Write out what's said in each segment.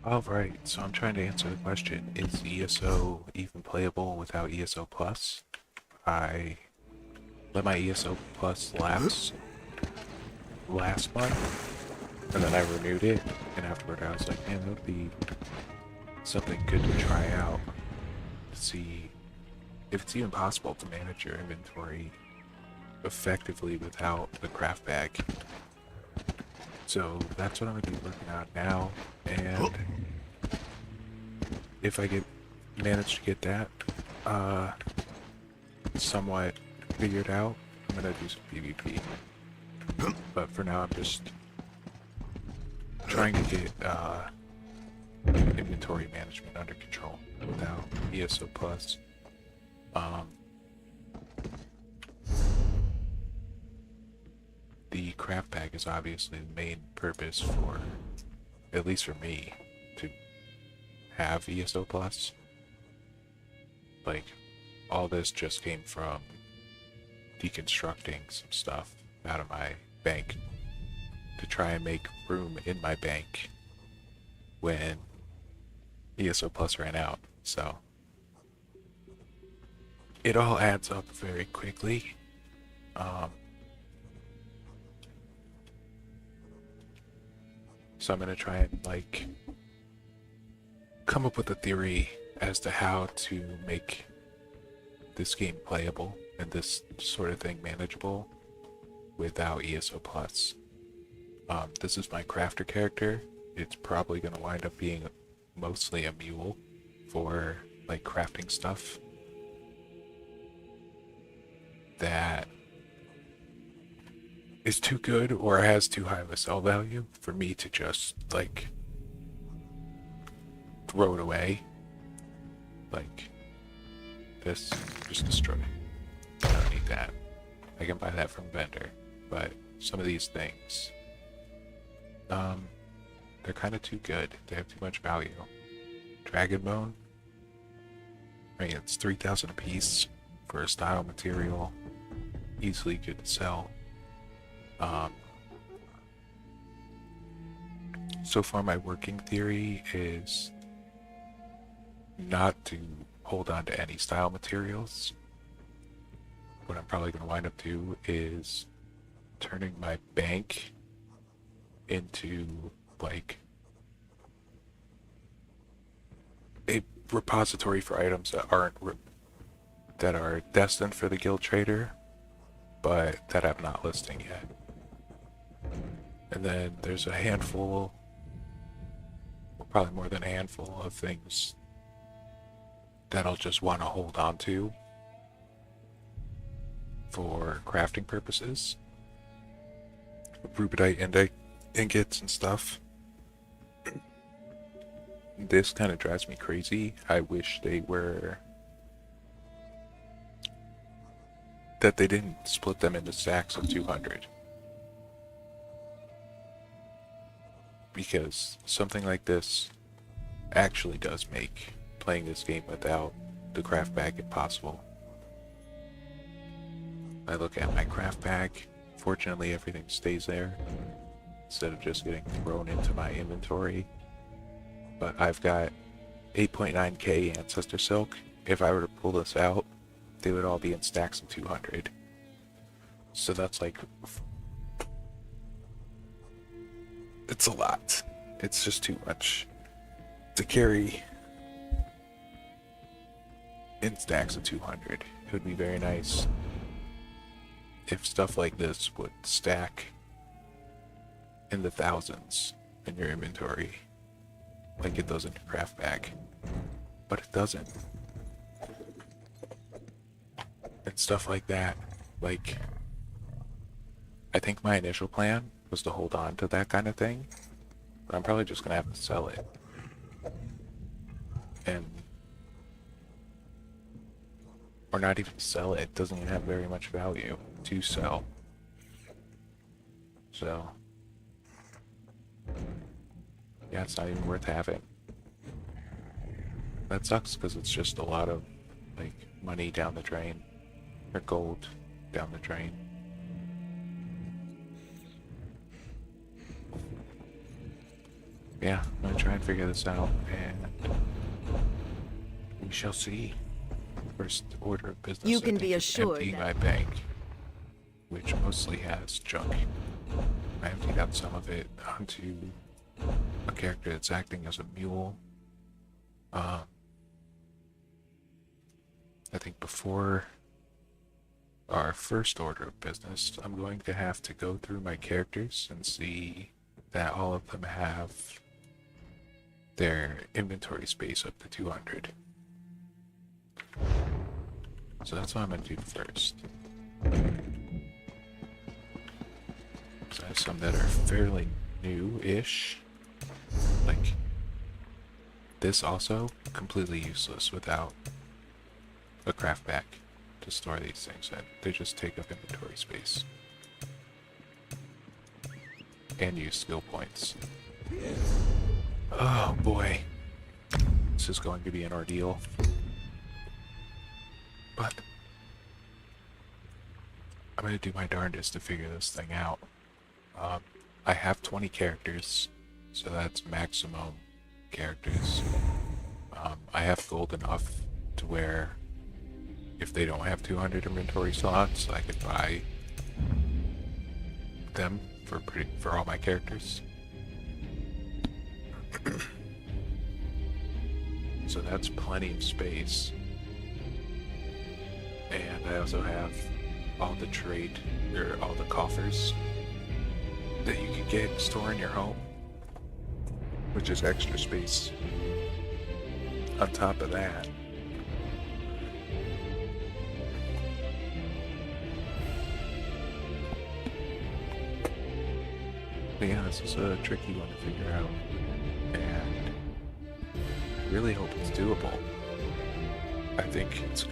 Alright, so I'm trying to answer the question, is ESO even playable without ESO Plus? I let my ESO Plus lapse last month, and then I renewed it, and afterward I was like, man, that would be something good to try out to see if it's even possible to manage your inventory effectively without the craft bag. So that's what I'm going to be working on now, and if I manage to get that somewhat figured out, I'm going to do some PvP. But for now, I'm just trying to get inventory management under control without ESO Plus. The craft bag is obviously the main purpose for, at least for me, to have ESO Plus. Like, all this just came from deconstructing some stuff out of my bank to try and make room in my bank when ESO Plus ran out. So it all adds up very quickly. So I'm gonna try and like come up with a theory as to how to make this game playable and this sort of thing manageable without ESO Plus. This is my crafter character. It's probably gonna wind up being mostly a mule for like crafting stuff that is too good or has too high of a sell value for me to just like throw it away. Like this, just destroy it. I don't need that. I can buy that from a vendor, but some of these things, they're kind of too good. They have too much value. Dragon bone, right? It's 3,000 a piece for a style material. Easily good to sell. So far my working theory is not to hold on to any style materials. What I'm probably going to wind up to is turning my bank into like a repository for items that that are destined for the guild trader, but that I'm not listing yet. And then there's a handful, or probably more than a handful of things that I'll just want to hold on to for crafting purposes. Rubidite ingots and stuff. This kind of drives me crazy. I wish they were... that they didn't split them into stacks of 200. Because something like this actually does make playing this game without the craft bag impossible. I look at my craft bag, fortunately everything stays there instead of just getting thrown into my inventory. But I've got 8.9k ancestor silk. If I were to pull this out, they would all be in stacks of 200. So that's like, it's a lot. It's just too much to carry in stacks of 200. It would be very nice if stuff like this would stack in the thousands in your inventory. Like get those in your craft bag. But it doesn't. And stuff like that. Like, I think my initial plan was to hold on to that kind of thing. But I'm probably just gonna have to sell it. And or not even sell it. It doesn't even have very much value to sell. So yeah, it's not even worth having. That sucks because it's just a lot of like money down the drain, or gold down the drain. Yeah, I'm gonna try and figure this out, and we shall see. First order of business, You I can think, be is assured emptying that my bank, which mostly has junk. I emptied out some of it onto a character that's acting as a mule. I think before our first order of business, I'm going to have to go through my characters and see that all of them have their inventory space up to 200. So that's what I'm going to do first. So I have some that are fairly new-ish. Like, this also completely useless without a craft pack to store these things in. They just take up inventory space. And use skill points. Oh boy. This is going to be an ordeal. But I'm going to do my darndest to figure this thing out. I have 20 characters, so that's maximum characters. I have gold enough to where if they don't have 200 inventory slots, I could buy them for all my characters. So that's plenty of space. And I also have all the trade, or all the coffers that you can get and store in your home, which is extra space. On top of that, but yeah, this is a tricky one to figure out, and really hope it's doable. I think it's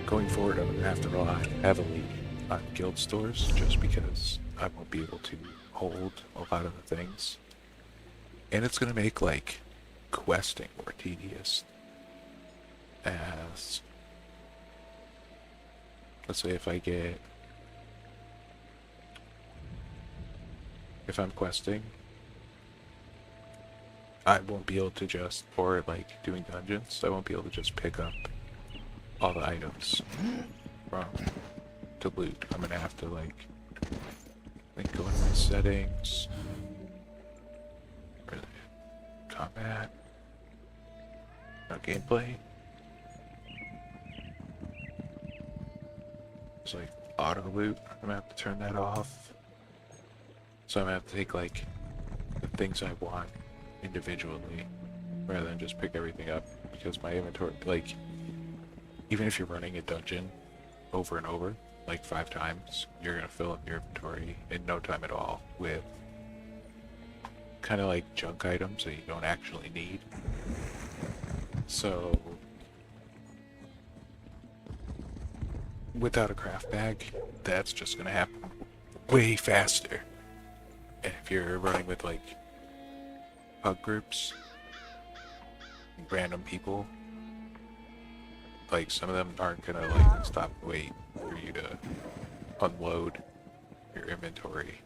going forward. I'm gonna have to rely heavily on guild stores just because I won't be able to hold a lot of the things, and it's gonna make like questing more tedious. As let's say if I'm questing, I won't be able to just, or like doing dungeons, I won't be able to just pick up all the items from to loot. I'm gonna have to like go in my settings, or combat, no gameplay. It's like auto loot. I'm gonna have to turn that off. So I'm gonna have to take like the things I want individually rather than just pick everything up, because my inventory, like, even if you're running a dungeon over and over like 5 times, you're gonna fill up your inventory in no time at all with kind of like junk items that you don't actually need. So without a craft bag, that's just gonna happen way faster. And if you're running with like pug groups, random people, like some of them aren't gonna like stop and wait for you to unload your inventory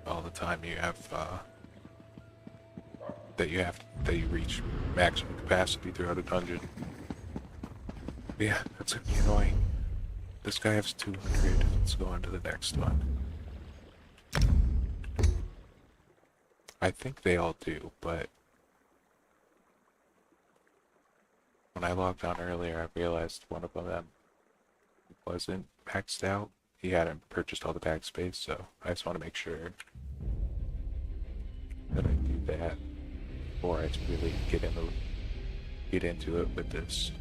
all the time you have that you reach maximum capacity throughout a dungeon. But yeah, that's gonna be annoying. This guy has 200. Let's go on to the next one. I think they all do, but when I logged on earlier, I realized one of them wasn't maxed out. He hadn't purchased all the bag space, so I just want to make sure that I do that before I really get into it with this.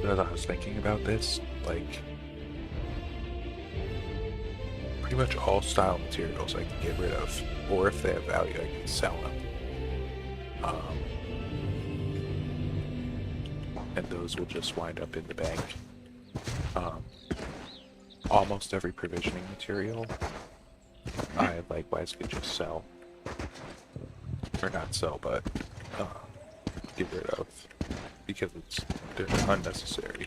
As I was thinking about this, like, pretty much all style materials I can get rid of, or if they have value, I can sell them. And those will just wind up in the bank. almost every provisioning material I likewise could just sell. Or not sell, but get rid of. Because they're unnecessary.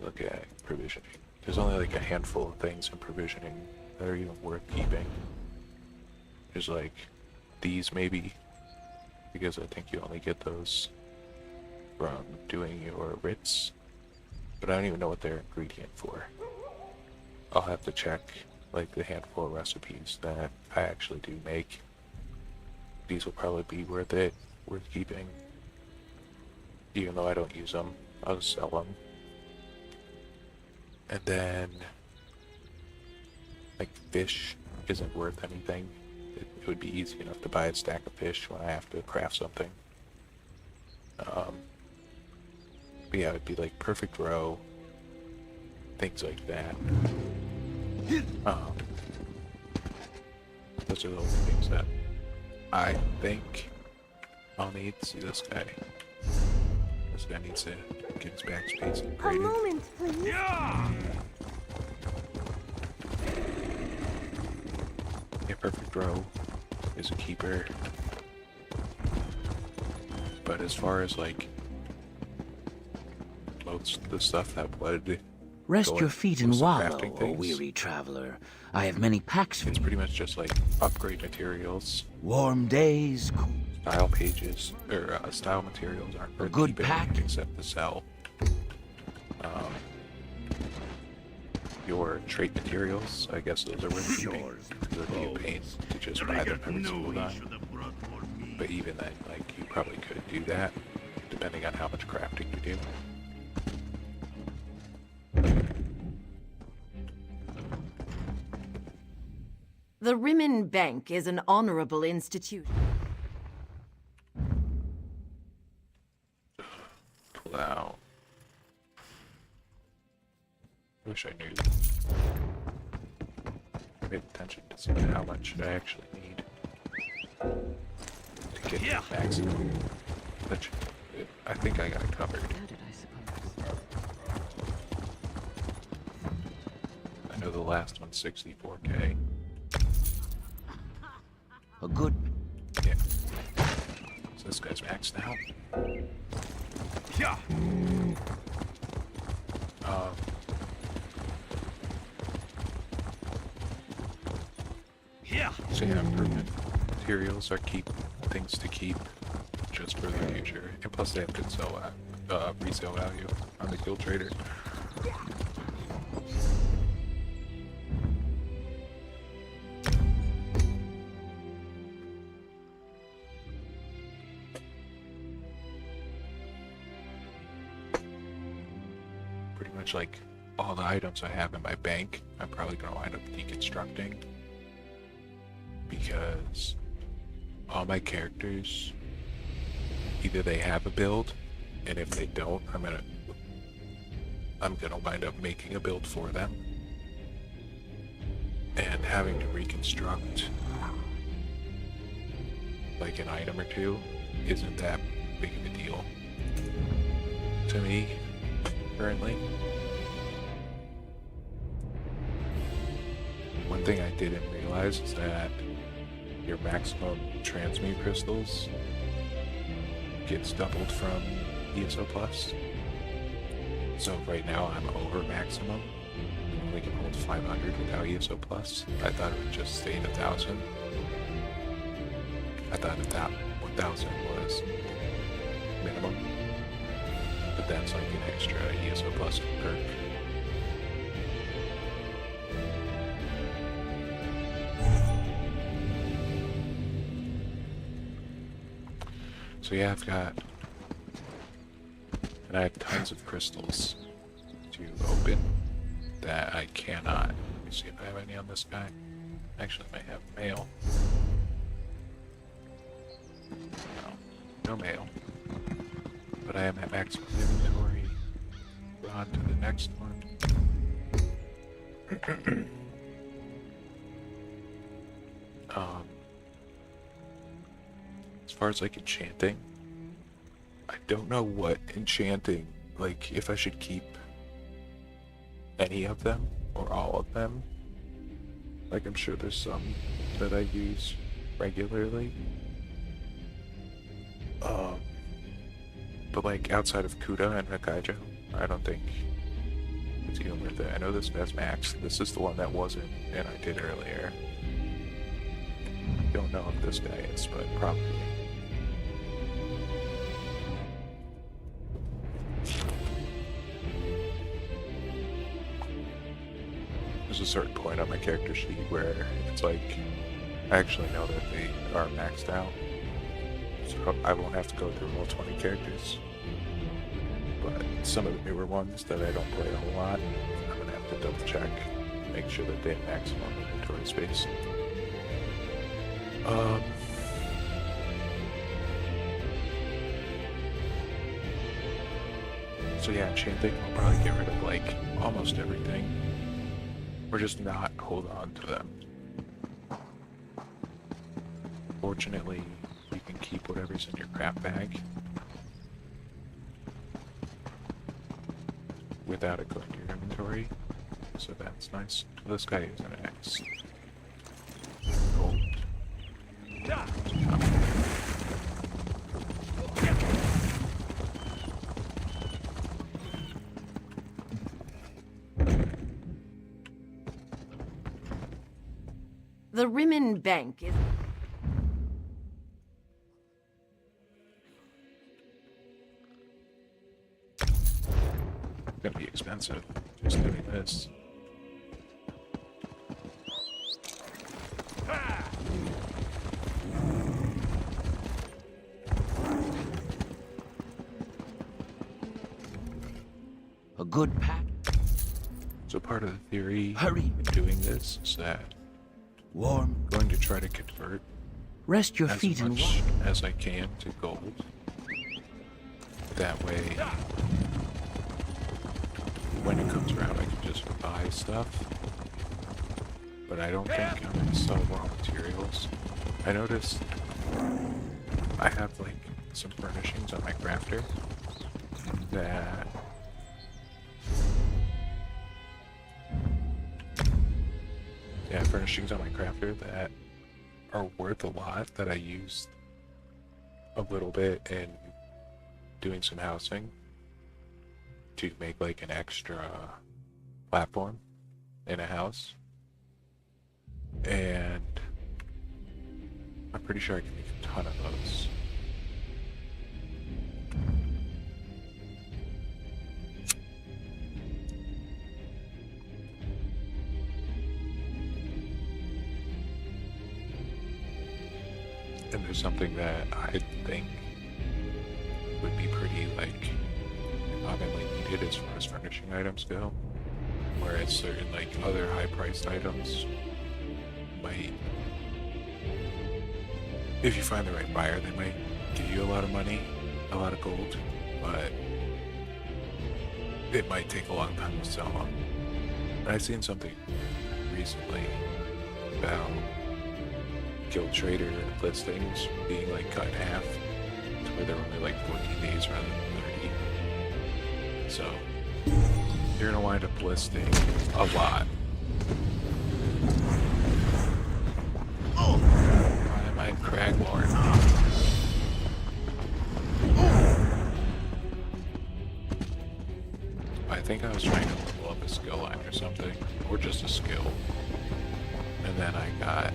Look at provisioning. There's only like a handful of things in provisioning that are even worth keeping. There's like these maybe, because I think you only get those from doing your writs, but I don't even know what they're ingredient for. I'll have to check like the handful of recipes that I actually do make. These will probably be worth keeping. Even though I don't use them, I'll just sell them. And then, like, fish isn't worth anything. It would be easy enough to buy a stack of fish when I have to craft something. But yeah, it'd be like perfect row, things like that. Those are the only things that I think I'll need. See this guy. This guy needs to get his backspace upgraded. A moment, please. Yeah, perfect row is a keeper. But as far as like most of the stuff that would Rest your feet and wallow, crafting O things, weary traveler. I have many packs for it's you. pretty much just like upgrade materials. Warm days, Style pages, or style materials aren't worth good keeping pack. except to sell. Your trait materials, I guess those are worth keeping. It would be a pain to just buy them every single time. But even then, like, you probably could do that, depending on how much crafting you do. The Rimmen Bank is an honorable institution. Pull out. I wish I knew. Pay attention to see how much I actually need to get the maximum. But I think I got it covered. I know the last one's 64K. A good... Yeah. So this guy's maxed out. Yeah. So yeah, improvement materials are things to keep just for the future, and plus they have good resale value on the guild trader. Pretty much like all the items I have in my bank, I'm probably gonna wind up deconstructing. Because all my characters, either they have a build, and if they don't, I'm gonna wind up making a build for them, and having to reconstruct like an item or two isn't that big of a deal to me currently. One thing I didn't realize is that your maximum transmute crystals gets doubled from ESO Plus. So right now I'm over maximum. I only can hold 500 without ESO Plus. I thought it would just stay at 1,000. I thought 1,000 was minimum. But that's like an extra ESO Plus perk. So yeah, I have tons of crystals to open that I cannot. Let me see if I have any on this guy. Actually, I may have mail. No mail. But I am at maximum inventory. On to the next one. As far as like enchanting, I don't know what enchanting, like if I should keep any of them or all of them. Like, I'm sure there's some that I use regularly. But like outside of Kuda and Hokkaido, I don't think it's even worth it. I know this has max. This is the one that wasn't, and I did earlier. Don't know if this guy is, but probably. There's a certain point on my character sheet where it's like, I actually know that they are maxed out. So I won't have to go through all 20 characters. But some of the newer ones that I don't play a whole lot, I'm gonna have to double check, make sure that they have maximum inventory space. So yeah, enchanting, I'll probably get rid of like almost everything. Or just not hold on to them. Fortunately, you can keep whatever's in your craft bag without it going to your inventory, so that's nice. This guy is an X. Gold. The Rimmon Bank is... Gonna be expensive just doing this. A good pack. So part of the theory Hurry. in doing this is that Warm. I'm going to try to convert Rest your as feet in much water. as I can to gold. That way, when it comes around, I can just buy stuff. But I don't think I'm going to sell raw materials. I noticed I have like some furnishings on my crafter that furnishings on my crafter that are worth a lot, that I used a little bit in doing some housing to make like an extra platform in a house, and I'm pretty sure I can make a ton of those. And there's something that I think would be pretty like commonly needed as far as furnishing items go, whereas certain like other high-priced items might, if you find the right buyer, they might give you a lot of money, a lot of gold, but it might take a long time to sell them. And I've seen something recently about Guild Trader listings being like cut in half to where they're only like 14 days rather than 30. So you're gonna wind up listing a lot. Why am I Craglorn? I think I was trying to level up a skill line or something, or just a skill, and then I got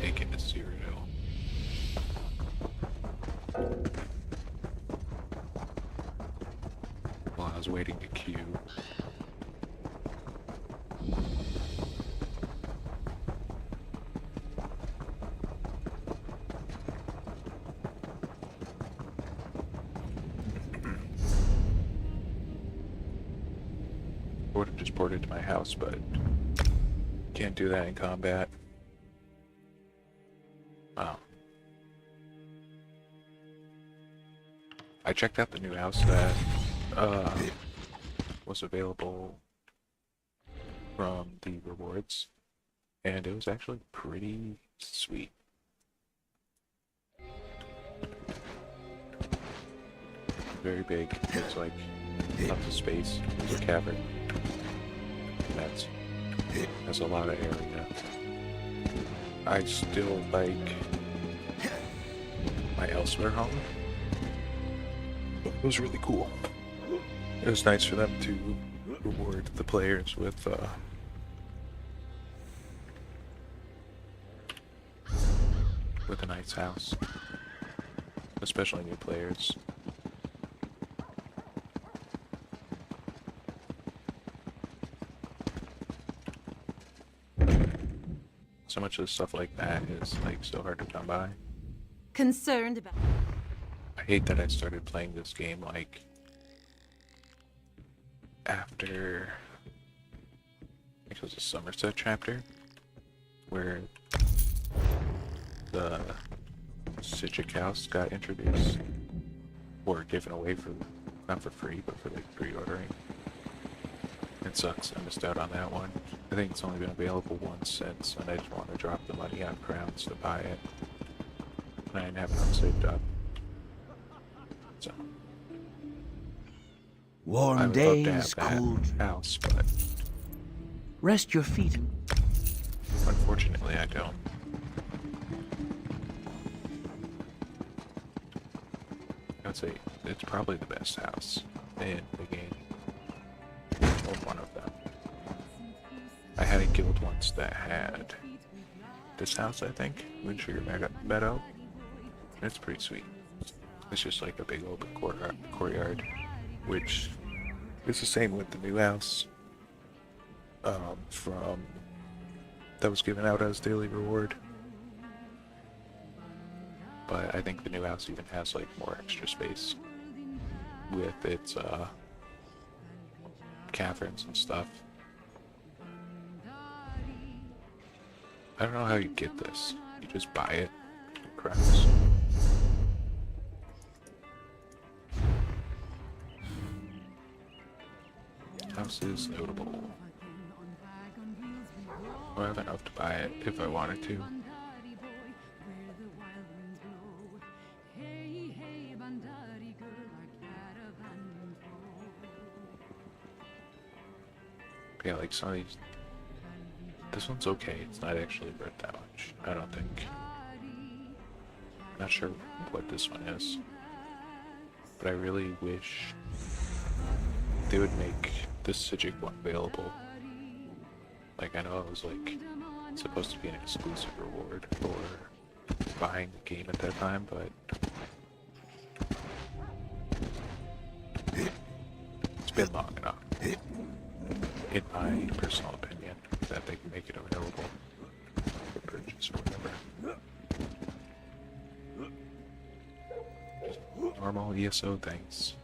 taken to Cyrodiil. While I was waiting to queue. I would have just ported to my house, but can't do that in combat. Wow. I checked out the new house that was available from the rewards, and it was actually pretty sweet. Very big. It's like lots of space. There's a cavern. Has a lot of area. I still like my elsewhere home. It was really cool. It was nice for them to reward the players with a nice house, especially new players. So much of stuff like that is like so hard to come by. Concerned about... I hate that I started playing this game like after I think it was a Somerset chapter where the Citric House got introduced or given away for, not for free, but for like pre-ordering. It sucks, I missed out on that one. I think it's only been available once since, and I just want to drop the money on crowns to buy it. And I didn't have enough saved up. So I Warm would love to days, have that cool. house, but Rest your feet. unfortunately I don't. I'd say it's probably the best house in the game. Or one of them. I had a guild once that had this house, I think, Moon Sugar Meadow. It's pretty sweet. It's just like a big open courtyard, which is the same with the new house from that was given out as daily reward. But I think the new house even has like more extra space with its caverns and stuff. I don't know how you get this. You just buy it. Crowns. House is notable. I have enough to buy it if I wanted to. Yeah, like some of these. This one's okay. It's not actually worth that much. I don't think. Not sure what this one is. But I really wish they would make the Sijic one available. Like, I know it was like supposed to be an exclusive reward for buying the game at that time, but it's been long enough, in my personal opinion, that they can make it available for purchase or whatever. Just normal ESO things.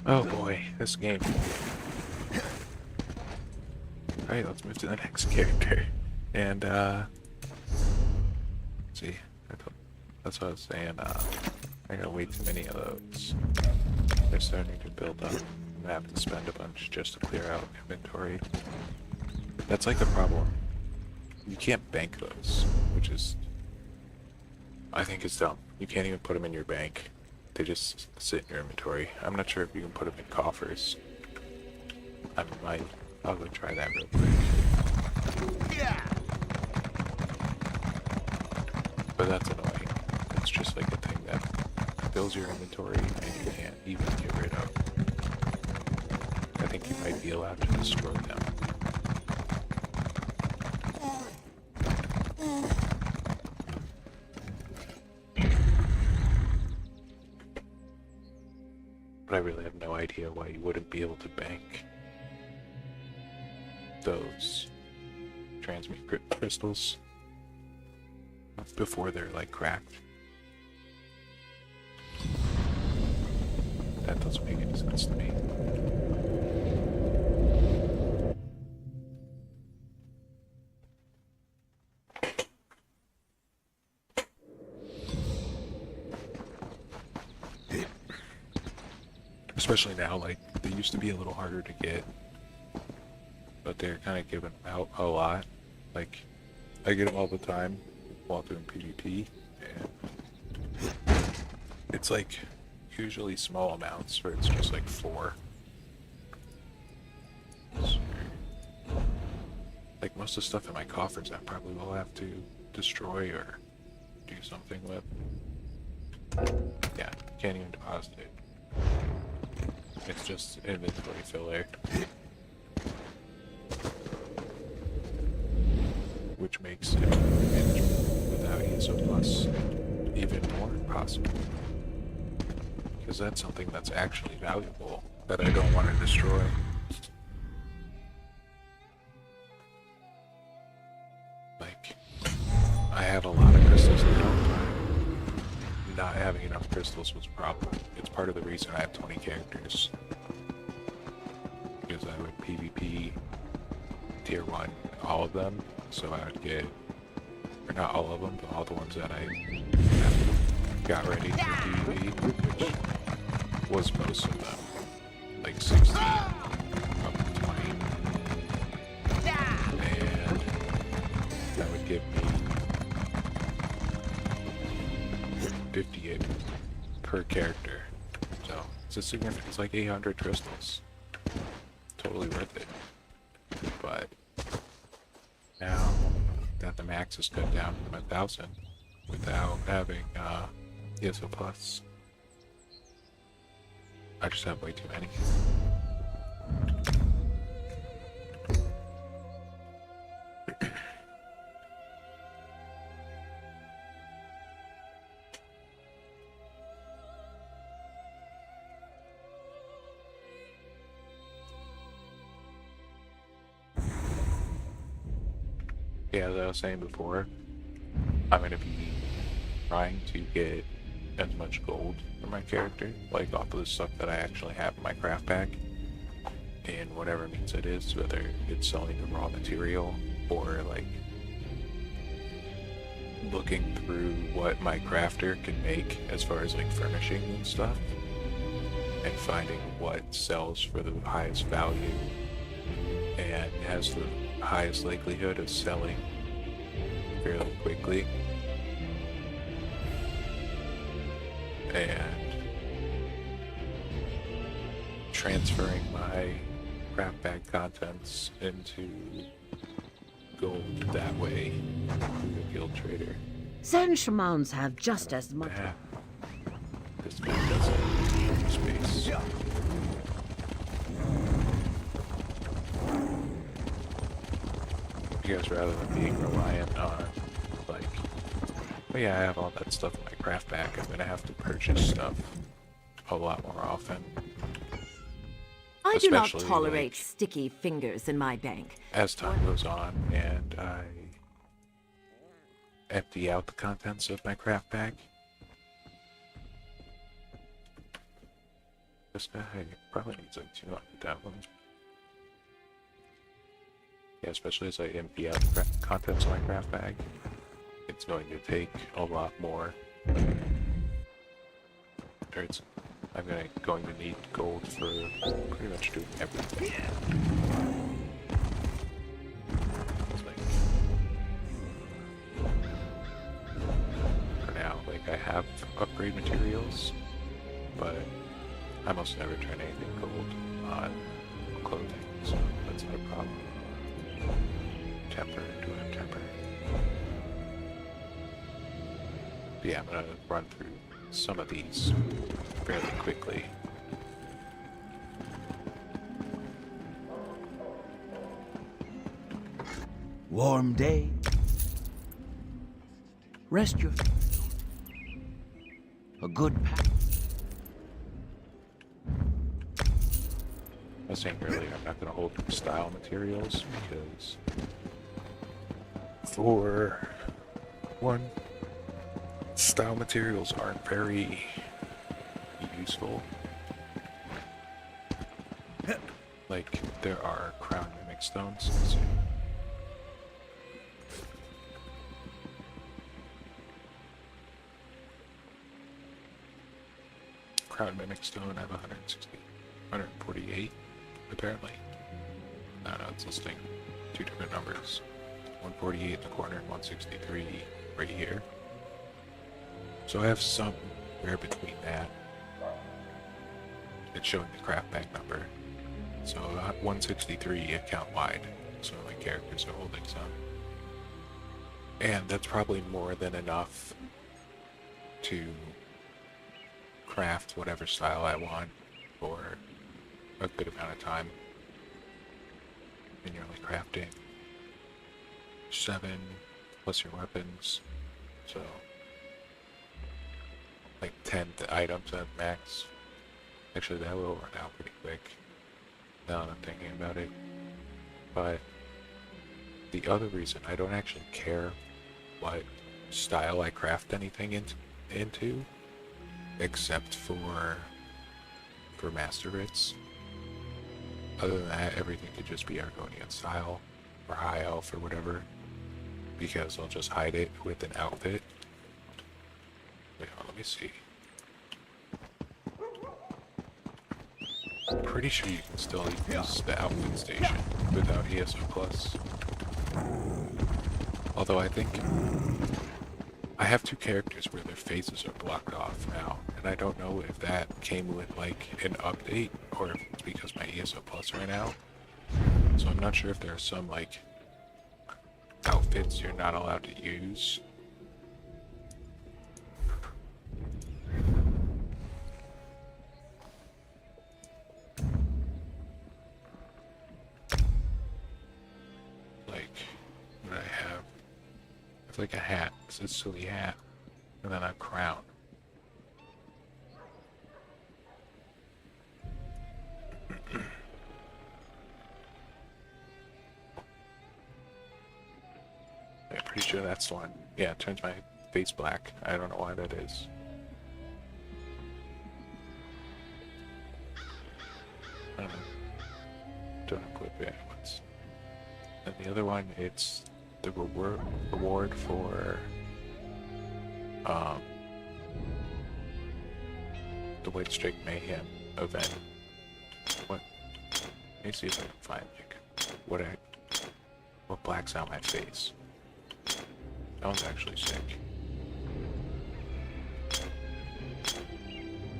Oh boy, this game. Alright, let's move to the next character. And, see, that's what I was saying, I got way too many of those. They're starting to build up. I'm gonna have to spend a bunch just to clear out inventory. That's like the problem. You can't bank those, which is, I think it's dumb. You can't even put them in your bank. They just sit in your inventory. I'm not sure if you can put them in coffers. I'll go try that real quick. Yeah. But that's annoying. It's just like a thing that fills your inventory and you can't even get rid of. I think you might be allowed to destroy them. But I really have no idea why you wouldn't be able to bank those transmute crystals before they're like cracked. That doesn't make any sense to me. Especially now, like, they used to be a little harder to get, but they're kind of giving out a lot. Like, I get them all the time while doing PvP, and it's like usually small amounts where it's just like 4. So, like, most of the stuff in my coffers I probably will have to destroy or do something with. Yeah, can't even deposit it. It's just inventory filler. Which makes inventory management without ESO Plus even more impossible. Because that's something that's actually valuable that I don't want to destroy. Like, I have a lot of crystals now. Not having enough crystals was a problem. It's part of the reason I have 20 characters. Because I would PvP tier 1 all of them, so I would get, or not all of them, but all the ones that I got ready for PvP, which was most of them. Like 16, up to 20. And that would give me 58 per character. So it's a significant, it's like 800 crystals. Totally worth it. But now that the max is cut down from 1,000 without having ESO Plus, I just have way too many. Yeah, as I was saying before, I'm going to be trying to get as much gold for my character, like off of the stuff that I actually have in my craft pack, in whatever means it is, whether it's selling the raw material or like looking through what my crafter can make as far as like furnishing and stuff, and finding what sells for the highest value and has the highest likelihood of selling fairly quickly, and transferring my craft bag contents into gold that way through the guild trader. Sand shamans have just as much. Yeah. This guy doesn't need space. Because rather than being reliant on, like, oh yeah, I have all that stuff in my craft pack, I'm gonna have to purchase stuff a lot more often. I do not Especially, tolerate like, sticky fingers in my bank. as time goes on and I empty out the contents of my craft bag. This guy probably needs like 200 diamonds. Yeah, especially as I empty out the contents of my craft bag, it's going to take a lot more. Or I'm going to need gold for pretty much doing everything. It's like, for now, like, I have upgrade materials, but I almost never turn anything gold on clothing, so that's not a problem. Temper, do I have temper? But yeah, I'm gonna run through some of these fairly quickly. Warm day. Rest your feet. A good pack. I was saying earlier, I'm not gonna hold style materials because, for one, style materials aren't very useful. Like, there are crown mimic stones. So crown mimic stone, I have 160. 148, apparently. I don't know, it's listing two different numbers. 148 in the corner and 163 right here. So I have somewhere between that. It's showing the craft bag number. So 163 account wide. So my characters are holding some. And that's probably more than enough to craft whatever style I want for a good amount of time. And you're only crafting 7 plus your weapons, so like 10 items at max. Actually, that will run out pretty quick now that I'm thinking about it. But the other reason I don't actually care what style I craft anything into, except for master bits. Other than that, everything could just be Argonian style or high elf or whatever, because I'll just hide it with an outfit. Wait, let me see. I'm pretty sure you can still use the outfit station without ESO Plus. Although I think I have 2 characters where their faces are blocked off now, and I don't know if that came with like an update or if it's because my ESO Plus ran out. So I'm not sure if there are some like outfits you're not allowed to use. Like, what do I have? I have like a hat. It's a silly hat. And then a crown. I'm pretty sure that's the one. Yeah, it turns my face black. I don't know why that is. I don't know. Don't equip it. And the other one, it's the reward for the White Strike Mayhem event. What? Let me see if I can find like what blacks out my face. That one's actually sick.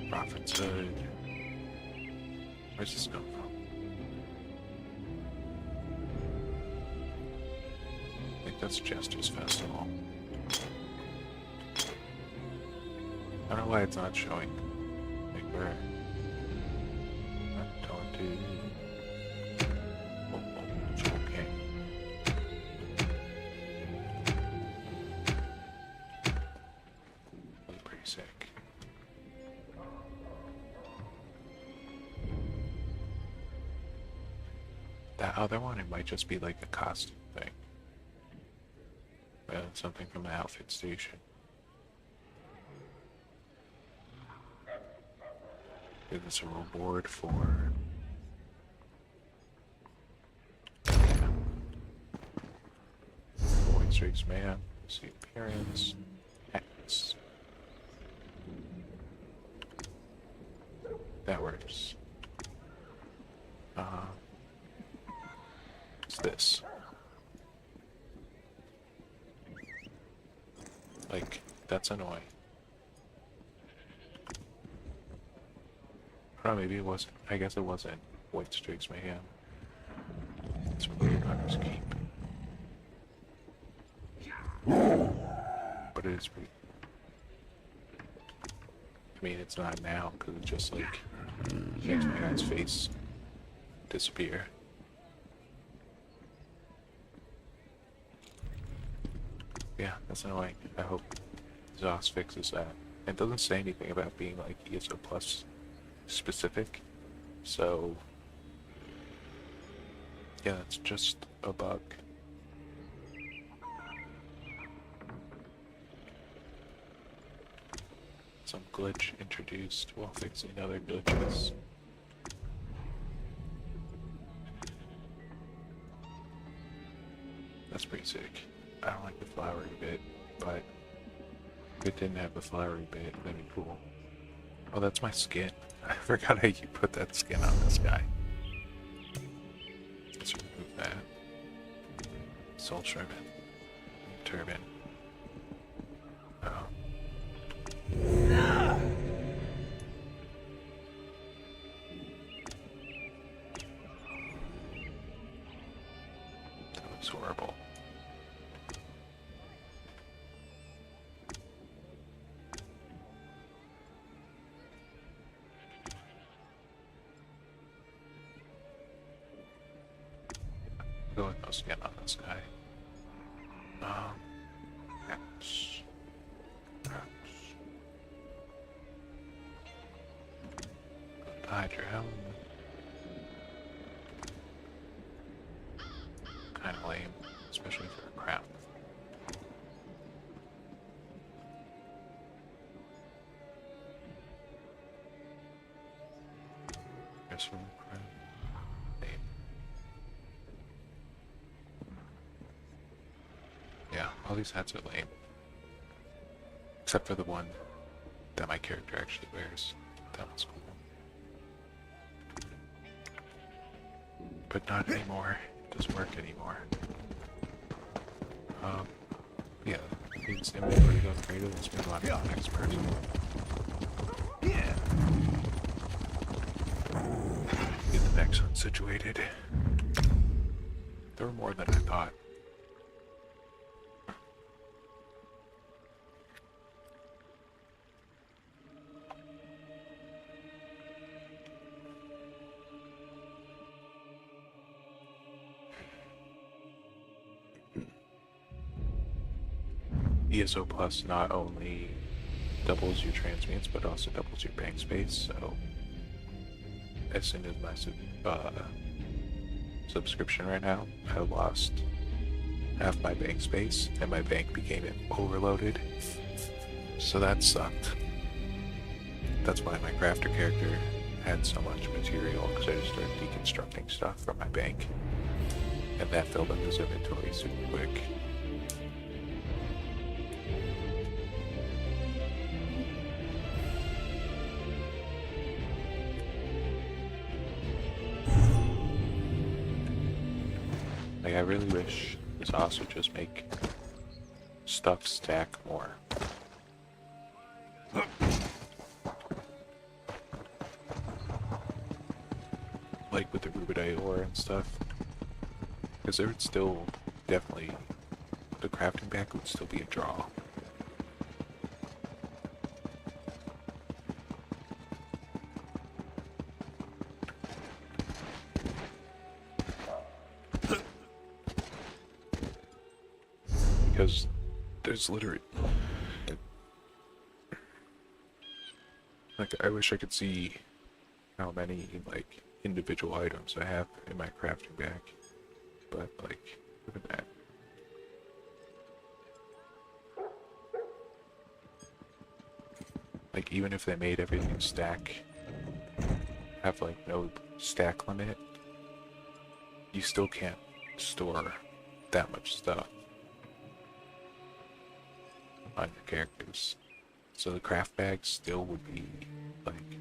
Prophet's Hood. Where's this come from? I think that's Jester's Festival. I don't know why it's not showing. Like where? I'm going to. Oh, okay. That's pretty sick. That other one, it might just be like a costume thing. Something from the outfit station. Give us a reward for Void Streaks Man. See appearance. Hats. That works. What's this? Like, that's annoying. Oh, maybe it wasn't. I guess it wasn't White Streaks Mayhem. It's from Hunter's Keep. But it is pretty. I mean, it's not now, because it just, like, makes my guy's face disappear. Yeah, that's annoying. I hope Zos fixes that. It doesn't say anything about being like ESO Plus specific, so yeah, it's just a bug. Some glitch introduced while fixing other glitches. That's pretty sick. I don't like the flowery bit, but if it didn't have the flowery bit, that'd be cool. Oh, that's my skin. I forgot how you put that skin on this guy. Let's remove that. Soul Shriven. Turban. Oh. That looks horrible. Go with no skin on this guy. X. Hide your helmet. Kinda lame, especially for a crown. Guess from crown. Lame. Yeah, all these hats are lame. Except for the one that my character actually wears. That one's cool. But not anymore. It doesn't work anymore. Yeah. Use inventory to upgrade it. Let's move on to the next person. Get the next one situated. There were more than I thought. ESO Plus not only doubles your transmutes, but also doubles your bank space, so as soon as my subscription ran out, I lost half my bank space, and my bank became overloaded, so that sucked. That's why my crafter character had so much material, because I just started deconstructing stuff from my bank, and that filled up his inventory super quick. Like, I really wish this also just make stuff stack more. Like with the rubidite ore and stuff. Because there would still definitely, the crafting back would still be a draw. Because there's literally, like, I wish I could see how many, like, individual items I have in my crafting bag, but, like, look at that. Like, even if they made everything stack, have, like, no stack limit, you still can't store that much stuff on your characters. So the craft bag still would be, like,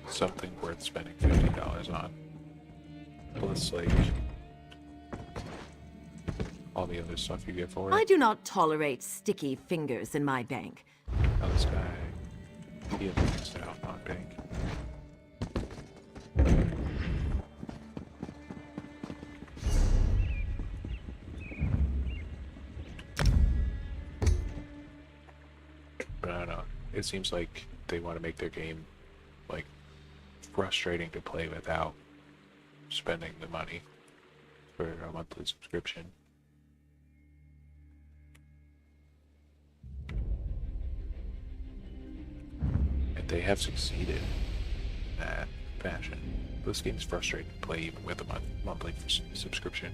something worth spending $50 on. Plus, like, all the other stuff you get for it. I do not tolerate sticky fingers in my bank. Oh, this guy, he has maxed out on bank. But I don't know, it seems like they want to make their game, like, frustrating to play without spending the money for a monthly subscription. And they have succeeded in that fashion. This game is frustrating to play even with a monthly subscription.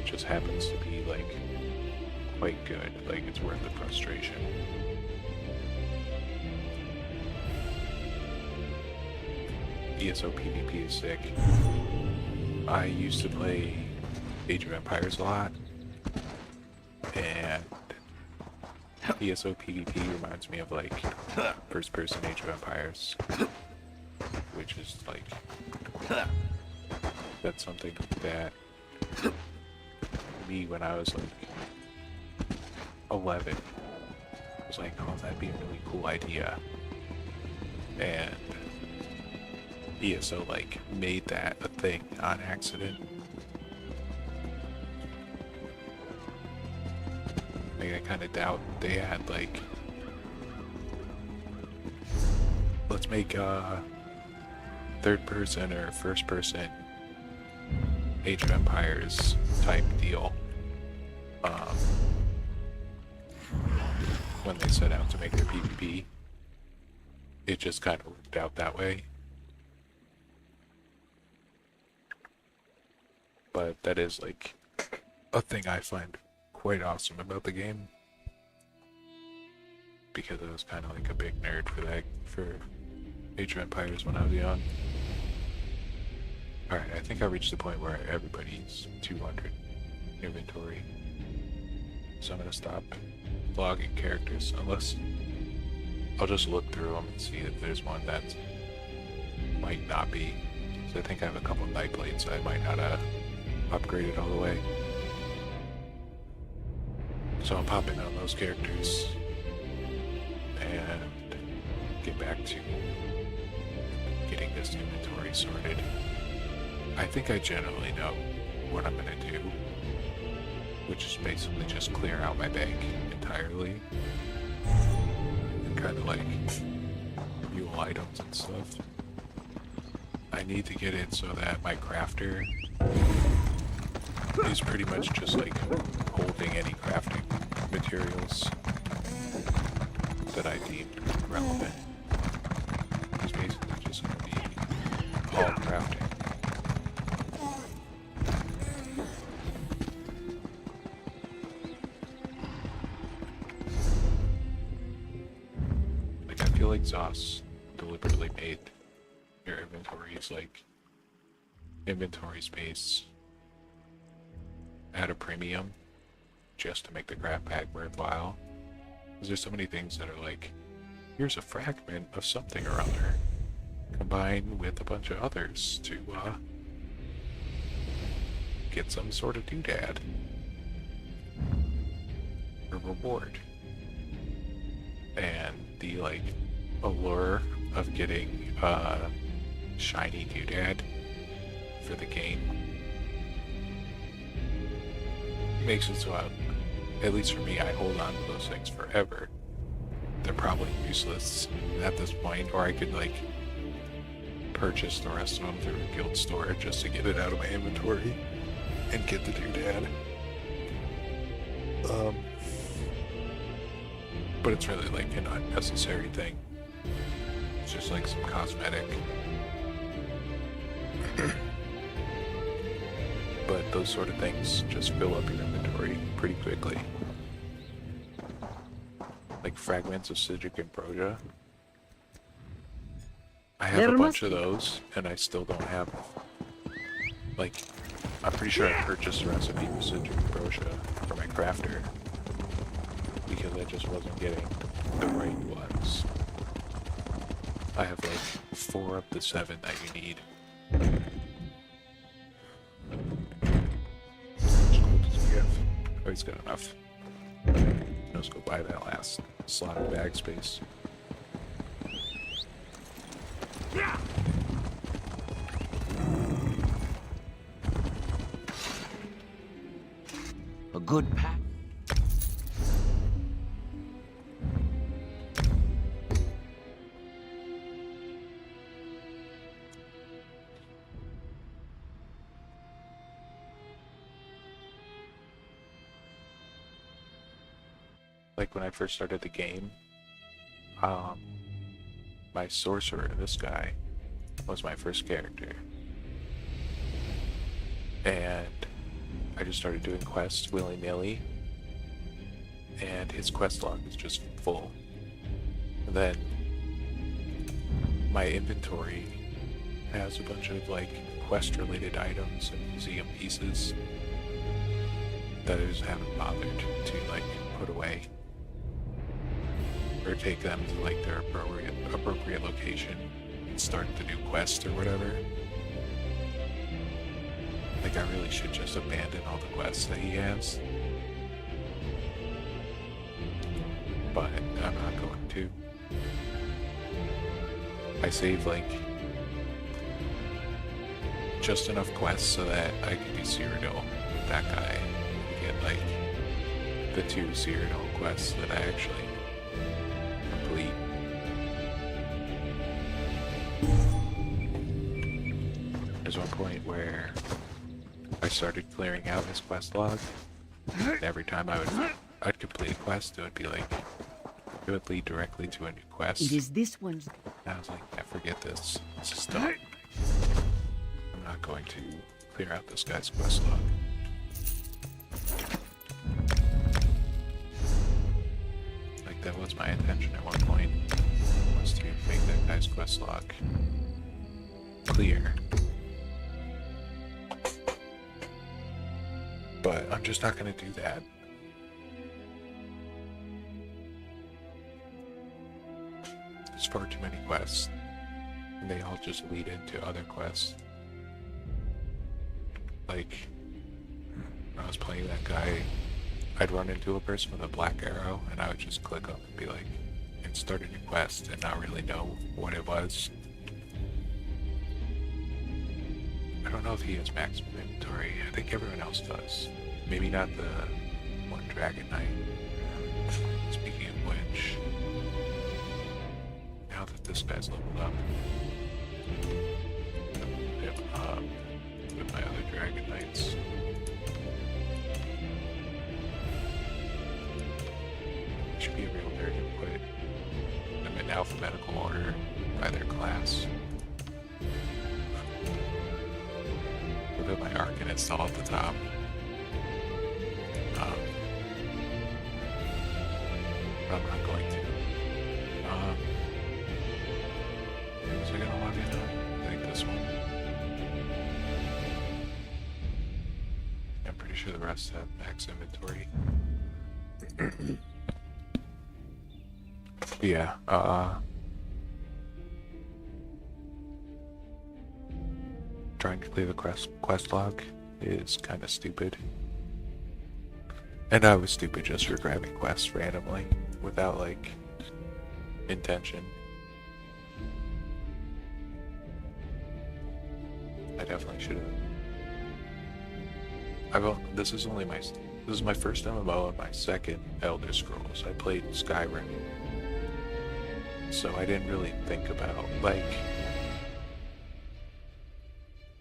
Just happens to be, like, quite good. Like, it's worth the frustration. ESO PvP is sick. I used to play Age of Empires a lot, and ESO PvP reminds me of like first-person Age of Empires, which is like that's something that me when I was like 11 was like, oh, that'd be a really cool idea, and ESO like made that a thing on accident. Like, I kind of doubt they had like, let's make a third person or first person Age of Empires type deal when they set out to make their PvP. It just kind of worked out that way. But that is like a thing I find quite awesome about the game, because I was kind of like a big nerd for Age of Empires when I was young. Alright, I think I reached the point where everybody's 200 inventory, so I'm gonna stop logging characters, unless I'll just look through them and see if there's one that might not be. So I think I have a couple of night blades, so I might not upgrade it all the way. So I'll pop in on those characters and get back to getting this inventory sorted. I think I generally know what I'm gonna do, which is basically just clear out my bank entirely and kind of like fuel items and stuff. I need to get it so that my crafter is pretty much just like holding any crafting materials that I deem relevant. It's basically just going to be all crafting. Like, I feel like Zos deliberately made your inventories like inventory space at a premium just to make the craft pack worthwhile. Because there's so many things that are like, here's a fragment of something or other combined with a bunch of others to get some sort of doodad or reward. And the like allure of getting shiny doodad for the game makes it so at least for me, I hold on to those things forever. They're probably useless at this point, or I could like purchase the rest of them through a guild store just to get it out of my inventory and get the doodad. But it's really like an unnecessary thing. It's just like some cosmetic. But those sort of things just fill up your inventory pretty quickly. Like fragments of Citric Ambrosia. I have a bunch of those, and I still don't have, like, I'm pretty sure I purchased a recipe for Citric Ambrosia for my crafter, because I just wasn't getting the right ones. I have like 4 of the 7 that you need. Oh, he's got enough. Let's go buy that last slot of bag space. A good pack. Like when I first started the game, my sorcerer, this guy, was my first character. And I just started doing quests willy-nilly, and his quest log is just full. And then my inventory has a bunch of like quest-related items and museum pieces that I just haven't bothered to like put away or take them to like their appropriate location and start the new quest or whatever. Like I really should just abandon all the quests that he has, but I'm not going to. I save like just enough quests so that I can do Cyrodiil with that guy and get like the 2 Cyrodiil quests that I actually complete. There's one point where I started clearing out his quest log, and every time I'd complete a quest, it would be like, it would lead directly to a new quest. It is this one's. And I was like, I forget this. This is dumb. I'm not going to clear out this guy's quest log. Like, that was my intention at one point, was to make that guy's quest log clear. But I'm just not going to do that. There's far too many quests, and they all just lead into other quests. Like, when I was playing that guy, I'd run into a person with a black arrow, and I would just click up and be like, and start a new quest, and not really know what it was. I don't know if he has maximum inventory. I think everyone else does. Maybe not the one Dragon Knight. Speaking of which, now that this guy's leveled up, him up with my other Dragon Knights. It should be a real nerd and put them in alphabetical order by their class. Put my Arc and install at the top. But I'm not going to. So I'm gonna log in on, I think this one. I'm pretty sure the rest have max inventory. Yeah, trying to clear the quest log is kind of stupid. And I was stupid just for grabbing quests randomly, without, like, intention. I definitely should have. This is my first MMO and my second Elder Scrolls. I played Skyrim. So I didn't really think about, like,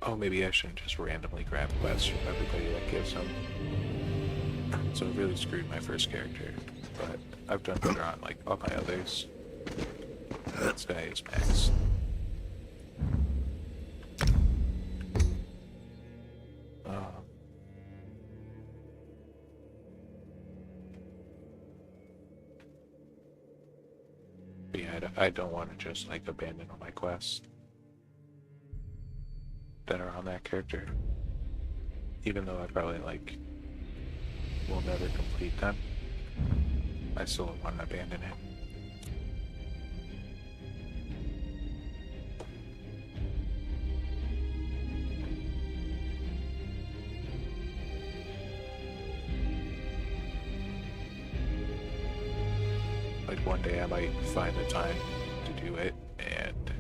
oh, maybe I shouldn't just randomly grab quests from everybody that gives them. So it really screwed my first character, but I've done better on, like, all my others. This guy is max. But yeah, I don't want to just, like, abandon all my quests that are on that character, even though I probably, like, will never complete them. I still don't want to abandon it. Like, one day I might find the time to do it and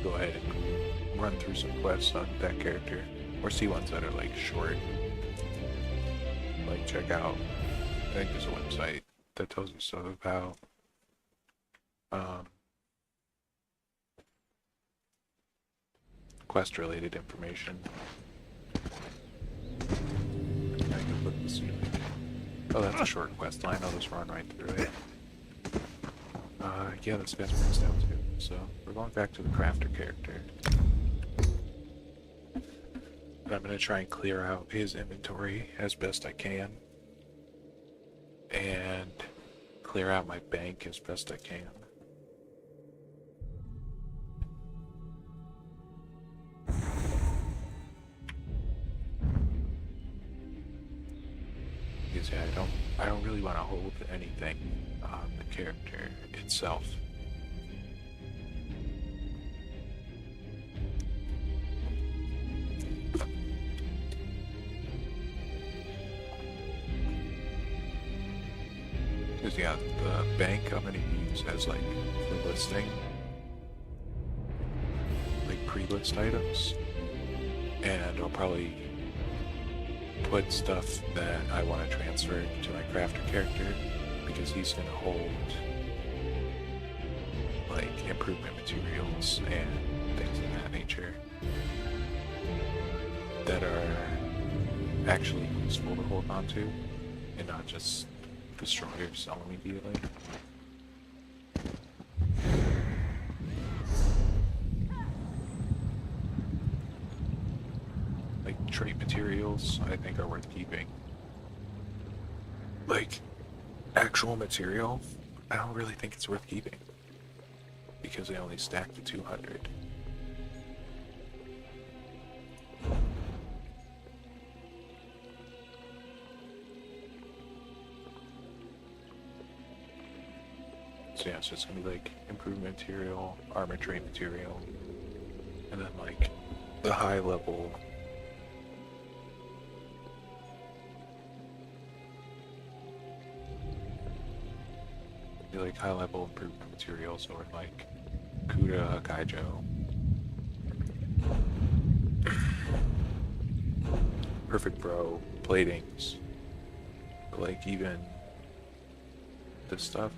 go ahead and run through some quests on that character, or see ones that are, like, short. Like, check out, I think there's a website that tells you stuff about quest related information. I can look to see. Oh, that's a short quest line. I'll just run right through it. Yeah, this guy's maxed out too. So we're going back to the crafter character. But I'm going to try and clear out his inventory as best I can. And clear out my bank as best I can. Yeah, I don't really want to hold anything on the character itself. Because yeah, the bank I'm gonna use as like for listing, like pre-list items, and I'll probably put stuff that I want to transfer to my crafter character because he's gonna hold like improvement materials and things of that nature that are actually useful to hold on to and not just destroy or sell immediately. Like trait materials I think are worth keeping. Like actual material, I don't really think it's worth keeping because they only stack to 200. So yeah, so it's gonna be like improvement material, armor trait material, and then like the high level high level improvement materials or like Kuda, Kaijo. Perfect Bro, platings. But like even this stuff.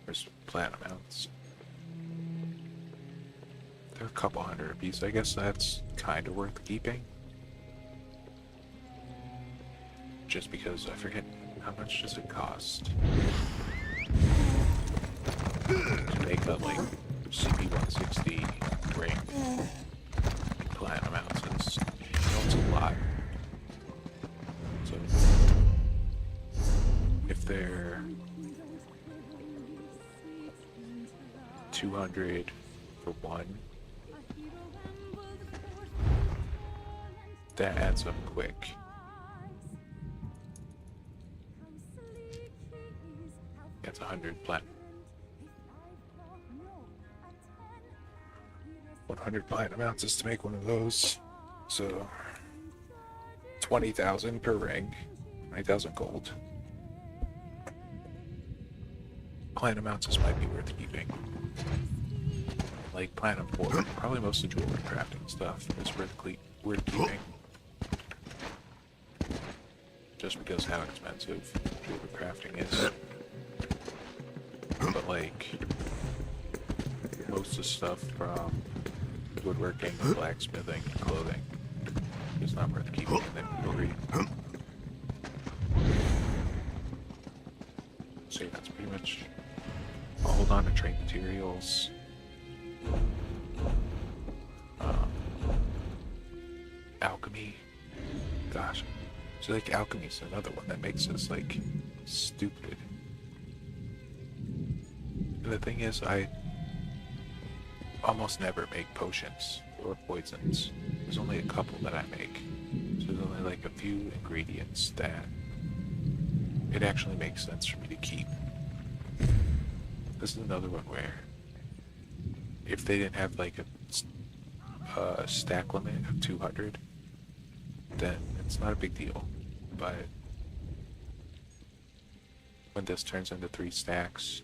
There's platinum mounts. They're a couple hundred a piece. I guess that's kind of worth keeping. Just because I forget how much does it cost to make that like CP160 ring platinum ounces. You know, it's a lot. So if they're 200 for one, that adds up quick. That's 100 platinum. 100 platinum ounces to make one of those. So 20,000 per ring. 20,000 gold. Platinum ounces might be worth keeping. Like platinum 4, probably most of jewelry crafting stuff is worth keeping. Just because how expensive jewelry crafting is. But like most of the stuff from woodworking, blacksmithing, and clothing is not worth keeping in the jewelry. So yeah, that's pretty much. I'll hold on to trait materials. Alchemy. Gosh. So like alchemy's another one that makes us like stupid. And the thing is, I almost never make potions or poisons. There's only a couple that I make. So there's only like a few ingredients that it actually makes sense for me to keep. This is another one where if they didn't have like a stack limit of 200, then it's not a big deal. But when this turns into 3 stacks,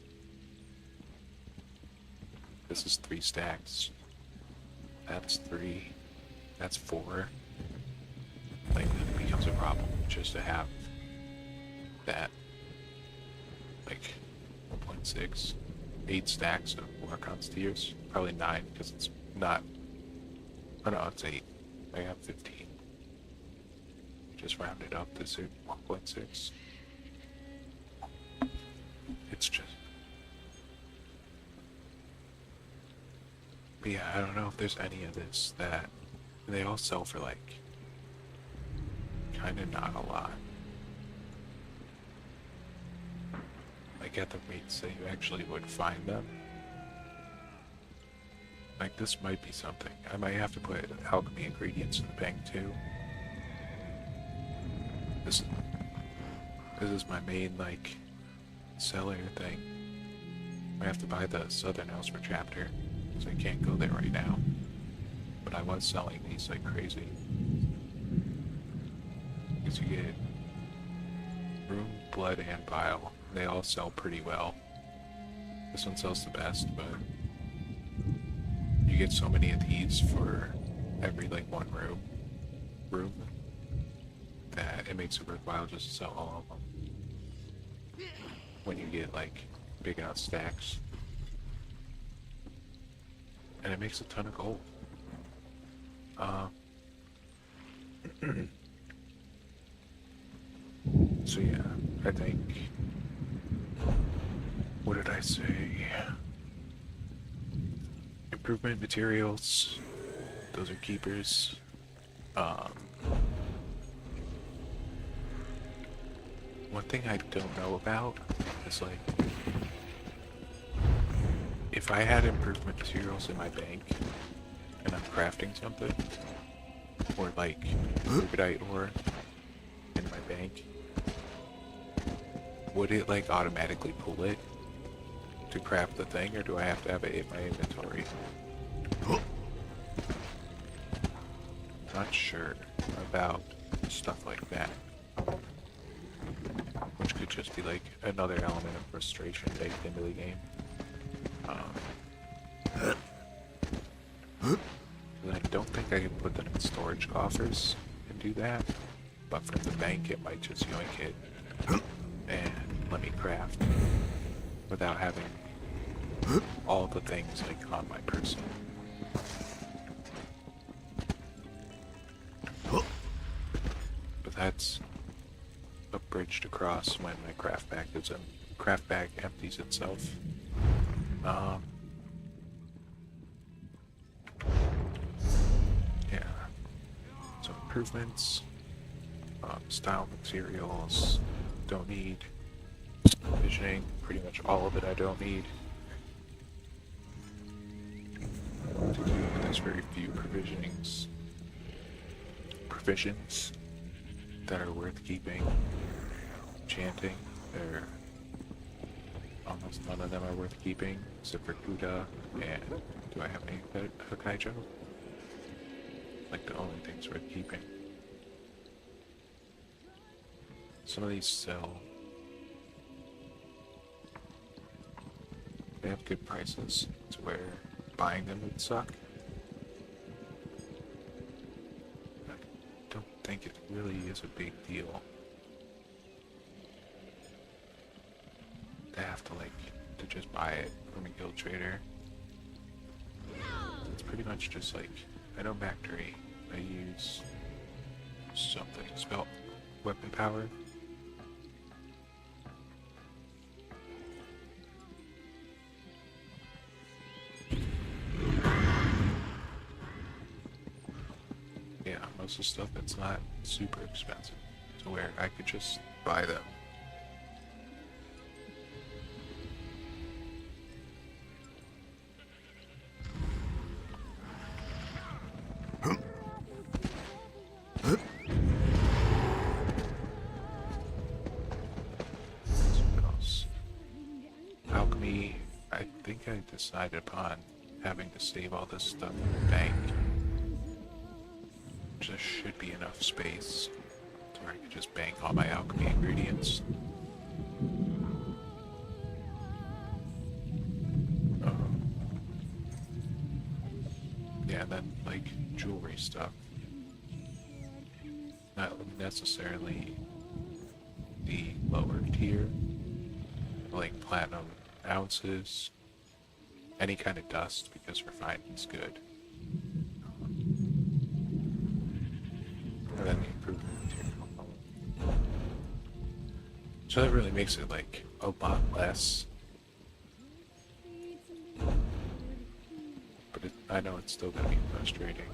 this is 3 stacks, that's 3, that's 4, like it becomes a problem just to have that, like 1.6, 8 stacks of Warcon's tiers, probably 9 because it's not, oh no, it's 8, I have 15. Just round it up to 1.6. It's just. But yeah, I don't know if there's any of this that they all sell for like kind of not a lot. Like at the rates that you actually would find them. Like this might be something. I might have to put alchemy ingredients in the bank too. This this is my main like seller thing. I have to buy the Southern Elsewhere chapter, so I can't go there right now. But I was selling these like crazy. Because you get room, blood, and bile. They all sell pretty well. This one sells the best, but you get so many of these for every like one room that it makes it worthwhile just to sell all of them. When you get like big enough stacks. And it makes a ton of gold. So yeah, I think, what did I say? Improvement materials, those are keepers. One thing I don't know about is like, if I had improvement materials in my bank and I'm crafting something, or like rubidite ore in my bank, would it like automatically pull it to craft the thing, or do I have to have it in my inventory? Not sure about stuff like that. Which could just be like another element of frustration baked into the game. I don't think I can put them in storage coffers and do that, but from the bank it might just yoink it and let me craft without having all the things like on my person. But that's a bridge to cross when my craft bag empties itself. Yeah. So improvements, style materials, don't need. Provisioning, pretty much all of it I don't need. There's very few provisions that are worth keeping. Chanting, almost none of them are worth keeping, except for Kuda, and do I have any Hokkaido? Like the only things worth keeping. Some of these sell. They have good prices to where buying them would suck. I don't think it really is a big deal. They have to to just buy it from a guild trader. It's pretty much just like, I know Factory, I use something spelled weapon power. Yeah, most of the stuff that's not super expensive to where I could just buy them. What else? Alchemy, I think I decided upon having to save all this stuff in the bank. There should be enough space to where I could just bank all my alchemy ingredients. Yeah, and then like jewelry stuff. Not necessarily the lower tier, like platinum ounces, any kind of dust, because refining's good. And then the improvement material. So that really makes it like a lot less. But I know it's still gonna be frustrating.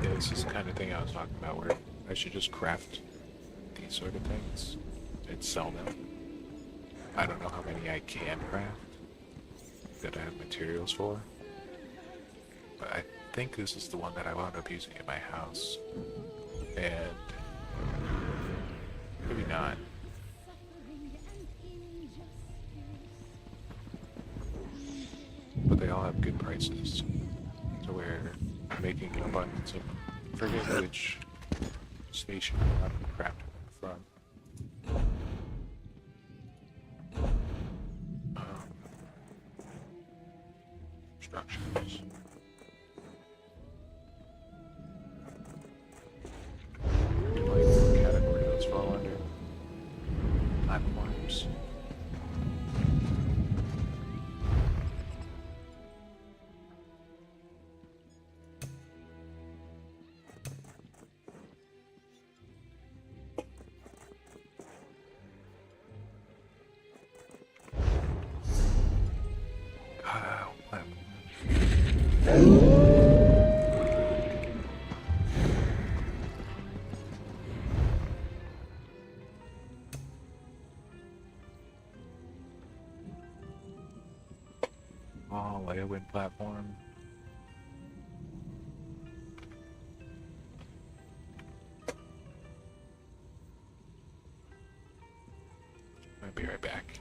Yeah, this is the kind of thing I was talking about where I should just craft these sort of things and sell them. I don't know how many I can craft that I have materials for, but I think this is the one that I wound up using in my house, and maybe not. But they all have good prices, so we're making an abundance of them. I forget which station I'm crafting them from. Structures. You like what category those fall under? Platforms. Oh, layer platform. I'll be right back.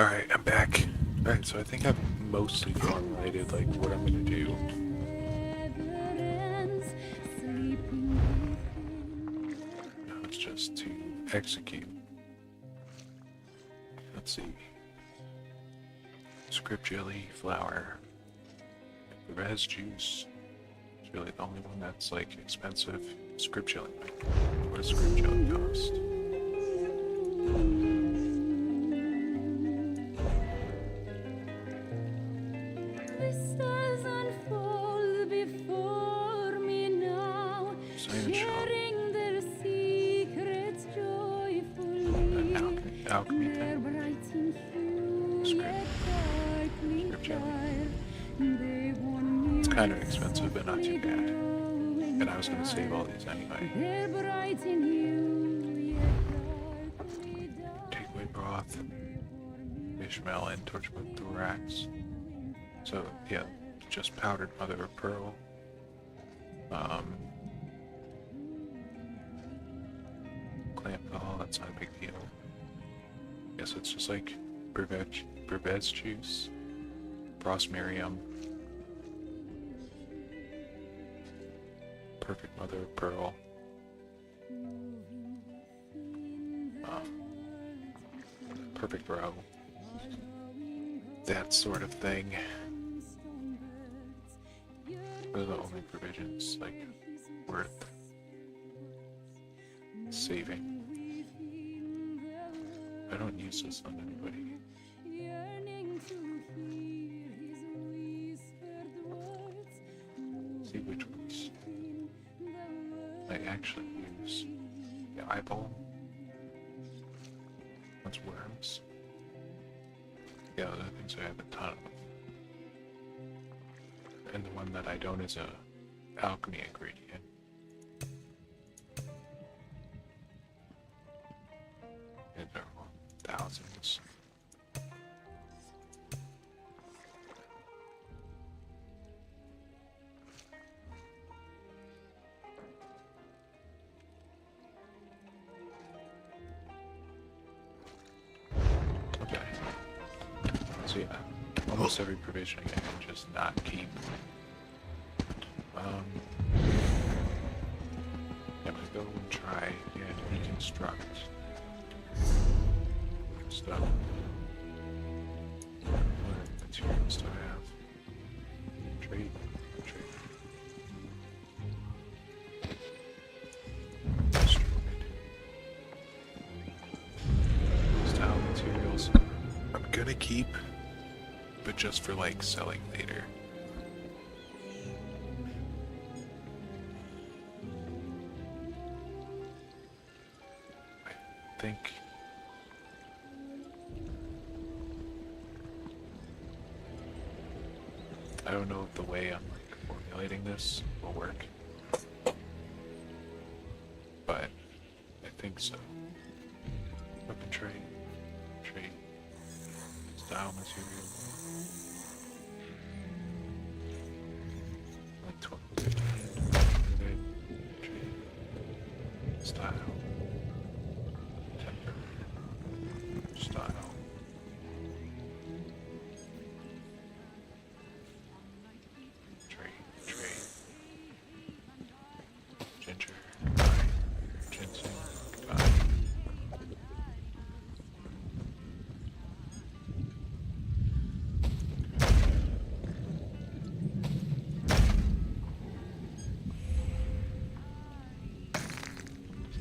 Alright, I'm back. Alright, so I think I've mostly formulated like what I'm gonna do. Now it's just to execute. Let's see. Script jelly, flour, res juice. It's really the only one that's like expensive. Script jelly. What does script jelly cost? Alchemy thing. Script jelly. It's kind of expensive, but not too bad. And I was going to save all these anyway. Takeaway broth, fish melon, torchwood thorax. So yeah, just powdered mother of pearl. Clamp, oh, that's not a big deal. Guess it's just like Burbage juice, Brosmerium, perfect mother of pearl, perfect row, that sort of thing. Those are the only provisions like worth saving. I don't use this on anybody. See which ones I actually use. The eyeball, That's worms. Yeah, those are things I have a ton of. And the one that I don't is a alchemy ingredient. And there are thousands. Okay. So yeah, almost every provisioning I can just not keep. I'm gonna go and try and reconstruct stuff. What materials do I have? Trade. Destroyed. Style materials. I'm gonna keep, but just for like selling later. I think I don't know if the way I'm like formulating this will work, but I think so. Weapon trade, style material, like 12, 15, trade, style, temper, style. Trade, ginger, pine, ginseng, pine.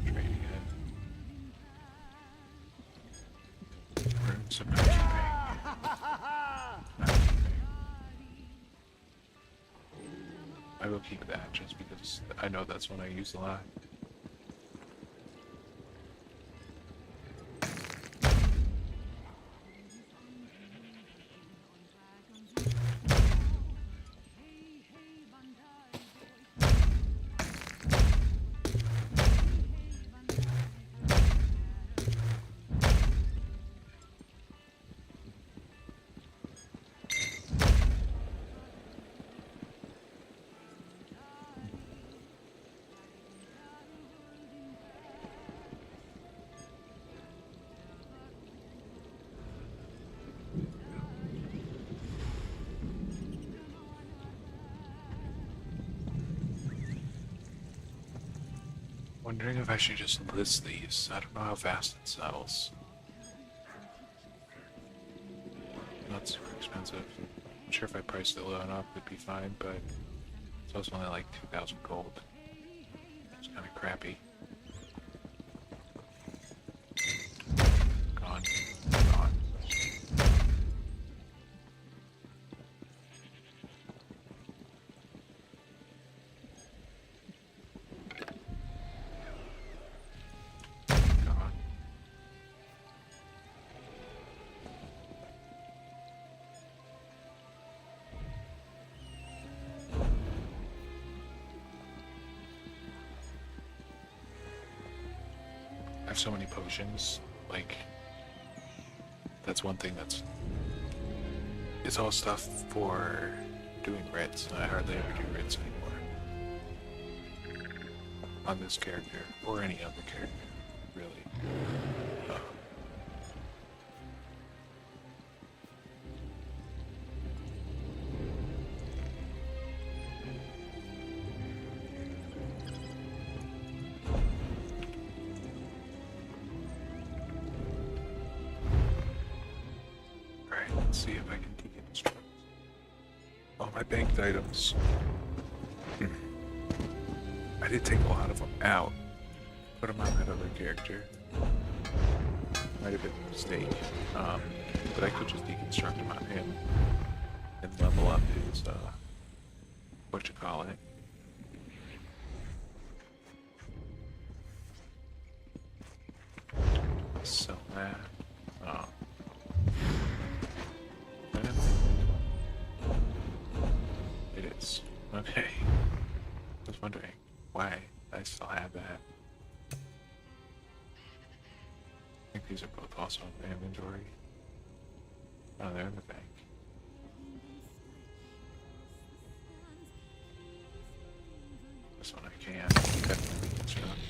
Trade again. Runes of housekeeping. I will keep that just because I know that's one I use a lot. Wondering if I should just list these. I don't know how fast it sells. Not super expensive. I'm sure if I priced it low enough it'd be fine, but it's also only like 2,000 gold. It's kind of crappy. Gone. Gone. Gone. I have so many potions, like, that's one thing that's, it's all stuff for doing writs, and I hardly ever do writs anymore. On this character, or any other character, really. Alright, let's see if I can deconstruct all my banked items. I did take a lot of them out. Put them on that other character. Might have been a mistake. But I could just deconstruct them on him and level up his, what you call it. Sell that. It is. Okay. I was wondering why I still have that. I think these are both also in the inventory. Oh, they're in the bank. This one I can definitely deconstruct.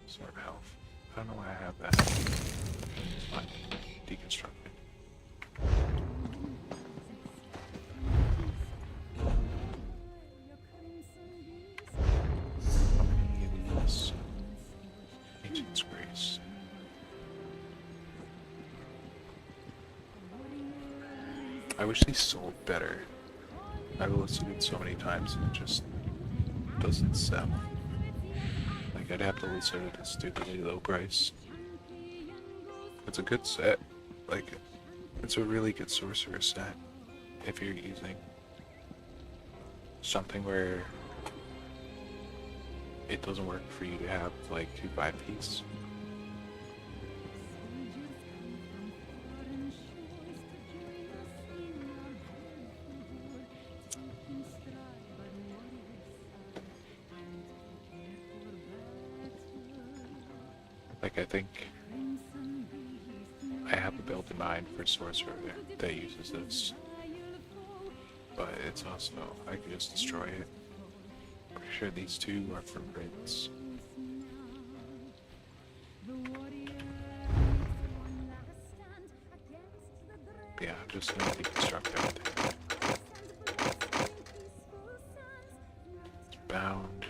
Sort of health. I don't know why I have that. It's fine. Deconstructed. How many of these? Ancient's Grace. I wish these sold better. I've listed it so many times and it just doesn't sell. Like, I'd have to list it at a stupidly low price. It's a good set. Like, it's a really good sorcerer set if you're using something where it doesn't work for you to have like 2 5-piece. Like, I think I have a build in mind for sorcerer that uses this, but it's also, I could just destroy it. Pretty sure these two are for Ritz. Yeah, I'm just gonna deconstruct everything. It's bound.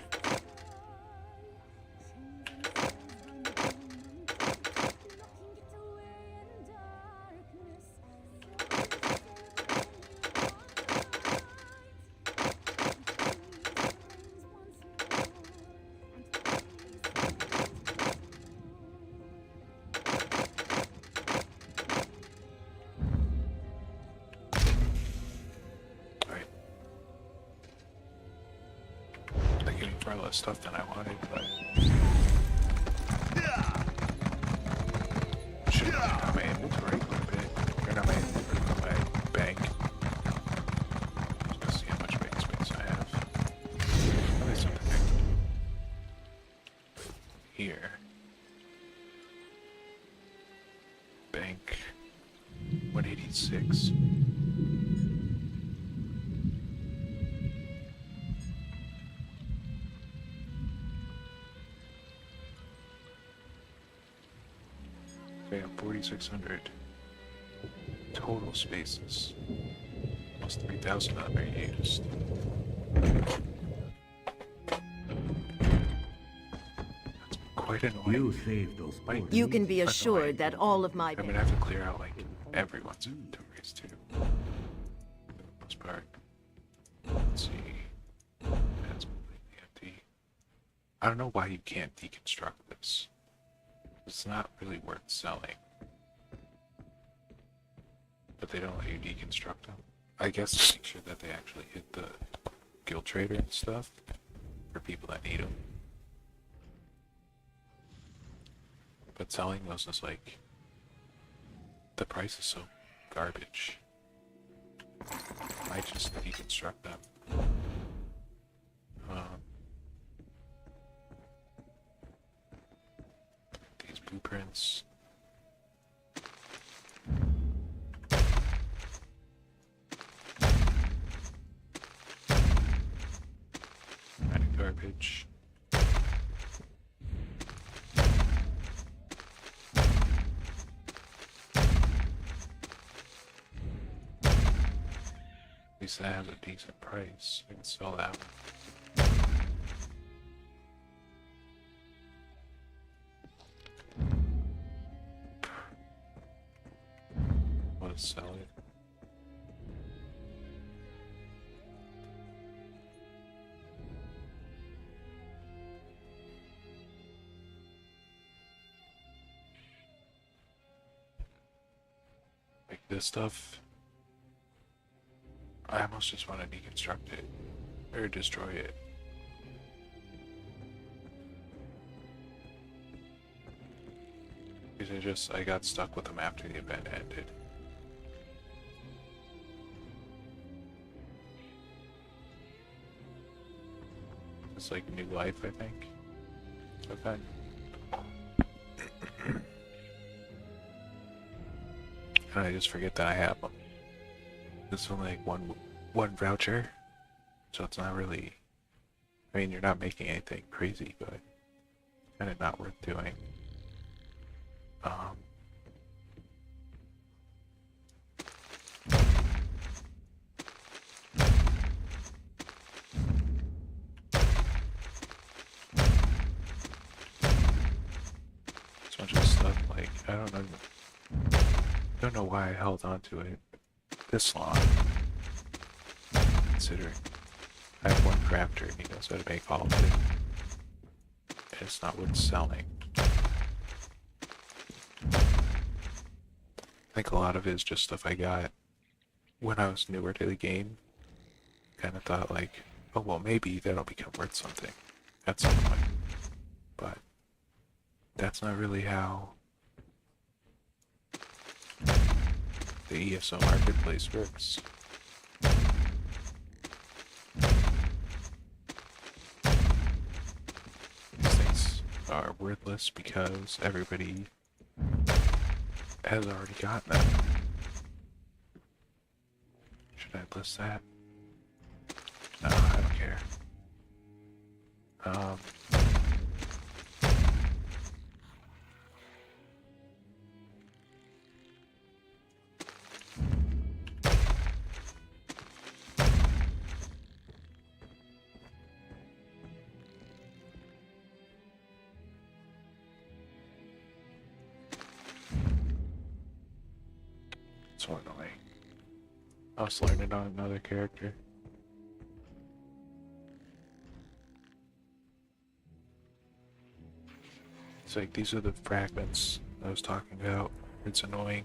Far less stuff than I wanted, but should have got my inventory a little bit, or not my inventory, but my bank. Just to see how much bank space I have. Oh, there's something here. Bank 186. Okay, I'm 4,600 total spaces. Almost 3,000 unused. That's quite annoying. You saved those poor You can be Annoying. assured that all of my... I'm gonna have to clear out like everyone's inventories too. For the most part. Let's see. That's completely empty. I don't know why you can't deconstruct this. It's not really worth selling. But they don't let you deconstruct them. I guess to make sure that they actually hit the guild trader and stuff for people that need them. But selling those is like, the price is so garbage. I might just deconstruct them. These blueprints. Kind of garbage. At least that has a decent price. I can sell that one. Want to sell it? Like this stuff, I almost just want to deconstruct it or destroy it. Because I got stuck with them after the event ended. It's like new life, I think. Okay. And I just forget that I have them. It's only like one voucher, so it's not really. I mean, you're not making anything crazy, but kind of not worth doing. So much of stuff like I don't know why I held on to it this long. Considering I have one crafter and he knows how to make all of it. And it's not worth selling. I think a lot of it is just stuff I got when I was newer to the game. Kind of thought like, oh well, maybe that'll become worth something at some point. But that's not really how the ESO marketplace works. These things are worthless because everybody has already gotten them. Should I list that? No, I don't care. So annoying. I was learning on another character. It's like these are the fragments I was talking about. It's annoying.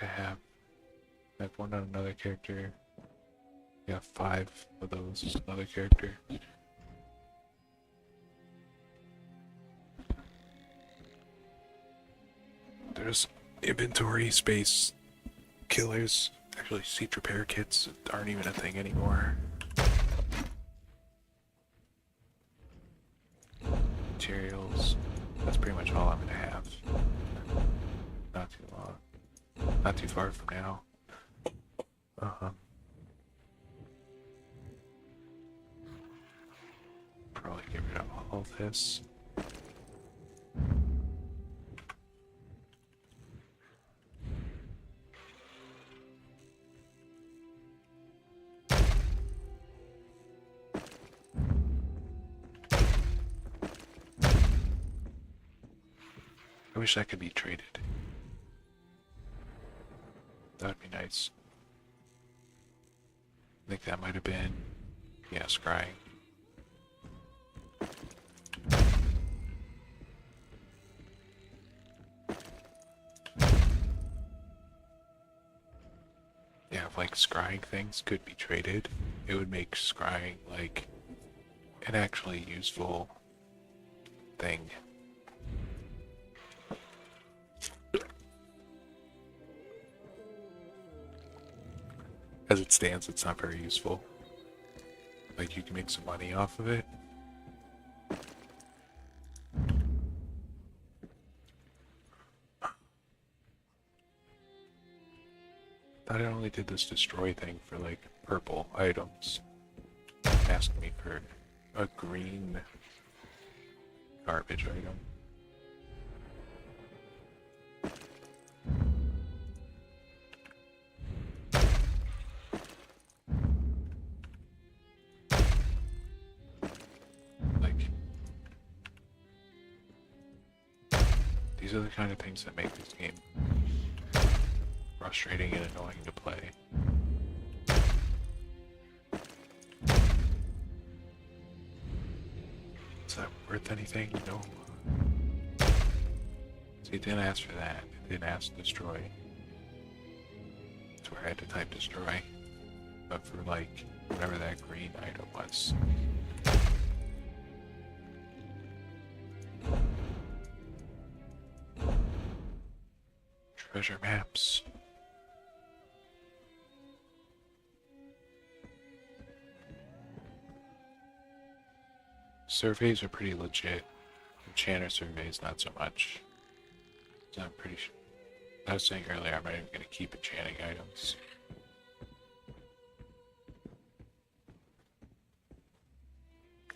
I have one on another character. I got 5 of those on another character. There's inventory space killers. Actually, seat repair kits aren't even a thing anymore. Materials. That's pretty much all I'm gonna have. Not too long. Not too far from now. Probably get rid of all of this. I wish that could be traded. That would be nice. I think that might have been, yeah, scrying. Yeah, if like scrying things could be traded, it would make scrying like an actually useful thing. As it stands, it's not very useful. Like, you can make some money off of it. Thought it only did this destroy thing for, like, purple items. Asking me for a green garbage item. These are the kind of things that make this game frustrating and annoying to play. Is that worth anything? No. See, it didn't ask for that. It didn't ask destroy. That's where I had to type destroy. But for like, whatever that green item was. Treasure maps. Surveys are pretty legit. Enchanter surveys, not so much. So I'm pretty sure. I was saying earlier, I'm not even going to keep enchanting items.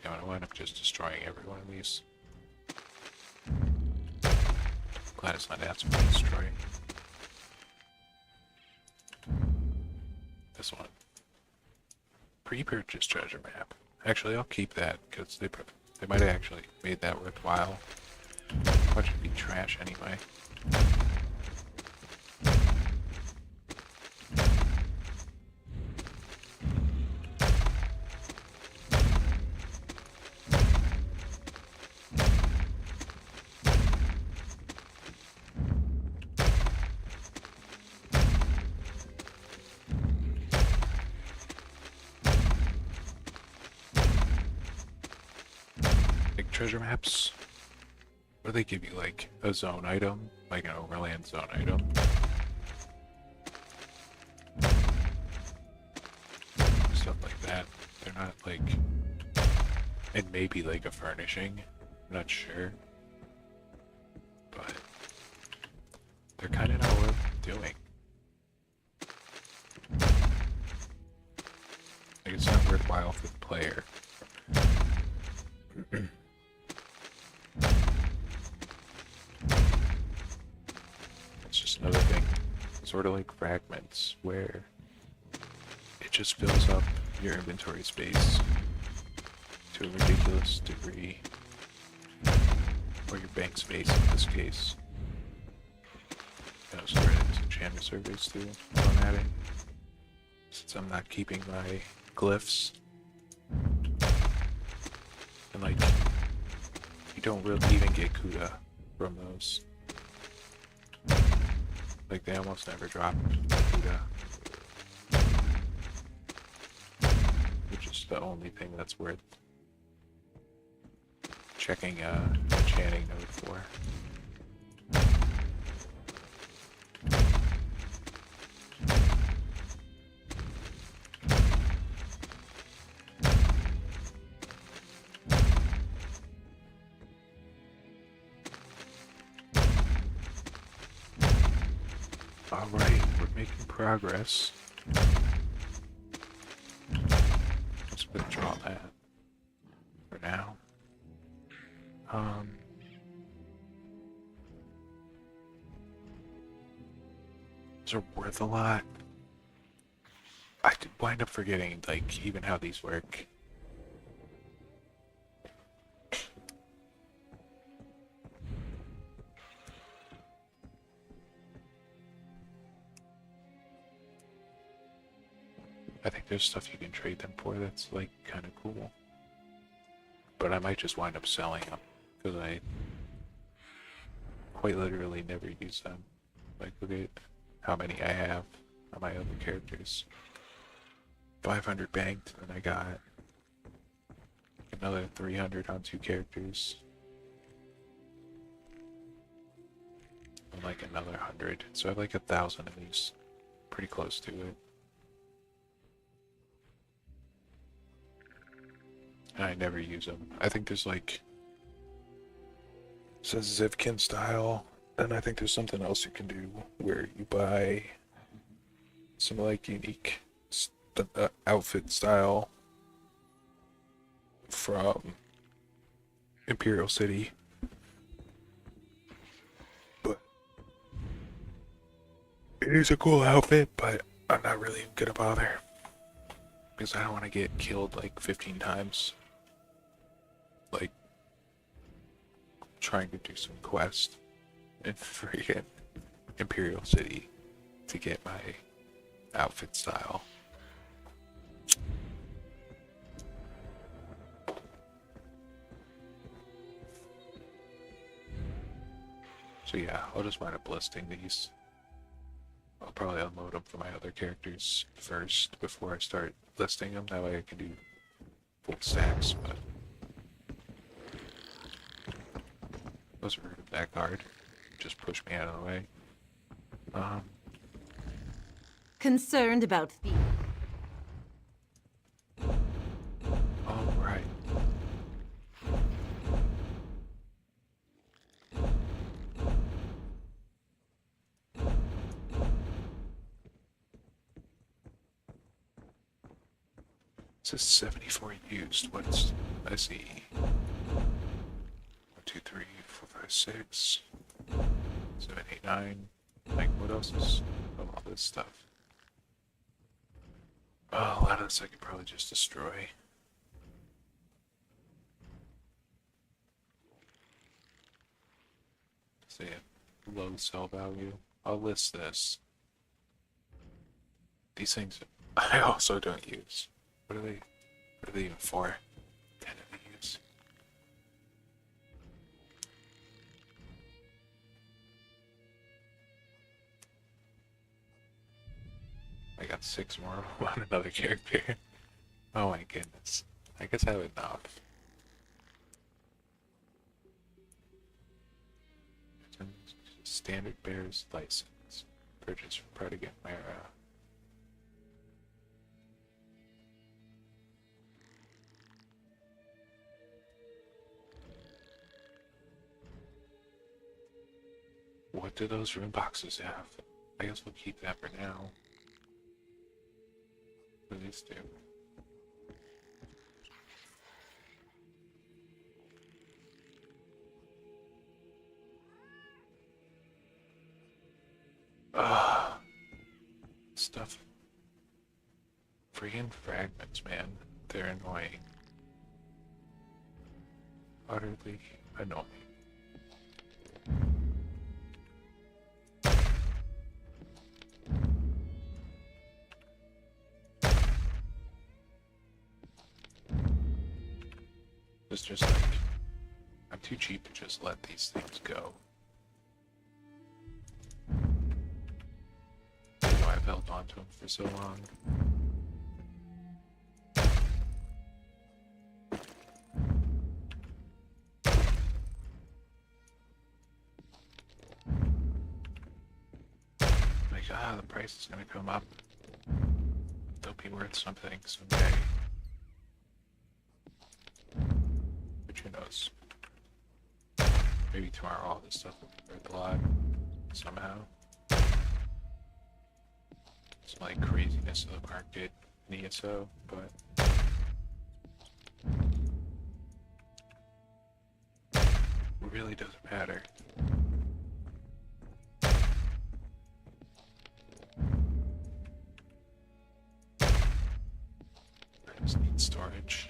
I'm going to wind up just destroying every one of these. Glad it's not asking me to destroy. This one. Pre-purchase treasure map. Actually, I'll keep that because they might have actually made that worthwhile. Watch it be trash anyway. Treasure maps, or they give you like a zone item, like an overland zone item. Stuff like that. They're not like, and maybe like a furnishing, I'm not sure, but they're kind of not worth doing. Like it's not worthwhile for the player. It's just another thing, sort of like fragments, where it just fills up your inventory space to a ridiculous degree, or your bank space in this case. So it's enchanter surveys too, while I'm at it, since I'm not keeping my glyphs. And like, you don't really even get Kuda from those. Like, they almost never drop Kuda. Which is the only thing that's worth checking a enchanting node for. Alright, we're making progress. Let's withdraw that for now. These are worth a lot. I did wind up forgetting, like, even how these work. I think there's stuff you can trade them for that's like kind of cool. But I might just wind up selling them because I quite literally never use them. Like, look at how many I have on my other characters. 500 banked, and I got another 300 on 2 characters. And like another 100. So I have like 1,000 of these. Pretty close to it. And I never use them. I think there's like, it says Zivkin style, and I think there's something else you can do where you buy some like unique outfit style from Imperial City. But it is a cool outfit, but I'm not really gonna bother because I don't want to get killed like 15 times. Like, trying to do some quest in freaking Imperial City to get my outfit style. So yeah, I'll just wind up listing these. I'll probably unload them for my other characters first before I start listing them. That way I can do full stacks, but wasn't rude of that guard. Just pushed me out of the way. Concerned about thieves. Alright. This is 74 used. What's, I see. 1, 2, 3, 4, 5, 6, 7, 8, 9. Like, what else is, oh, all this stuff. Oh, a lot of this I could probably just destroy. Say it. Low sell value. I'll list this. These things I also don't use. What are they even for? 10 of these. I got 6 more on another character. Oh my goodness. I guess I have enough. Standard Bears license. Purchase from Predicate Mara. What do those room boxes have? I guess we'll keep that for now. What do these do? Stuff. Freaking fragments, man. They're annoying. Utterly annoying. It's just like, I'm too cheap to just let these things go. I've held on to them for so long. Like, the price is gonna come up. They'll be worth something someday. But who knows? Maybe tomorrow all this stuff will be worth a lot. Somehow. Some like craziness of the market in ESO, but it really doesn't matter. I just need storage.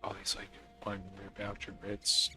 All these like 1-year voucher bits.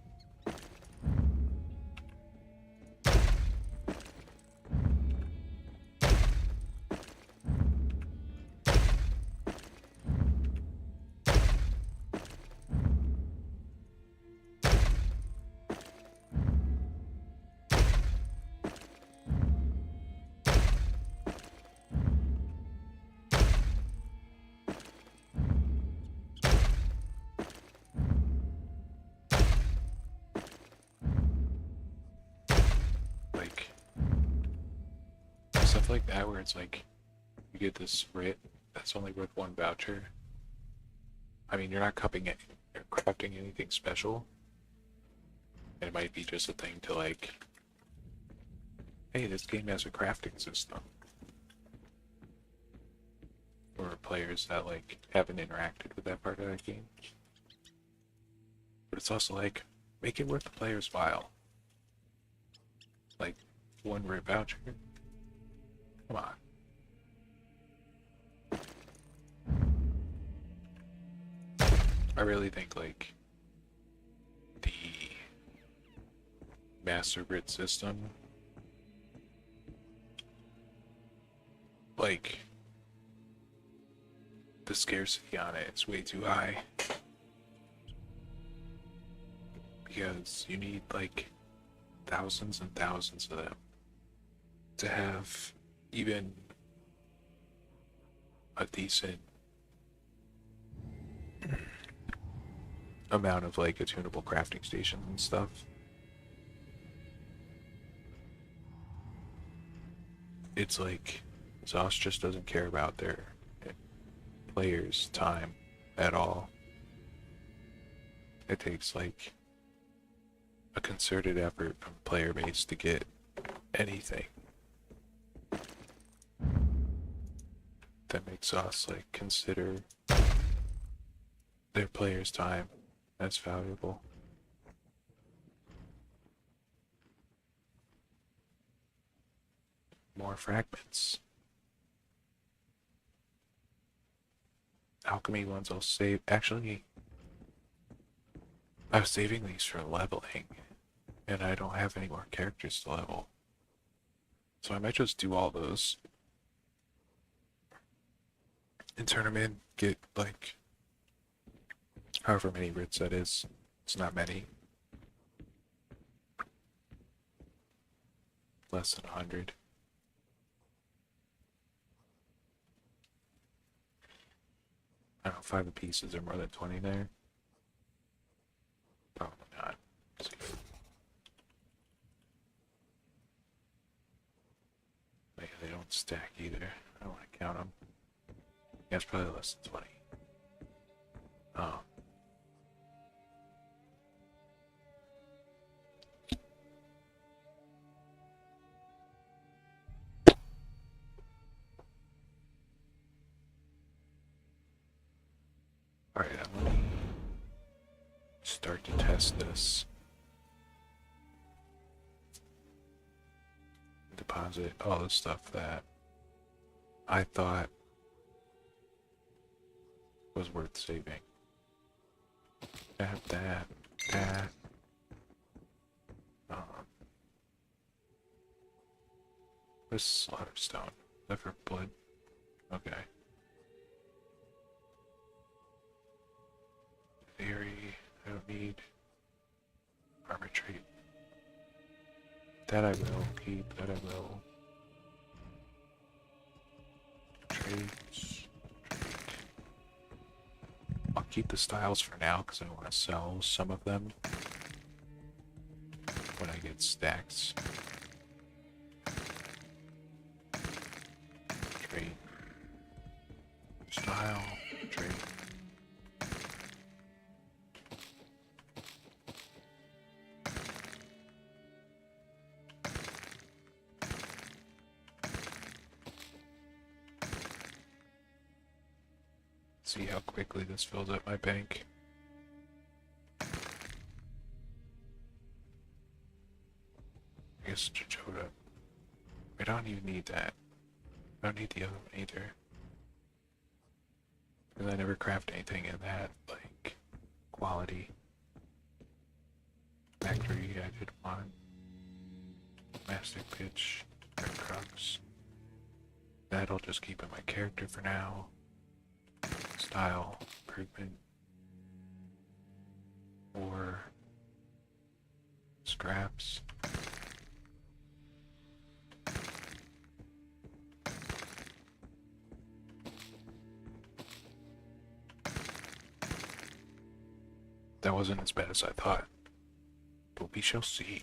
Stuff like that where it's like you get this writ that's only worth 1 voucher. I mean, you're not cupping it, you're crafting anything special. And it might be just a thing to like, hey, this game has a crafting system. For players that like haven't interacted with that part of that game. But it's also like, make it worth the player's while. Like, 1 writ voucher. Come on. I really think like the master grid system, like the scarcity on it is way too high. Because you need like thousands and thousands of them to have even a decent amount of like attunable crafting stations and stuff. it's like Zoss just doesn't care about their players' time at all. It takes like a concerted effort from player base to get anything that makes us like consider their players' time as valuable. More fragments. Alchemy ones I'll save. Actually, I was saving these for leveling, and I don't have any more characters to level. So I might just do all those and turn them in, get like however many writs that is. It's not many. Less than 100. I don't know, 5 apiece. Is there more than 20 there? Probably not. Let's see. Maybe they don't stack either. I don't want to count them. Yeah, it's probably less than 20. Oh. Alright, let me start to test this. Deposit all the stuff that I thought was worth saving. That. Where's Slaughterstone? Is that for blood? Okay. Theory, I don't need. Armor trait. That I will keep, that I will. Traits. I'll keep the styles for now because I want to sell some of them when I get stacks. Trait. Style. Trait. See how quickly this fills up my bank. I guess Chichota. I don't even need that. I don't need the other one either. Because I never craft anything in that, like, quality. Factory, I did one. Mastic pitch, red crux. That I'll just keep in my character for now. Style, improvement, or scraps. That wasn't as bad as I thought, but we shall see.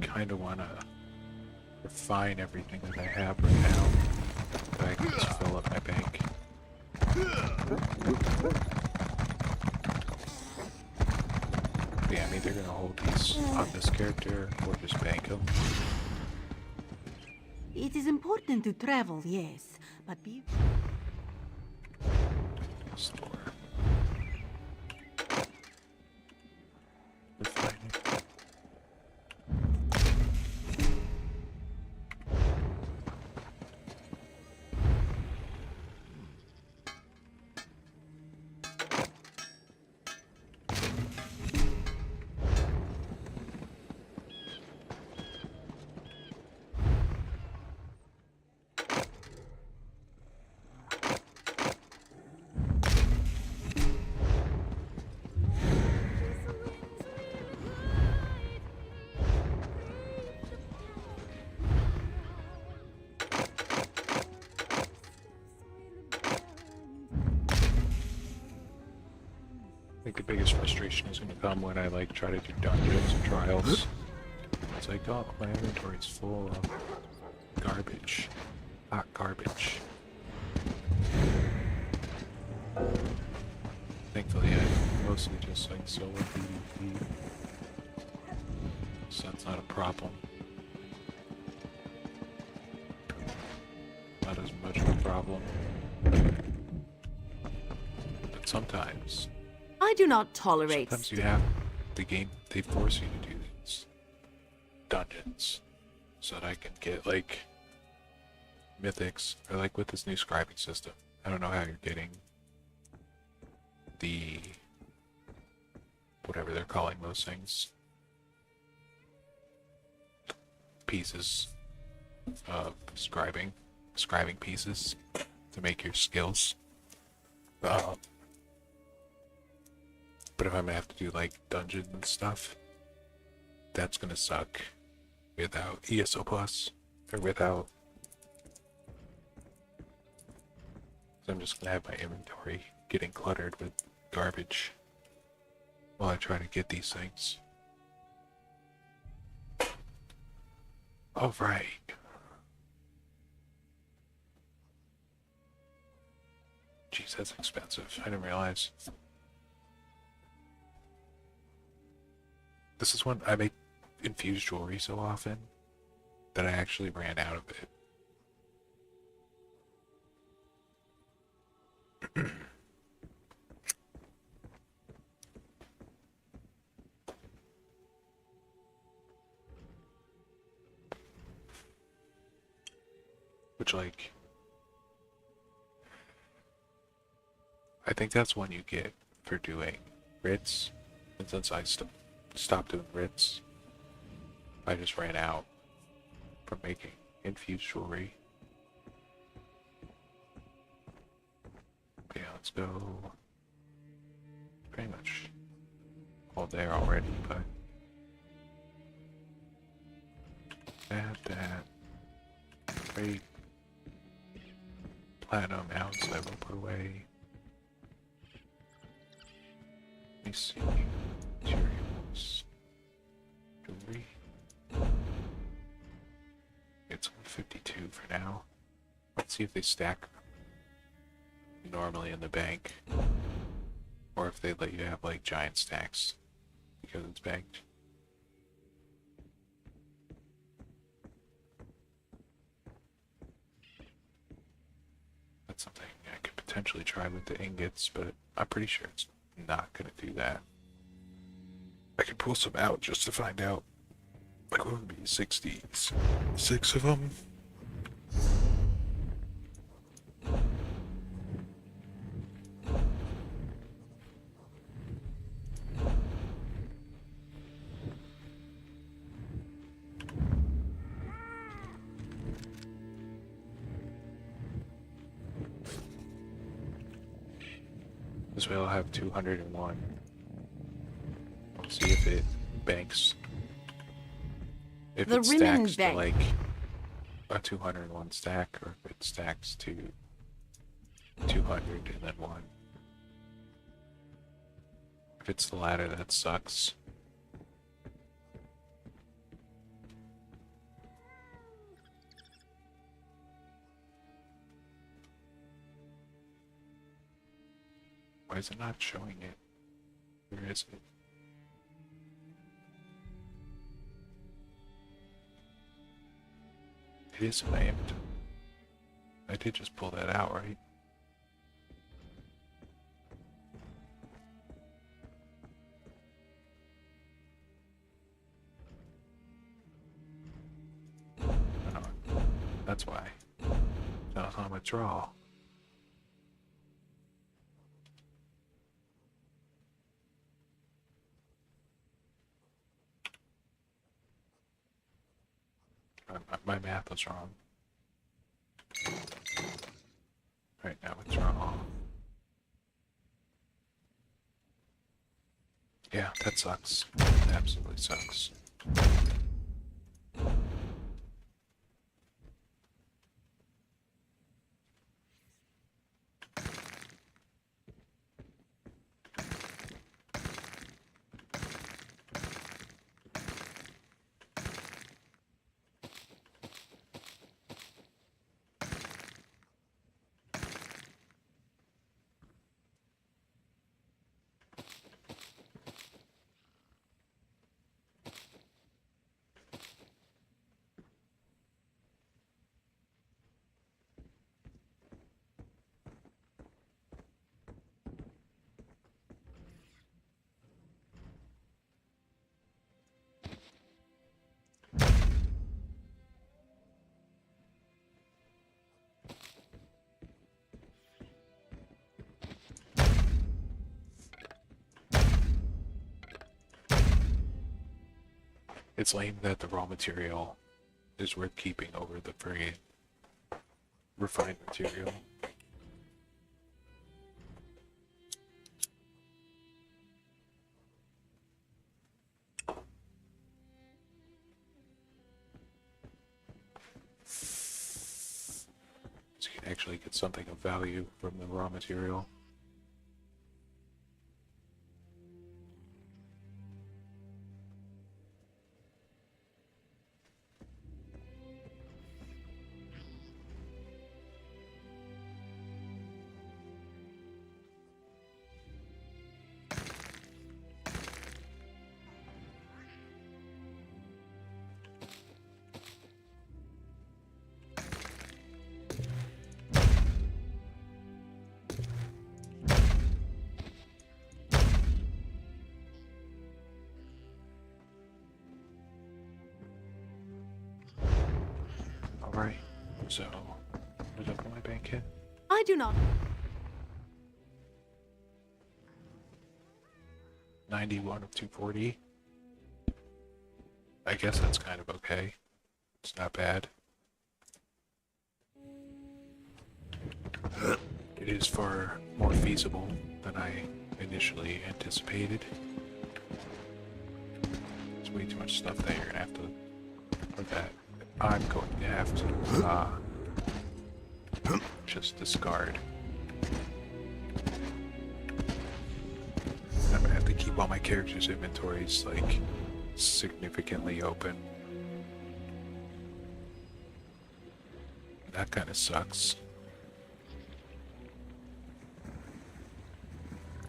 Kind of want to refine everything that I have right now so I can just fill up my bank. But yeah, I'm either going to hold these on this character or just bank them. It is important to travel, yes, but be... Store. Refining. think the biggest frustration is going to come when I like try to do dungeons and trials. It's like, oh, my inventory's full of garbage. Hot garbage. Thankfully, I mostly just like solo PvP, so that's not a problem. Not as much of a problem. But sometimes I do not tolerate. you have the game, they force you to do these dungeons so that I can get like mythics, or like with this new scribing system. I don't know how you're getting the whatever they're calling those things, pieces of scribing pieces to make your skills. But if I'm gonna have to do like dungeons and stuff, that's gonna suck without ESO Plus, or without. So I'm just gonna have my inventory getting cluttered with garbage while I try to get these things. All right. Jeez, that's expensive. I didn't realize. This is when I make infused jewelry so often that I actually ran out of it. Which, like, I think that's one you get for doing writs, and since I stopped doing writs, I just ran out from making infused jewelry. Okay, let's go pretty much all there already, but that great platinum ounce I will put away. Let me see. Materials. Jewelry. It's 52 for now. Let's see if they stack normally in the bank, or if they let you have like giant stacks because it's banked. That's something I could potentially try with the ingots, but I'm pretty sure it's not gonna do that. I could pull some out just to find out. Like, what would be 66 of them? This way I'll have 201. We'll see if it banks. If The it Rimmen stacks to Bank. like a 201 stack, or if it stacks to 200 and then 1. If it's the latter, that sucks. Why is it not showing it? Where is it? It is named. I did just pull that out, right? Oh, that's why. That was on withdrawal. My math was wrong. Right now it's wrong. Yeah, that sucks. That absolutely sucks. It's lame that the raw material is worth keeping over the friggin' refined material. So you can actually get something of value from the raw material. Alright, so what did I put my bank hit? I do not. 91 of 240. I guess that's kind of okay. It's not bad. It is far more feasible than I initially anticipated. There's way too much stuff that you're gonna have to, or that I'm going to have to just discard. I'm gonna have to keep all my characters' inventories like significantly open. That kind of sucks.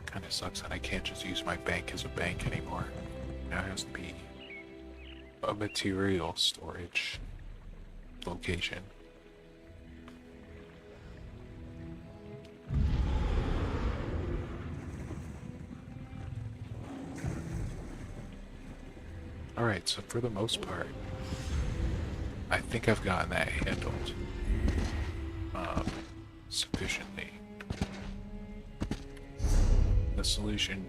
Kind of sucks that I can't just use my bank as a bank anymore. Now it has to be a material storage location. Alright, so for the most part, I think I've gotten that handled sufficiently. The solution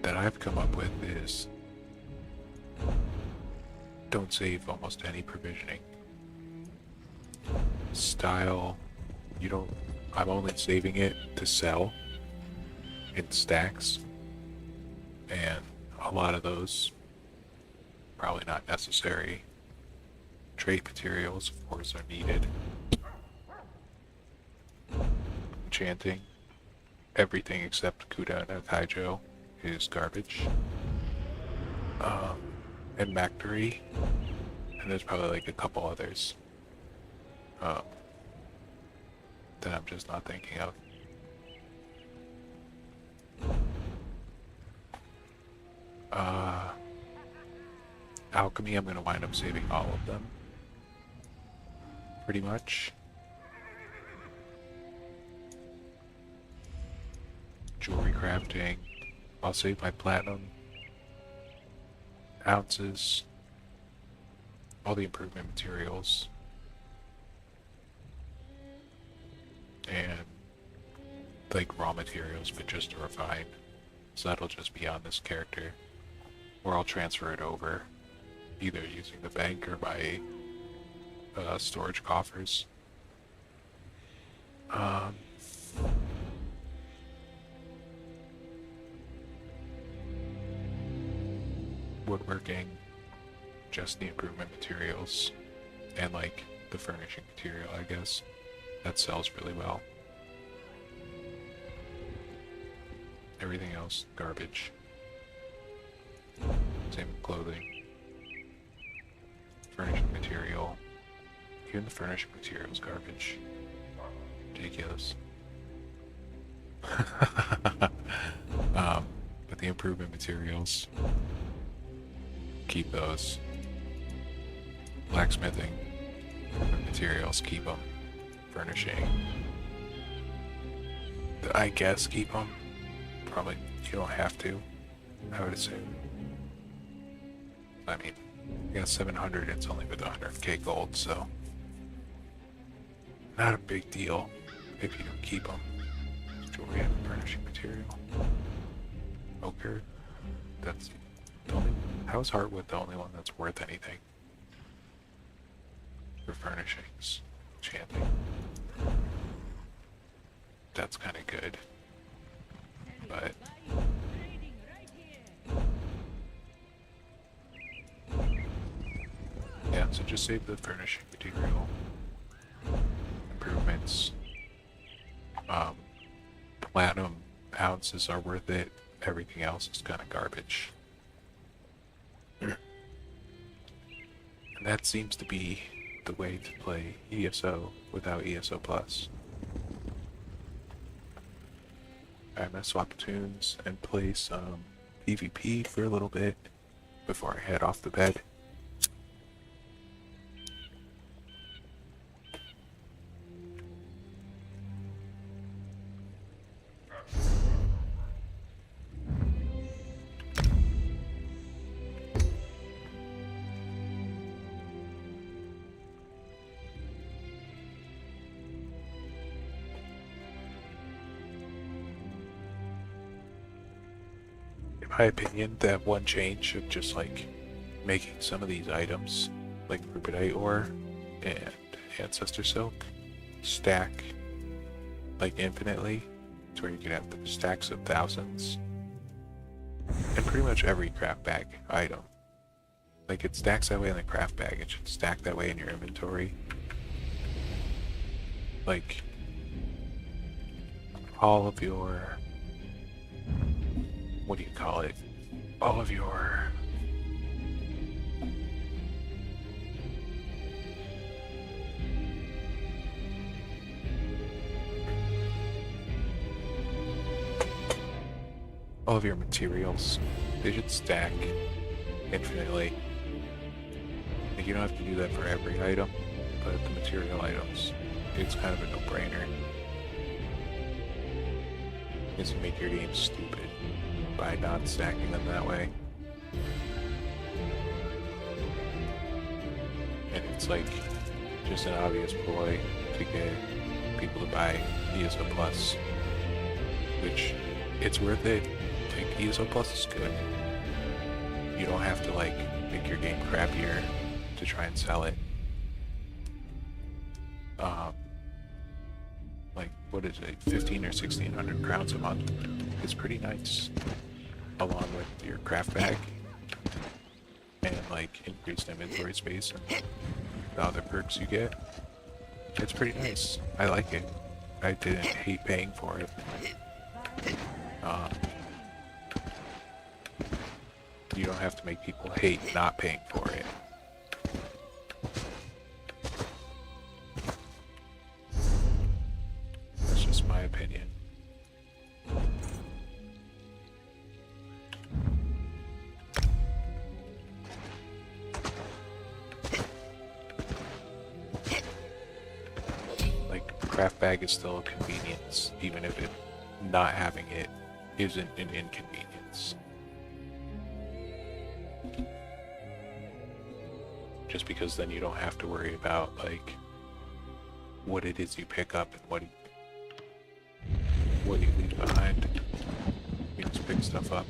that I've come up with is don't save almost any provisioning. Style, you don't, I'm only saving it to sell in stacks, and a lot of those probably not necessary. Trade materials, of course, are needed. Enchanting, everything except Kuda and Kaijo is garbage. And Mactory, and there's probably like a couple others that I'm just not thinking of. Alchemy, I'm going to wind up saving all of them. Pretty much. Jewelry crafting. I'll save my platinum. Ounces. All the improvement materials. And like raw materials, but just to refine. So that'll just be on this character. Or I'll transfer it over, either using the bank or my storage coffers. Woodworking, just the improvement materials, and like the furnishing material, I guess. That sells really well. Everything else, garbage. Same with clothing. Furnishing material. Even the furnishing material is garbage. Ridiculous. But the improvement materials, keep those. Blacksmithing materials, keep them. Furnishing, I guess, keep them. Probably you don't have to, I would assume. I mean, you got 700, it's only with 100k gold, so not a big deal if you don't keep them. Jewelry and furnishing material. Ochre, that's the only, How is hardwood the only one that's worth anything? For furnishings. Enchanting. That's kind of good. But... yeah, so just save the furnishing material. Improvements. Platinum ounces are worth it. Everything else is kind of garbage. And that seems to be the way to play ESO without ESO Plus. I'm gonna swap tunes and play some PvP for a little bit before I head off to bed. In my opinion, that one change of just like making some of these items, like rubidite ore and ancestor silk, stack like infinitely, to where you can have stacks of thousands, and pretty much every craft bag item. Like it stacks that way in the craft bag, it should stack that way in your inventory. Like all of your, what do you call it? All of your materials, they should stack infinitely. Like you don't have to do that for every item, but the material items, it's kind of a no-brainer. Because you make your game stupid by not stacking them that way. And it's like just an obvious ploy to get people to buy ESO Plus, which it's worth it. Like ESO Plus is good. You don't have to like make your game crappier to try and sell it. Like what is it, 15 or 1600 crowns a month? It's pretty nice, along with your craft bag and like increased inventory space and the other perks you get. It's pretty nice. I like it. I didn't hate paying for it. You don't have to make people hate not paying for it. That's just my opinion. Like, craft bag is still a convenience, even if not having it isn't an inconvenience. Just because then you don't have to worry about like what it is you pick up and what you leave behind. You just pick stuff up.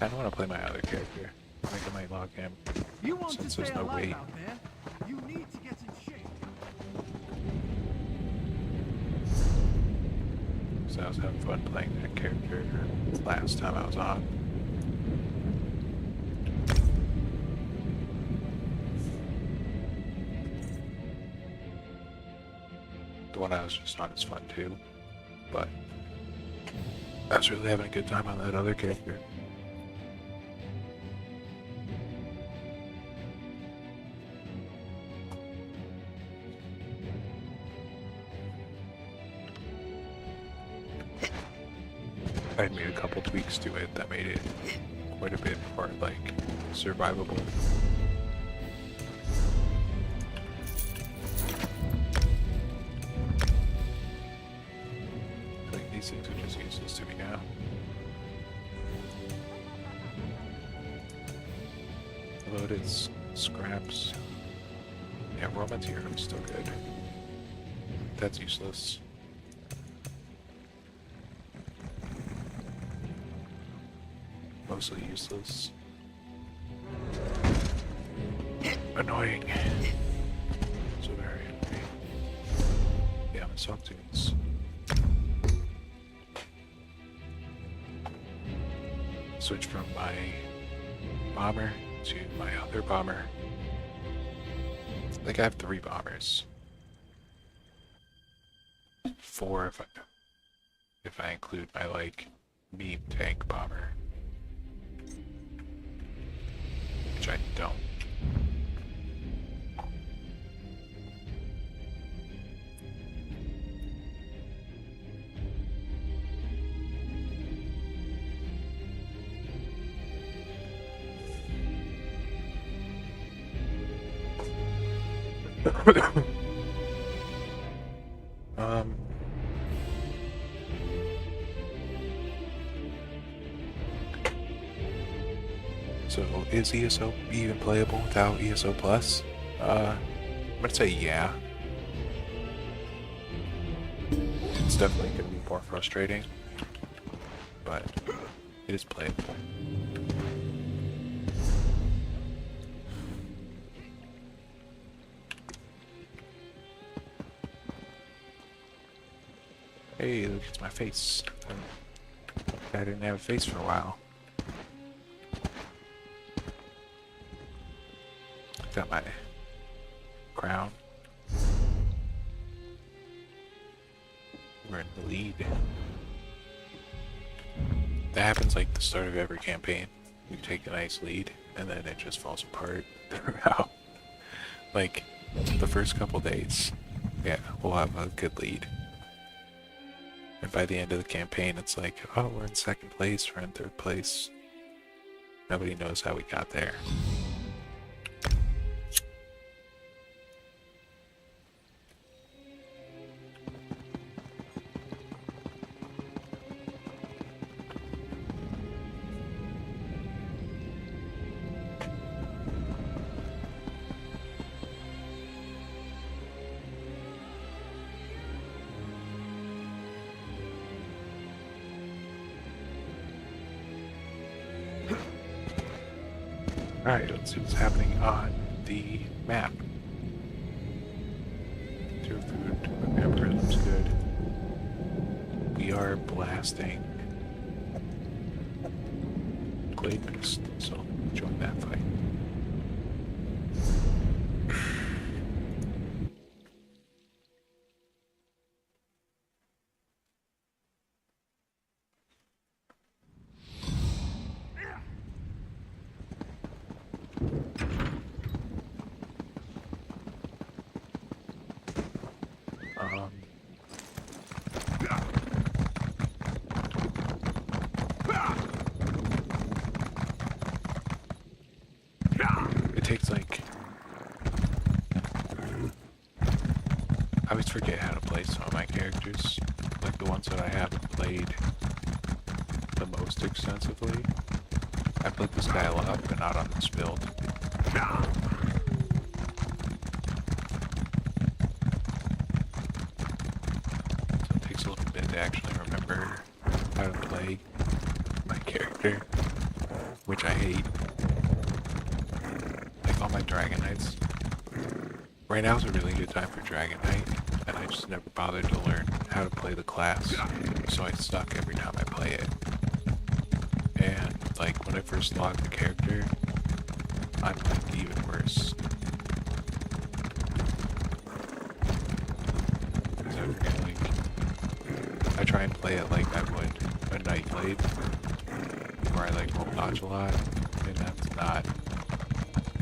I don't want to play my other character. I think I might log him. You want Since to there's stay no alive weight. out there? You need to get in shape. So I was having fun playing that character last time I was on. The one I was just on is fun too, but I was really having a good time on that other character. I made a couple tweaks to it that made it quite a bit more like survivable. Like these things are just useless to me now. Although it is Scraps. Yeah, raw material is still good. That's useless. Mostly useless. Annoying. So very annoying. Yeah, I'm soft tunes. Switch from my bomber to my other bomber. I think I have 3 bombers. 4 if I include my like meme tank bomber. Which I don't. So is ESO even playable without ESO Plus? I'm gonna say yeah. It's definitely gonna be more frustrating, but it is playable. Hey, look, it's my face. I didn't have a face for a while. Got my crown. We're in the lead. That happens like the start of every campaign. You take a nice lead, and then it just falls apart throughout. Like, the first couple days, yeah, we'll have a good lead. And by the end of the campaign, it's like, oh, we're in 2nd place, we're in 3rd place. Nobody knows how we got there. Alright, let's see what's happening on the map. Zero food, remember, looks good. We are blasting Glade Mist, so join that fight. It takes like... I always forget how to play some of my characters, like the ones that I haven't played the most extensively. I played this guy a lot, but not on this build. So it takes a little bit to actually remember how to play my character, which I hate. Like all my Dragon Knights. Right now is a really good time for Dragon Knight, and I just never bothered to learn how to play the class, so I suck every time I play it. And like when I first logged the character, I'm like even worse. Because I try and play it like I would a Nightblade, where I like roll dodge a lot, and that's not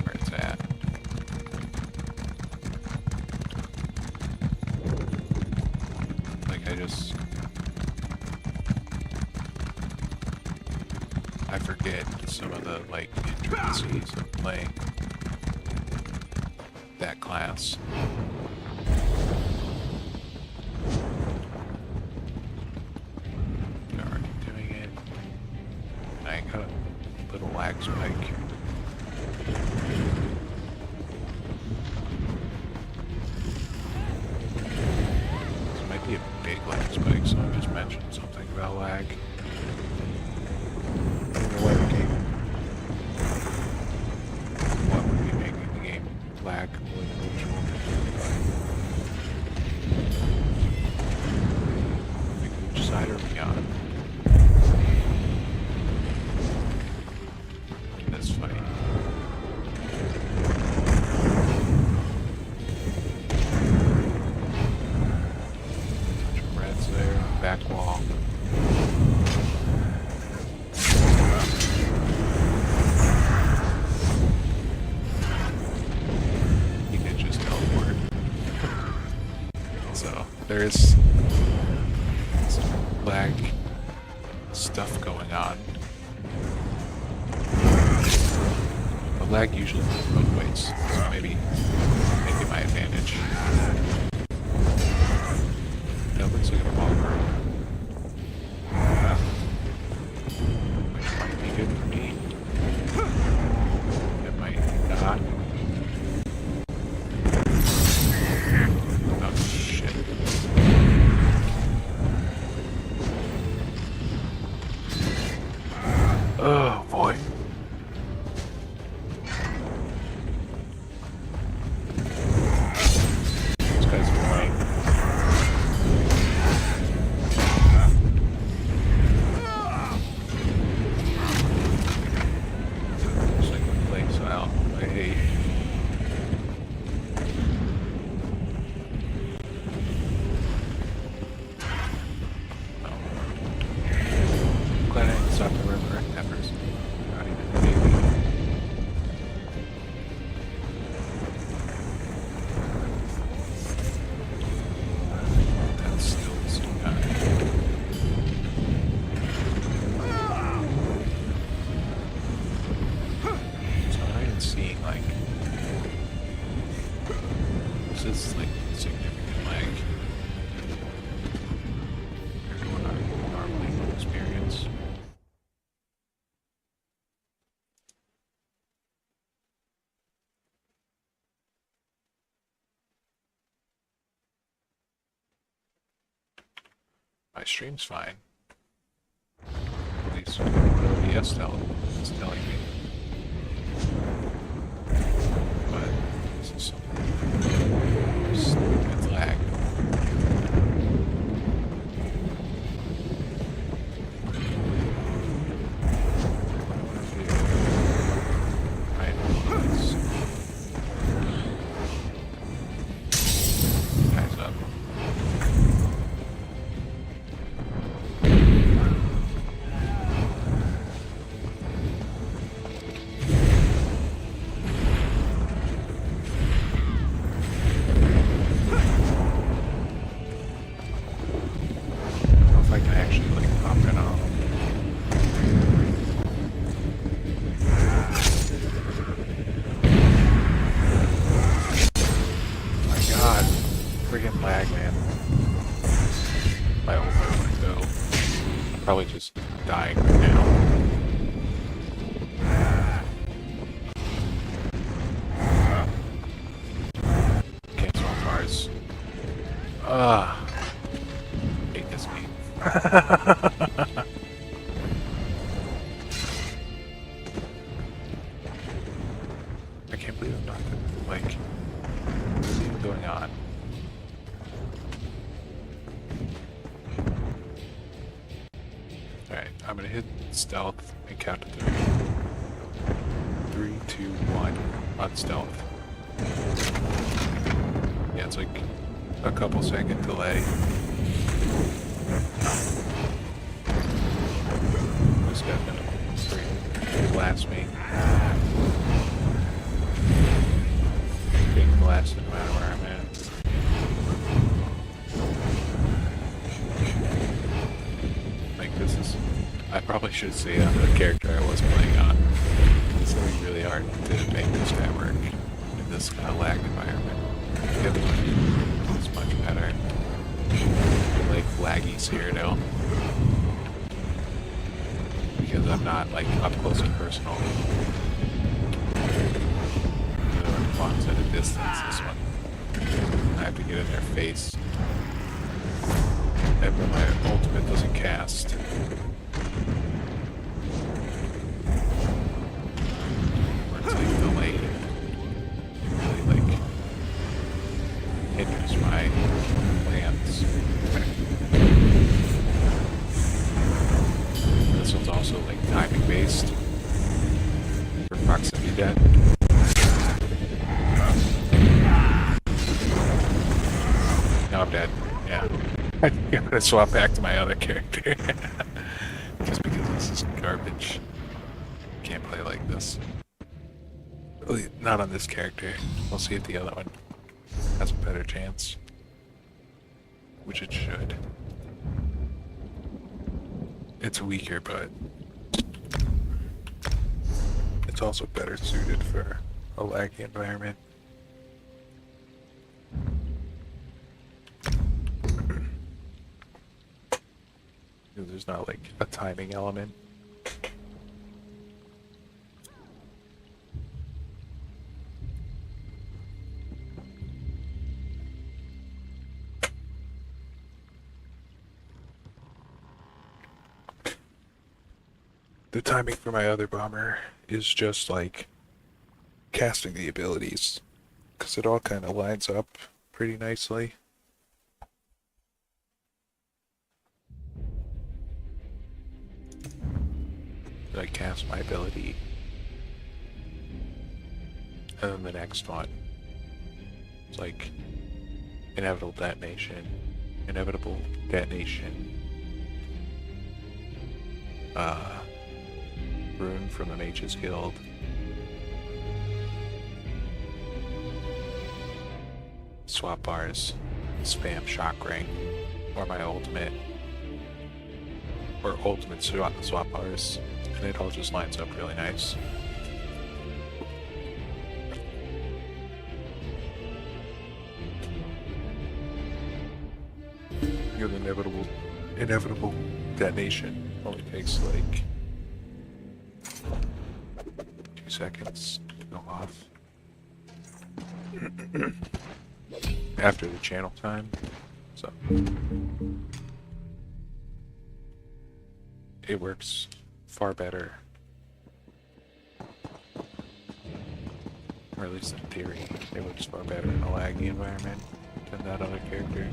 where it's at. I forget some of the like intricacies of playing that class. Already doing it. I got a little lag spike. lag more than usual. Which side are we on? In this fight. Bunch of reds there, back wall. He did just teleport. So there's some lag stuff going on. The lag usually goes both ways, so maybe make it my advantage. That looks like a revolver. Which might be good for me. It might not. Oh shit. Oh boy. This guy's annoying. It's like a play style I hate. Oh. Glad I didn't stop the resurrect peppers. Not even a baby. That's still the same guy. So I'm not even seeing like this is like significant lag. What I normally experience. My stream's fine. At least what OBS is telling me. But this is something stupid lag. Right, let's guys up. If I can actually like pop it off. My god, friggin' lag, man. My ult might go. I'm probably just dying right now. Cancel all bars. Hate this game. I can't believe I'm not like what's even going on? Alright, I'm gonna hit stealth and count to 3. 3, 2, 1 on stealth. Yeah, it's like a couple second delay. This guy's gonna straight blast me. Getting blasted no matter where I'm at. Like this is... I probably should say on the character I was playing on. It's gonna be really hard to make this guy work in this kind of lag environment. The other one is much better. Like laggy's here now. Because I'm not like up close and personal. The other one walks at a distance, this one. I have to get in their face. And when my ultimate doesn't cast. Or it's like delayed. Really like dead. Yeah. I'm gonna swap back to my other character. Just because this is garbage. Can't play like this. At least not on this character. We'll see if the other one has a better chance. Which it should. It's weaker, but it's also better suited for a laggy environment. There's not like a timing element. The timing for my other bomber is just like casting the abilities, because it all kind of lines up pretty nicely. I cast my ability, and then the next one, it's like inevitable detonation, rune from the Mage's Guild, swap bars, spam shock ring, or my ultimate, or ultimate swap bars, and it all just lines up really nice. Your inevitable detonation only takes like 2 seconds to go off after the channel time, so it works far better, or at least in theory, it works far better in a laggy environment than that other character.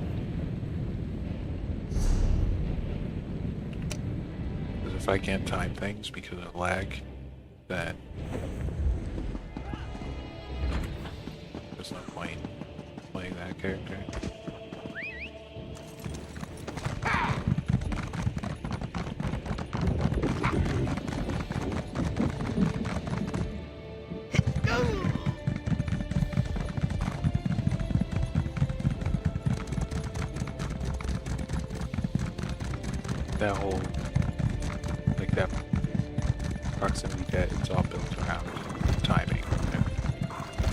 Because if I can't time things because of lag, then there's no point playing that character. That whole, like that proximity debt, it's all built around timing.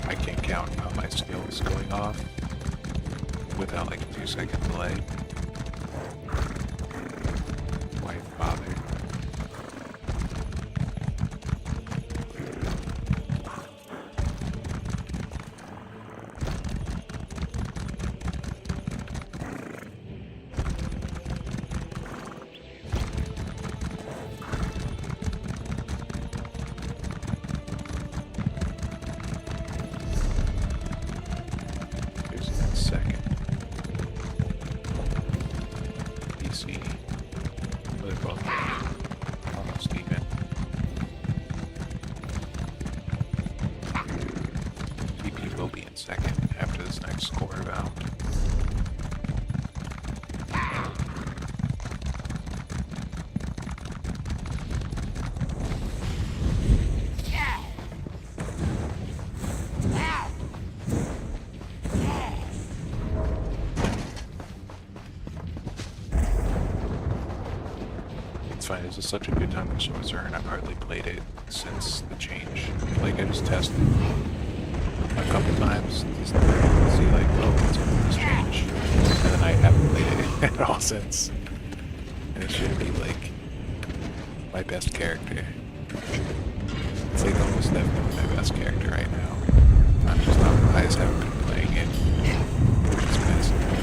I can't count on my skills going off without like a 2-second delay. Why bother? This is such a good time for Sorcerer, and I've hardly played it since the change. Like, I just tested a couple times to see, like, oh, what's up with this change? And then I haven't played it at all since. And it should be, like, my best character. It's, like, almost definitely my best character right now. I'm just not, I just haven't been playing it, which is fascinating.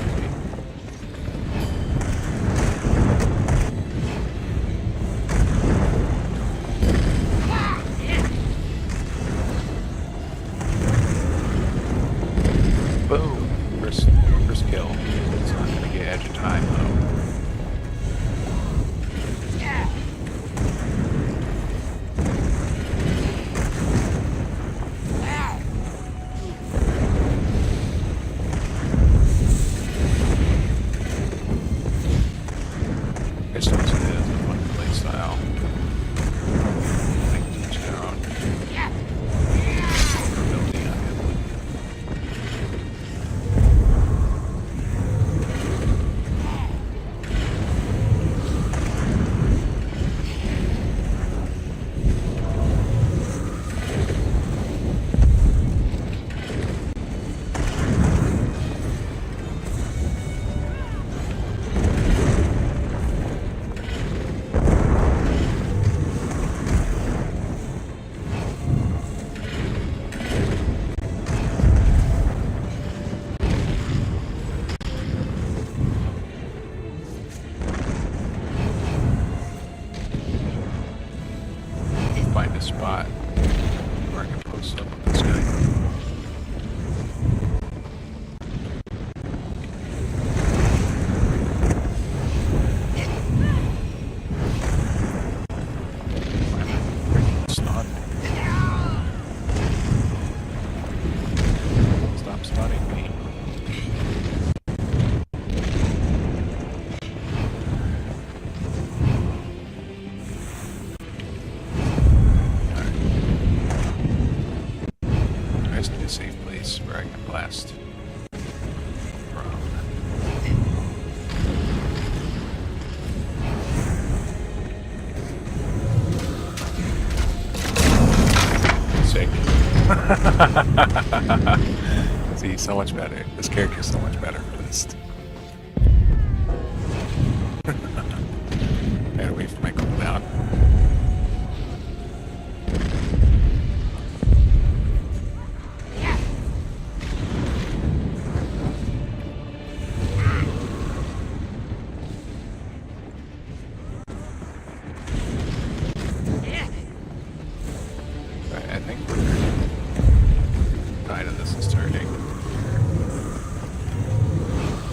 First kill. It's not gonna get edge of time though. spots where I can blast from. Sick. See, so much better. This character's so much better for this. I gotta wait for my cooldown. Right, I think we're tired of this is turning.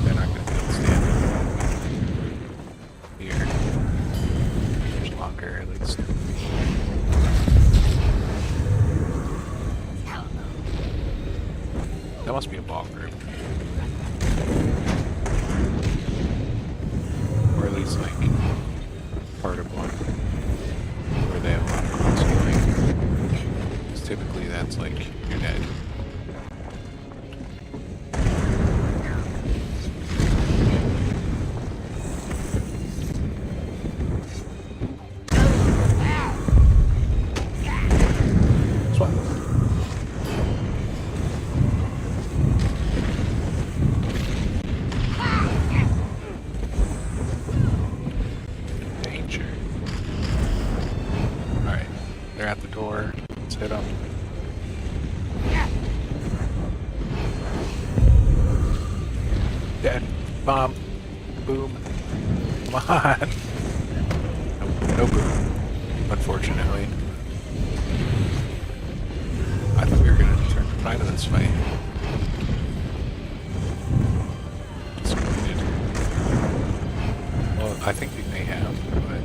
They're not gonna be able to stand here. Much longer, at least. That must be a ball group. Or at least, like, part of one. Where they have a lot of cross-scaling. Because typically that's, like, you're dead. Swap. Danger. Alright, they're at the door. Let's hit them. Dead. Bomb. Boom. Come on. No boom. Unfortunately. I thought we were gonna turn the tide of this fight. Disappointed. Well, I think we may have, but that.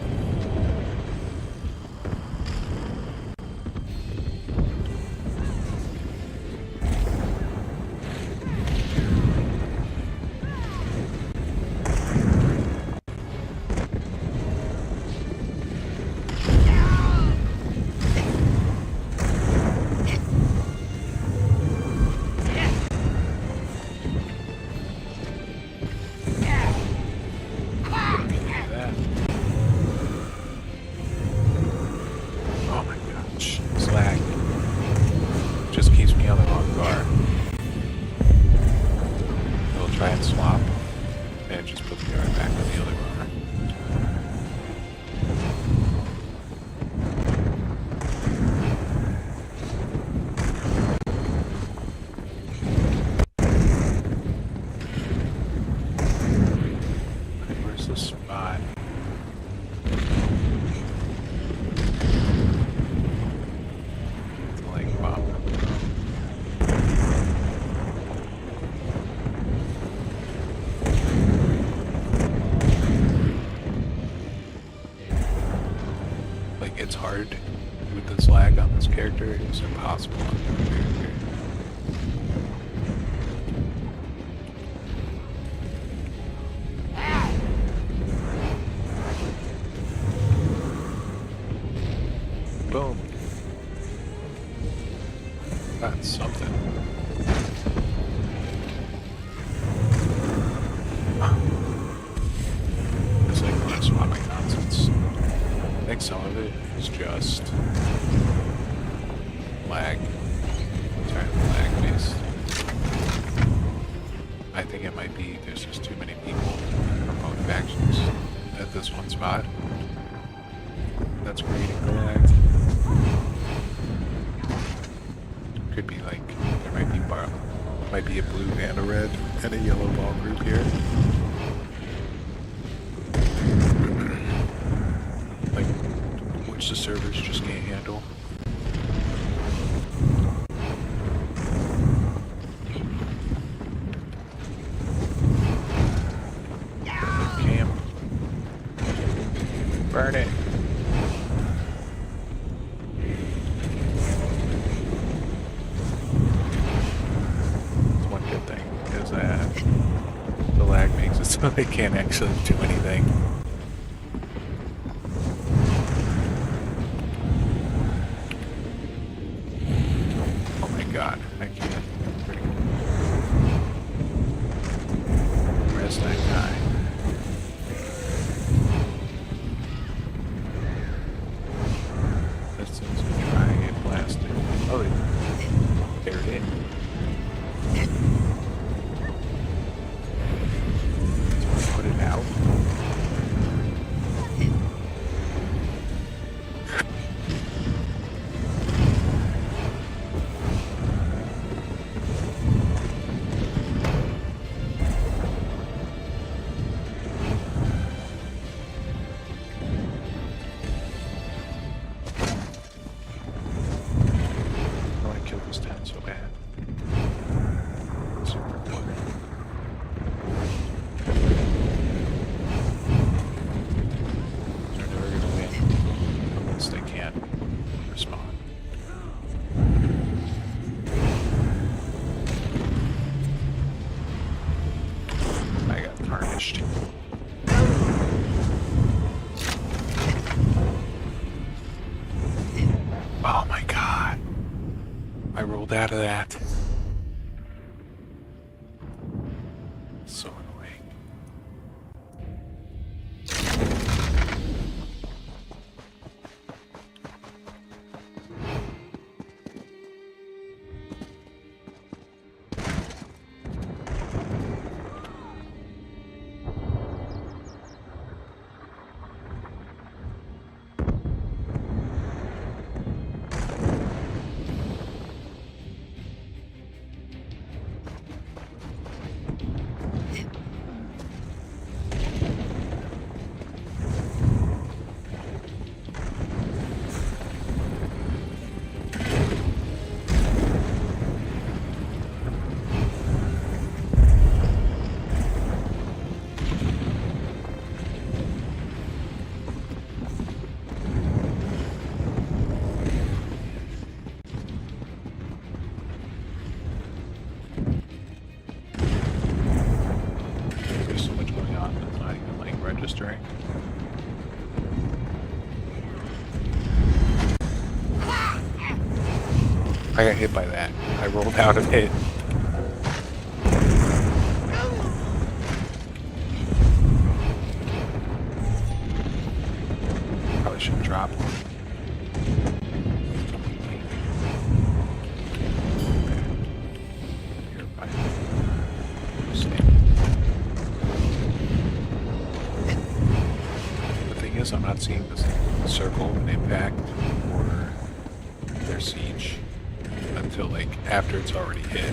Oh my gosh. This lag just keeps me on the wrong bar. We'll try and swap and just put the guard back on the other bar. Where's the spot? Like bomb. Like it's hard with this lag on this character. It's impossible on the other character. Boom. That's something. It's like not swapping nonsense. I think some of it is just lag. Entirely lag based. I think it might be there's just too many people from both factions at this one spot. That's creating the lag. Could be like there might be a blue and a red and a yellow ball group here. Like which the servers just can't handle. Camp. Burn it. One good thing is that the lag makes it so they can't actually do anything. Oh my god, I can't. registering. I got hit by that. I rolled out of it. Probably should drop. Here, bye. The thing is, I'm not seeing this circle of an impact or their siege until like after it's already hit.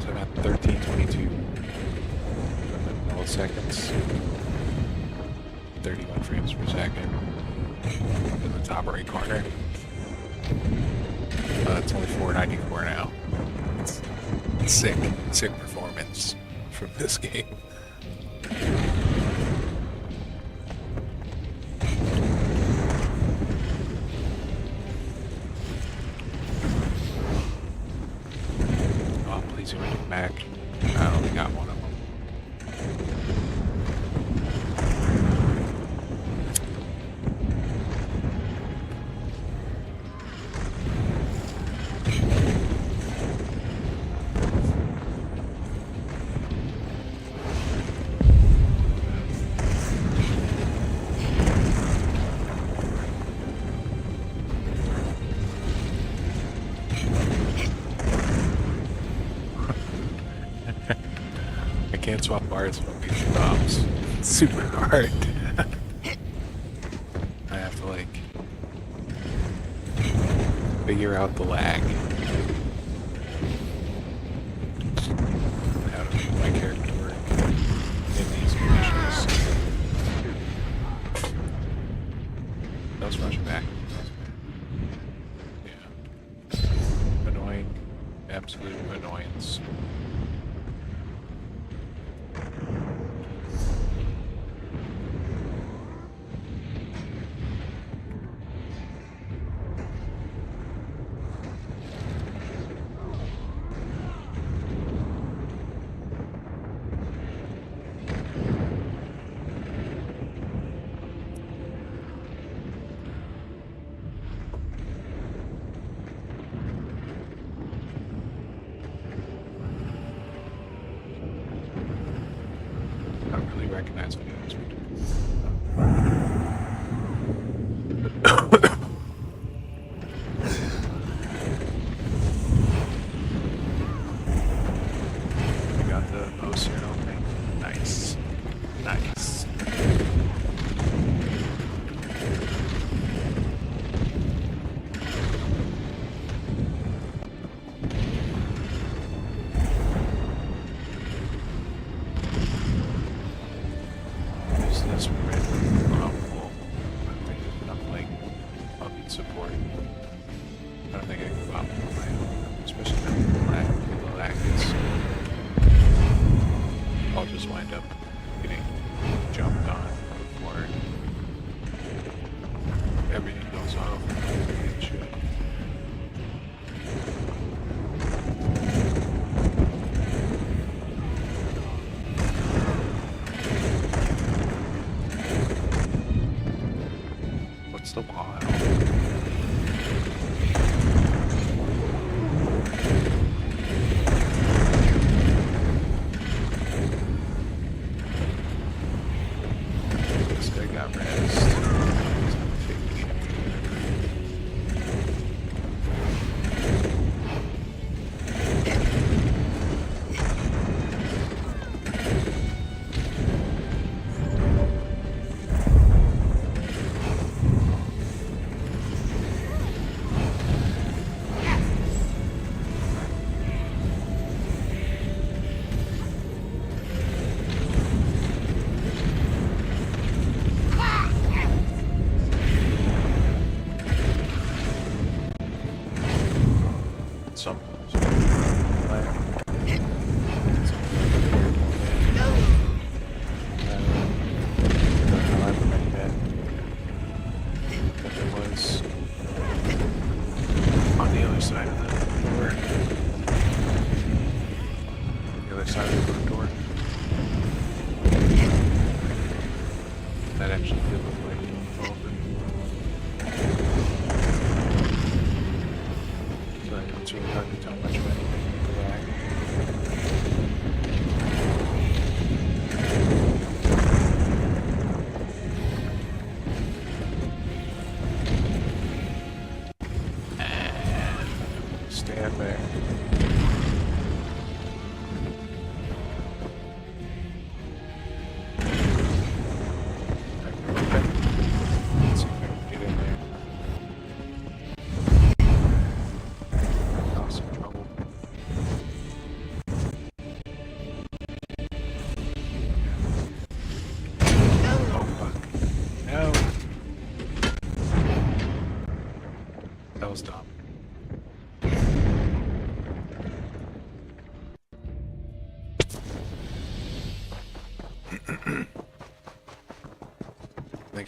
So I'm at 1322 milliseconds, 31 frames per second in the top right corner. It's only 494 now. It's sick performance from this game. Oh, please you went back. I only got one of them. I can't swap bars with these bombs. It's super hard. I have to like figure out the lag. How to make my character work in these conditions. Let's rush back. Yeah. Annoying. Absolute annoyance. I don't really recognize any of those people. You got the poster opening. Nice. Nice. Is this red rumble? I don't think there's enough like I'll need support. I don't think I can go out on my own, especially not with the lag is. I'll just wind up getting jumped on before everything goes off. It should. What's the while? This guy got rezzed. He's gonna take the shit.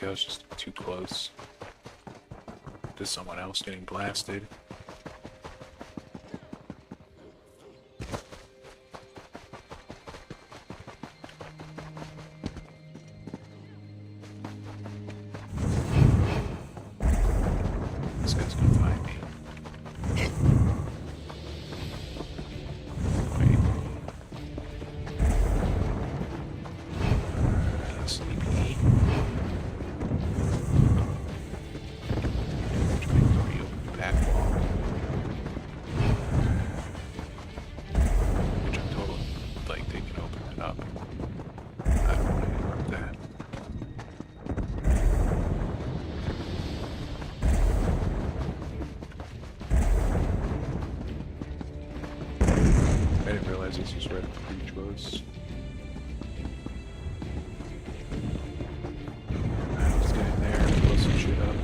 I was just too close to someone else getting blasted. This guy's gonna find me. Wait. Sleepy. Trying to reopen the back wall. Which I'm totally, like, they can open it up. I don't want to interrupt that. I didn't realize this was where the breach was. Let's get in there and blow some shit up.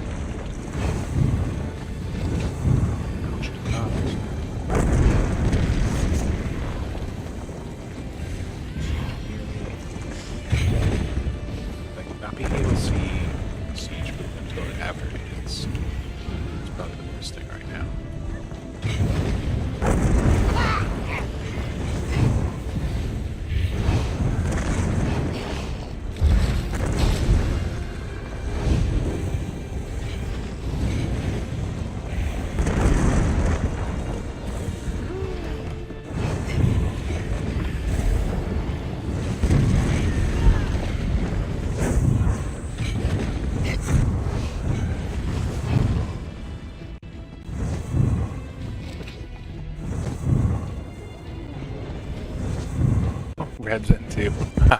Ouch, the cops. Like, not being able to see siege movement until it evaporates. It's probably the worst thing right now. Red's in too. I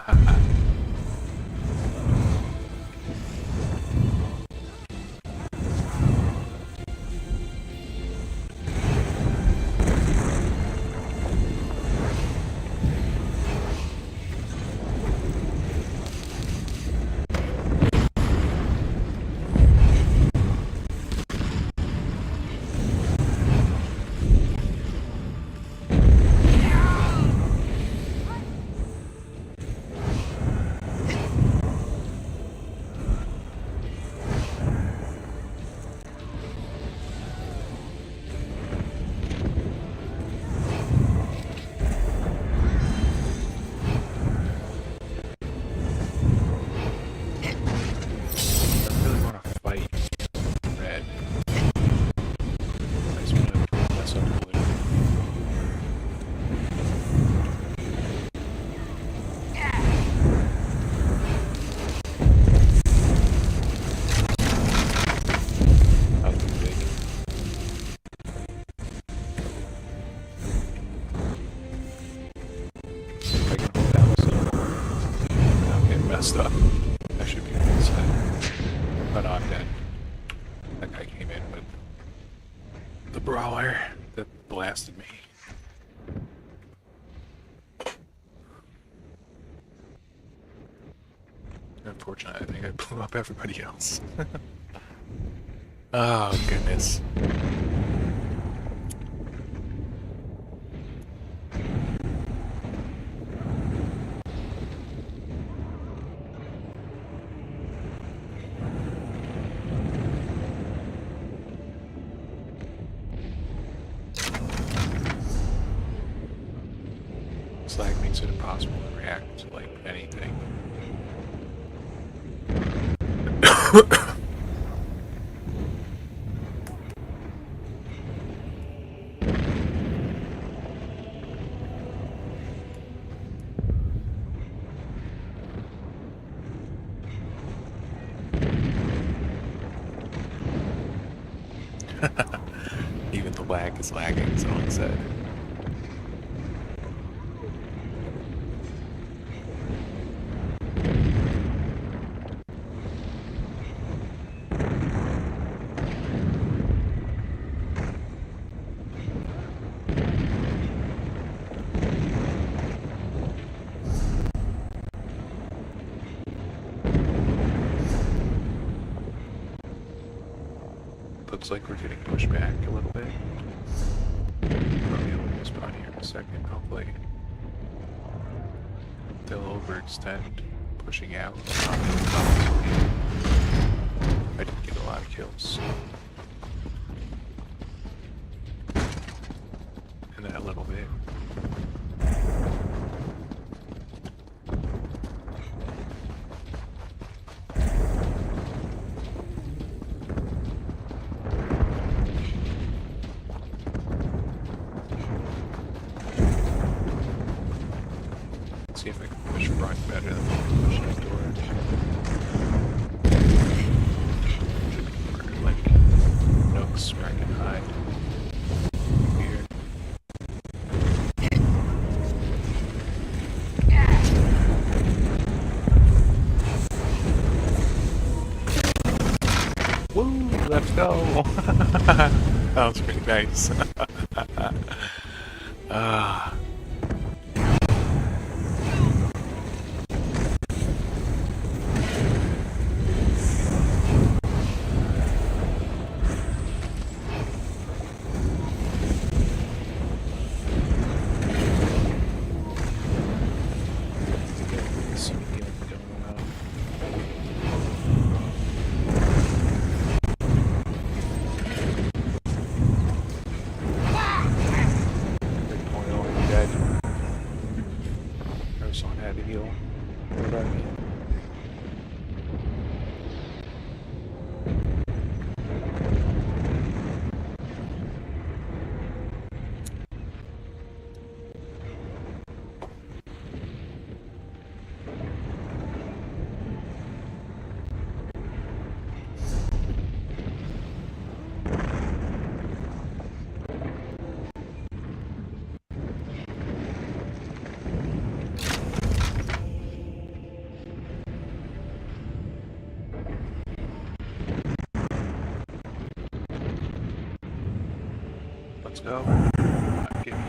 really want to fight Red. I just want to mess up a little. That was big. If I can hold down so I'm getting messed up. I should be able to say. Oh no, I'm dead. That guy came in with the brawler that blasted me. Unfortunately, I think I blew up everybody else. Oh, goodness. Slag makes it impossible to react to, like, anything. Even the lag is lagging, someone said. Looks like we're getting pushed back a little bit. Probably able to spawn here in a second, hopefully. They'll overextend, pushing out. kills in that little bit. See if I can push front better than push that door. Should be more like nooks where I can hide. Here. Woo! Let's go! That was pretty nice. Ah. Let's go. Get me.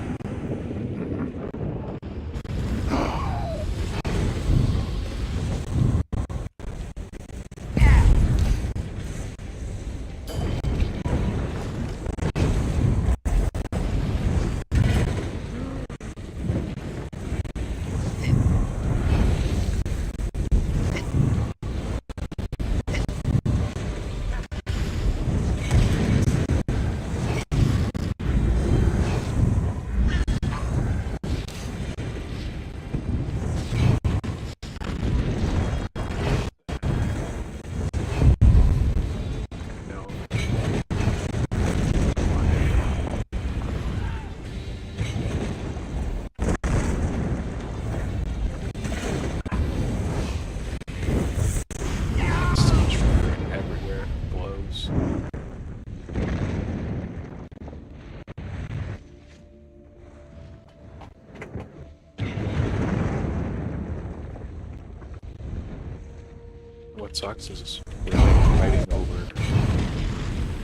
What sucks is we're like fighting over.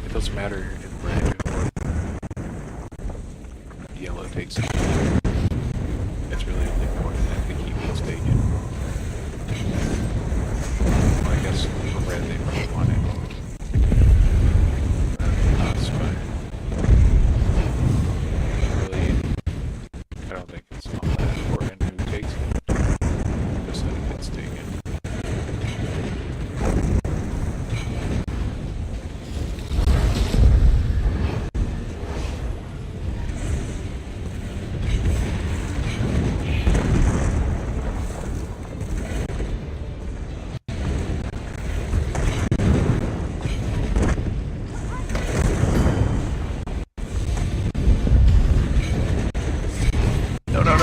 It doesn't matter if red or yellow takes it. It's really only important that the key gets taken. Well, I guess for red they probably want it. Us, but really, I don't think it's all that important who takes it. Just that it gets taken.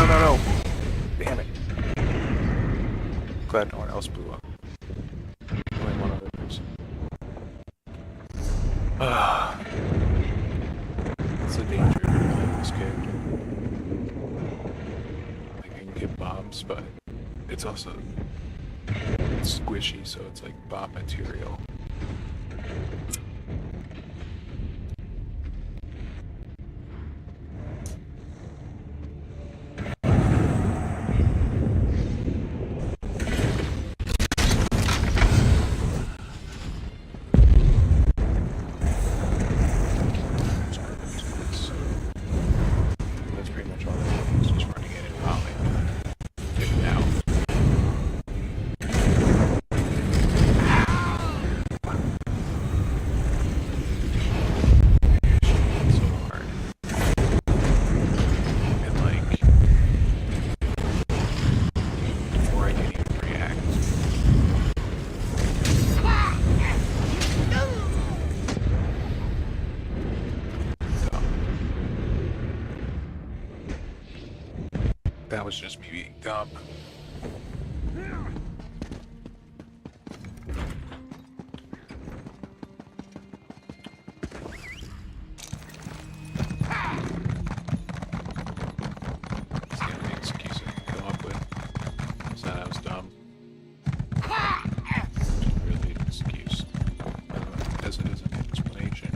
No. Damn it. Glad no one else blew up. Only one other person. It's the danger of playing this character. Like, I can get bombs, but it's also squishy, so it's like bomb material. That's pretty much all that is, just running in and bombing. Getting out. That was just me being dumb. That's the only excuse I can come up with. Is that I was dumb. Really an excuse. As it is an explanation.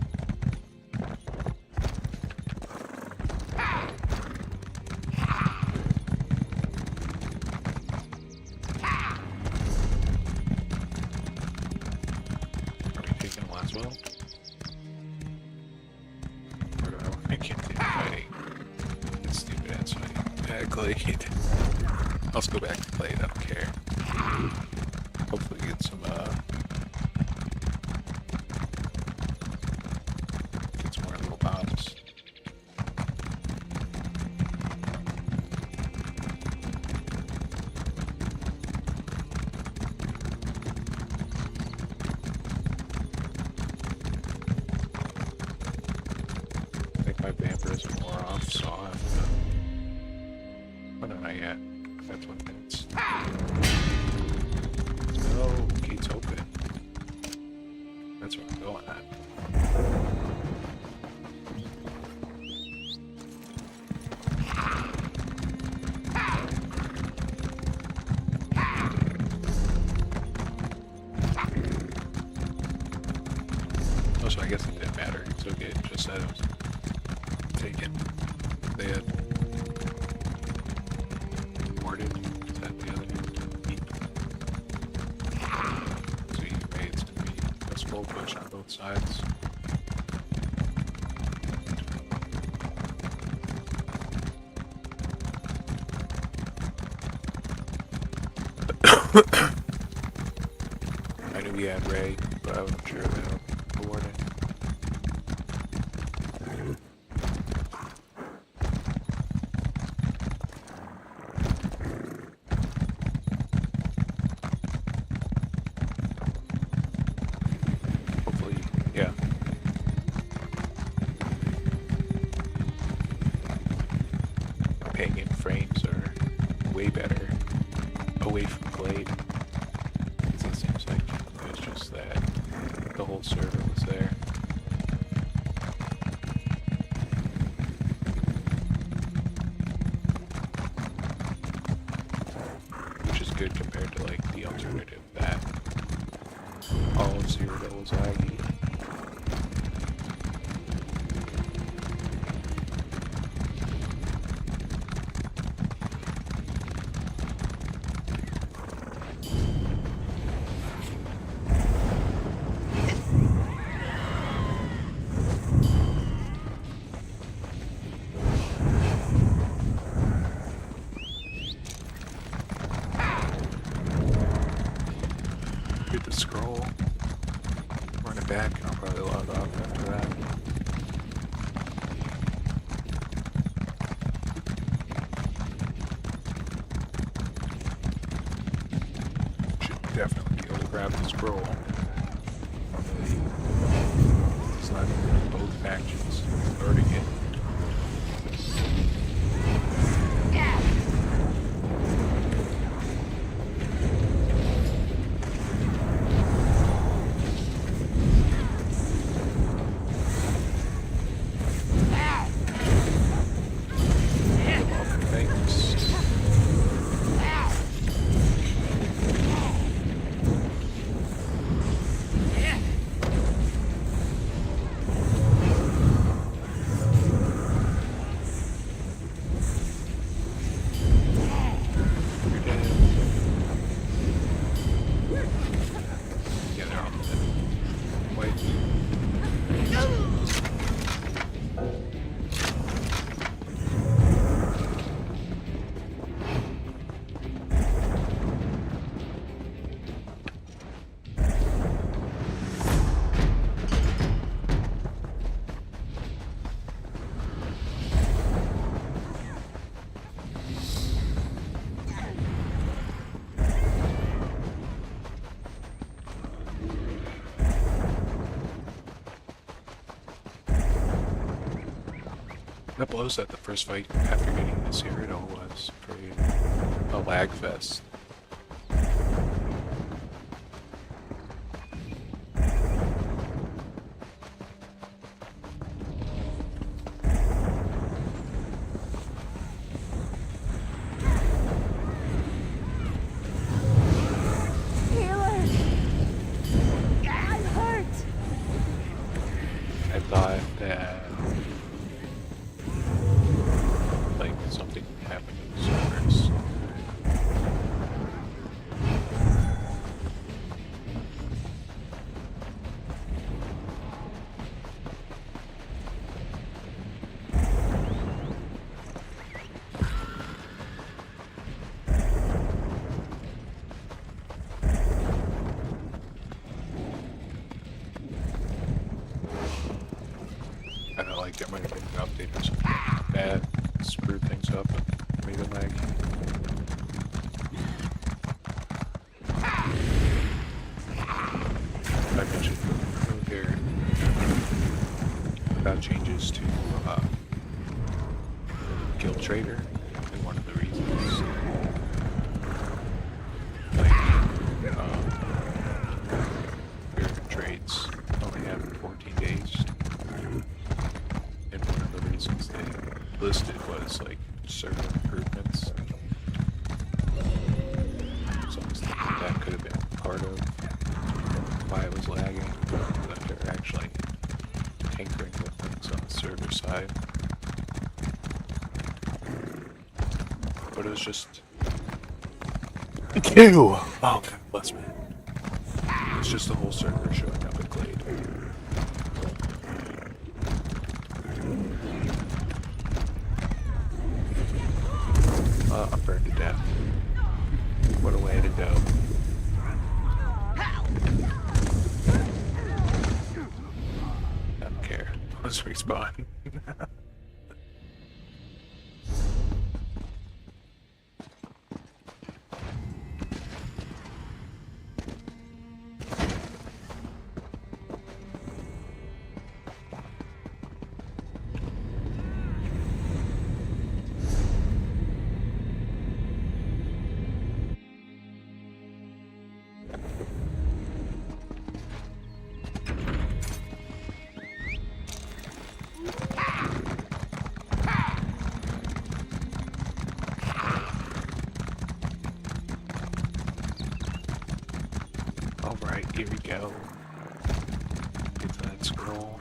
Are we taking Laswell? Or do I want to continue fighting? It's stupid ass fighting. Yeah, Glade. I'll just go back to Glade, I don't care. Hopefully get some more little bombs. I think my vampirism wore off, so I'll have to... Oh, no, not yet. That's 1 minute. No, gate's open. That's where I'm going at. Oh, so I guess it didn't matter. It's okay, it just said it was taken. They had warded. Is that the other name? So either way, it's gonna be a slow push on both sides. I knew we had Ray, but I wasn't sure that the warden. Hopefully, yeah. Pagan frames are way better away from Glade. It seems like it was just that the whole server was there. Which is good compared to like the alternative that all of Cyrodiil was laggy. Get the scroll, run it back, and I'll probably log off after that. Should definitely be able to grab the scroll. It's not both factions guarding it. Thanks. You're dead. Yeah, they're all dead. Wait. That blows at the first fight after getting this Cyrodiil was pretty a lag fest. I thought that like something happened to the servers. I felt like there might have been an update or something bad, screwed things up and made it lag. I mentioned earlier about changes to Guild Trader, and one of the reasons, like, your trades only have 14 days. And one of the reasons they listed was like server improvements. So I was thinking that could have been part of why it was lagging, that they're actually tinkering with things on the server side. But it was just ew! Oh god bless me. It's just the whole server showing up at Glade. I'm burned to death. What a way to go. I don't care. Let's respawn. Alright, here we go. Get to that scroll.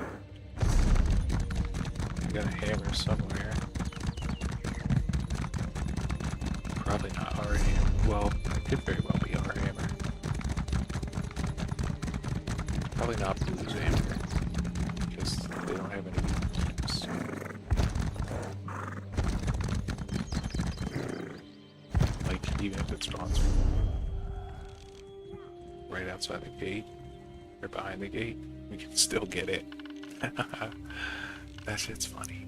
I got a hammer somewhere. Probably not our hammer. Well, it could very well be our hammer. Probably not Blue's hammer. Because they don't have any weaknesses. Like, even if it spawns right outside the gate, or behind the gate, we can still get it. That shit's funny.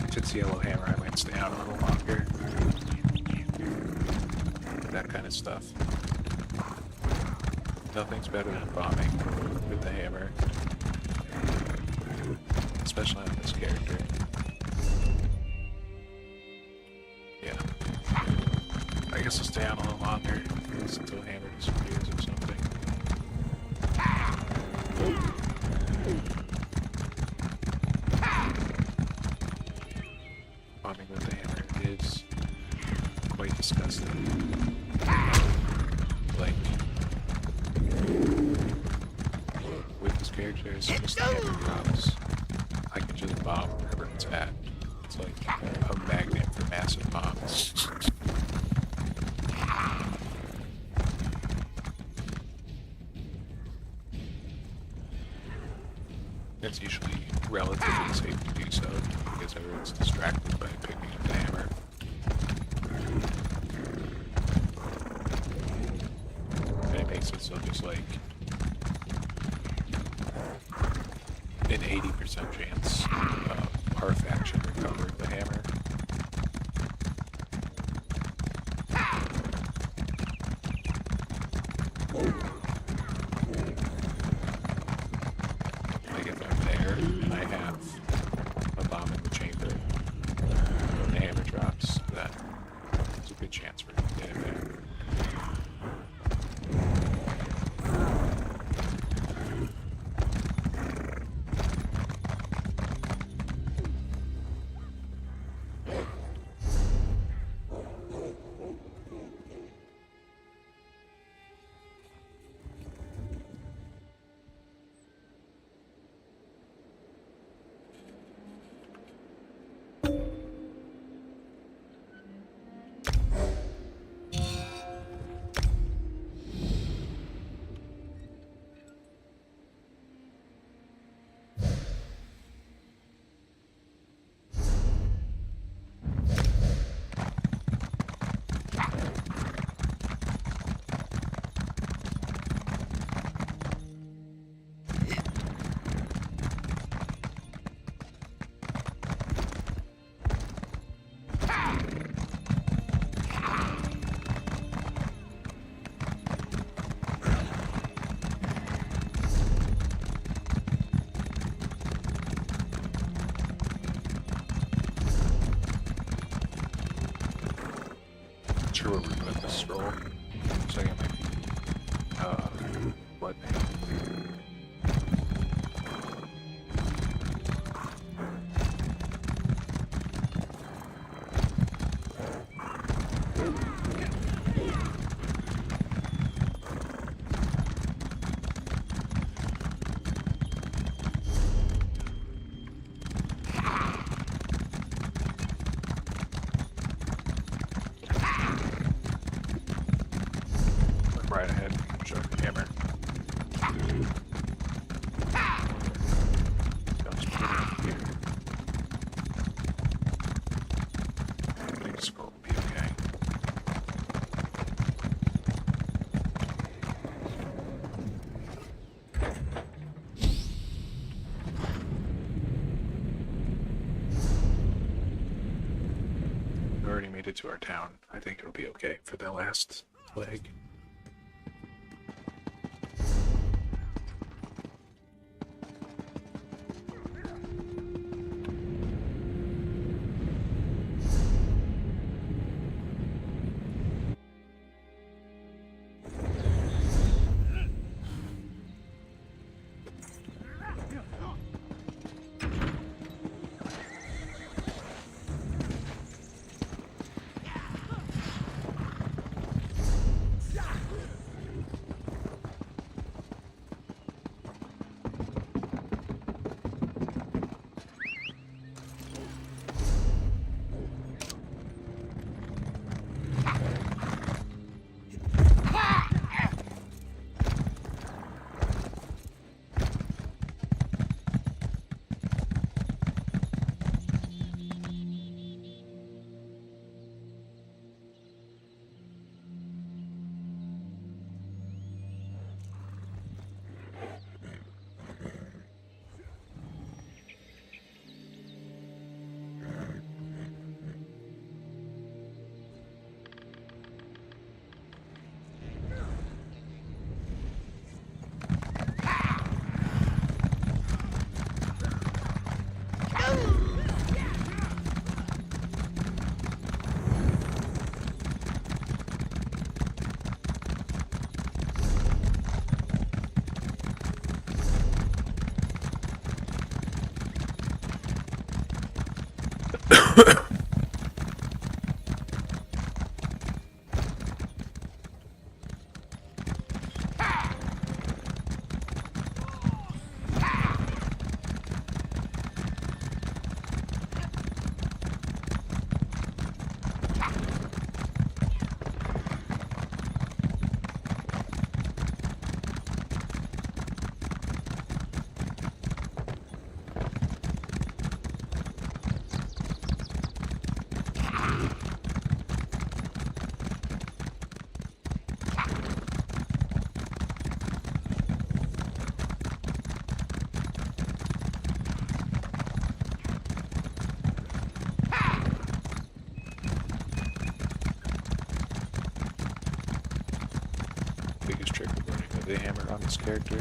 If it's yellow hammer, I might stay out a little longer. That kind of stuff. Nothing's better than bombing with the hammer. Especially on this character. Yeah. I guess I'll stay out a little longer. Until the hammer disappears or something. Bombing with the hammer is quite disgusting. Like, with this character, as soon as the hammer drops, I can just bomb wherever it's at. It's like a magnet for massive bombs. It's usually relatively safe to do so, because everyone's distracted by picking up the hammer. And it makes it so just like 50% chance of Hearth action recovering the hammer. Like if I'm there and I have a bomb in the chamber and the hammer drops, then there's a good chance we're gonna get it back. Sure where we're putting this scroll. Looks like it might be blood paint. Right ahead, show the hammer. Sounds pretty here. I think scroll will be okay. We already made it to our town. I think it'll be okay for the last leg. the hammer on this character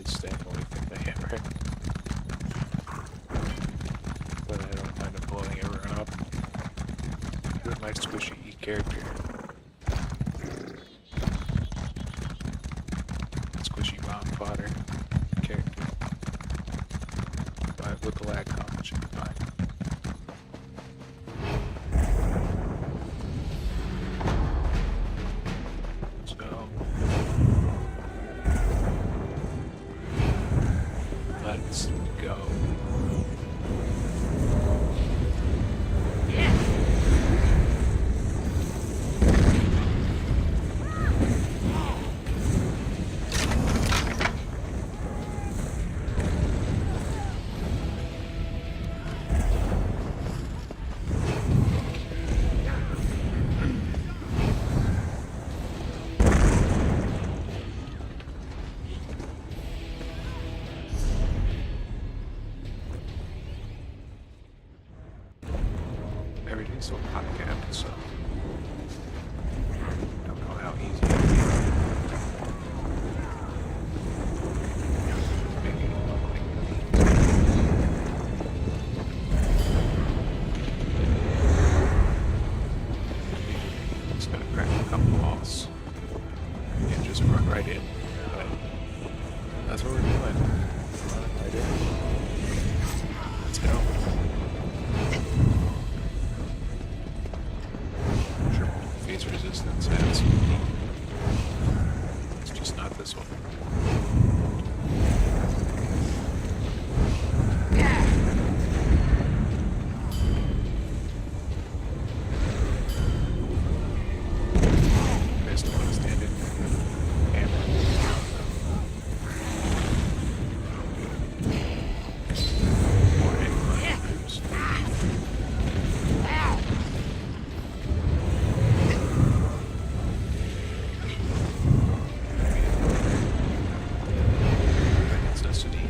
is staying away from the hammer. But I don't mind him blowing everyone up. He's a nice squishy character. Squishy bomb fodder character. But with the lag comp, it should be fine. Let's go. Let's go. Everything's so hot capped, so don't know how easy it is. Making it look like just gotta crack a couple walls and just run right in. But that's what we're doing. Running right in. Let's go. Phase resistance has. It's just not this one. I just don't want to stand in hammer. Or any moves. Necessity.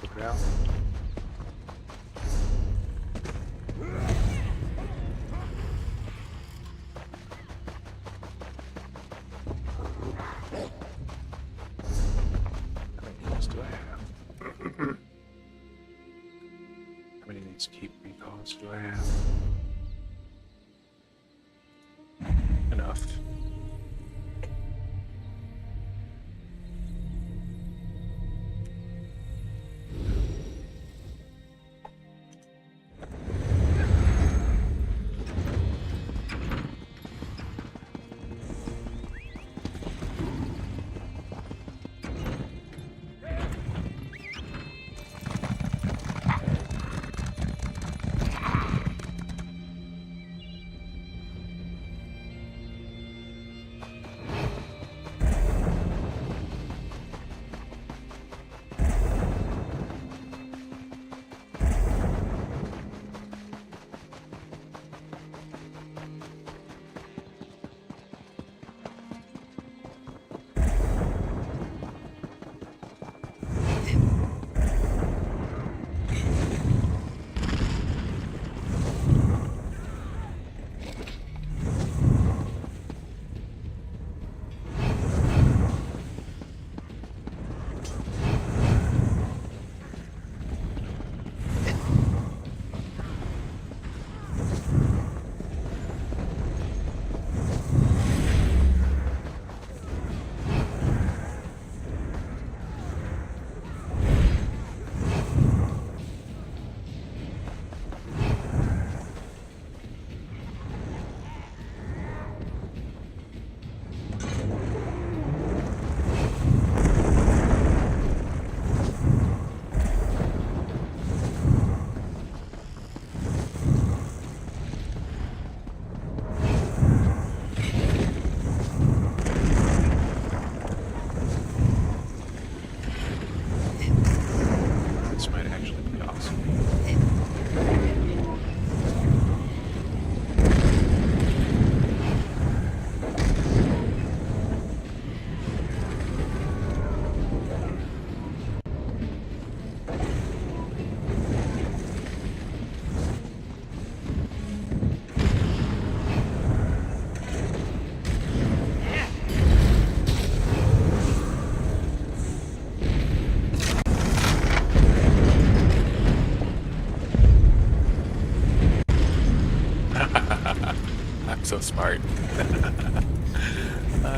Put it out. How many else do I have? How many of these keep recalls do I have? Enough.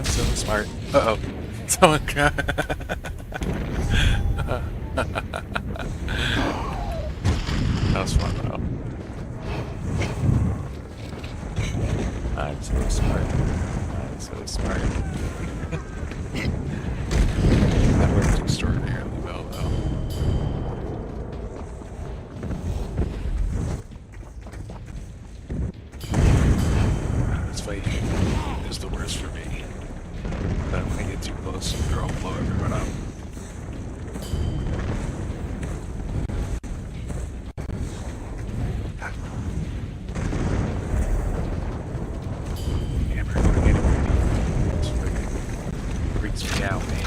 So smart. Uh-oh. Someone got... That was fun though. I'm so smart. I'm so smart. That worked extraordinarily well though. This fight is the worst for me. I don't want to get too close or I'll blow everyone up. Hammer, don't get away. This freaking freaks me out, man.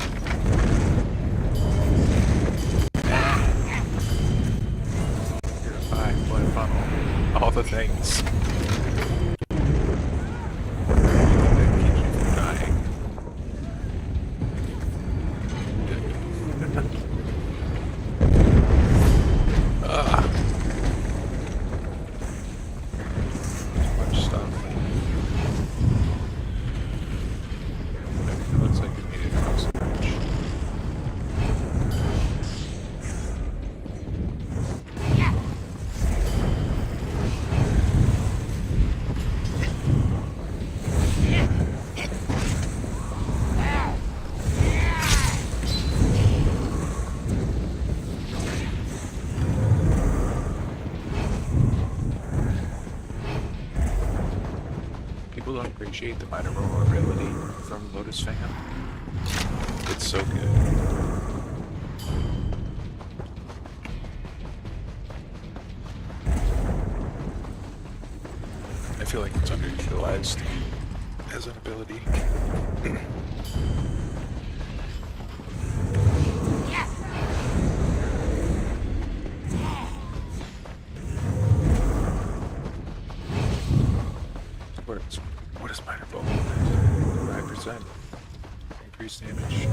Purify, blood funnel, all the things. That keeps you from dying. Too much stuff. It looks like it made it across the bridge. People don't appreciate the minor vulnerability from Lotus Fan. It's so good. I feel like it's underutilized as an ability. What is minor bolt? 5%. Increased damage.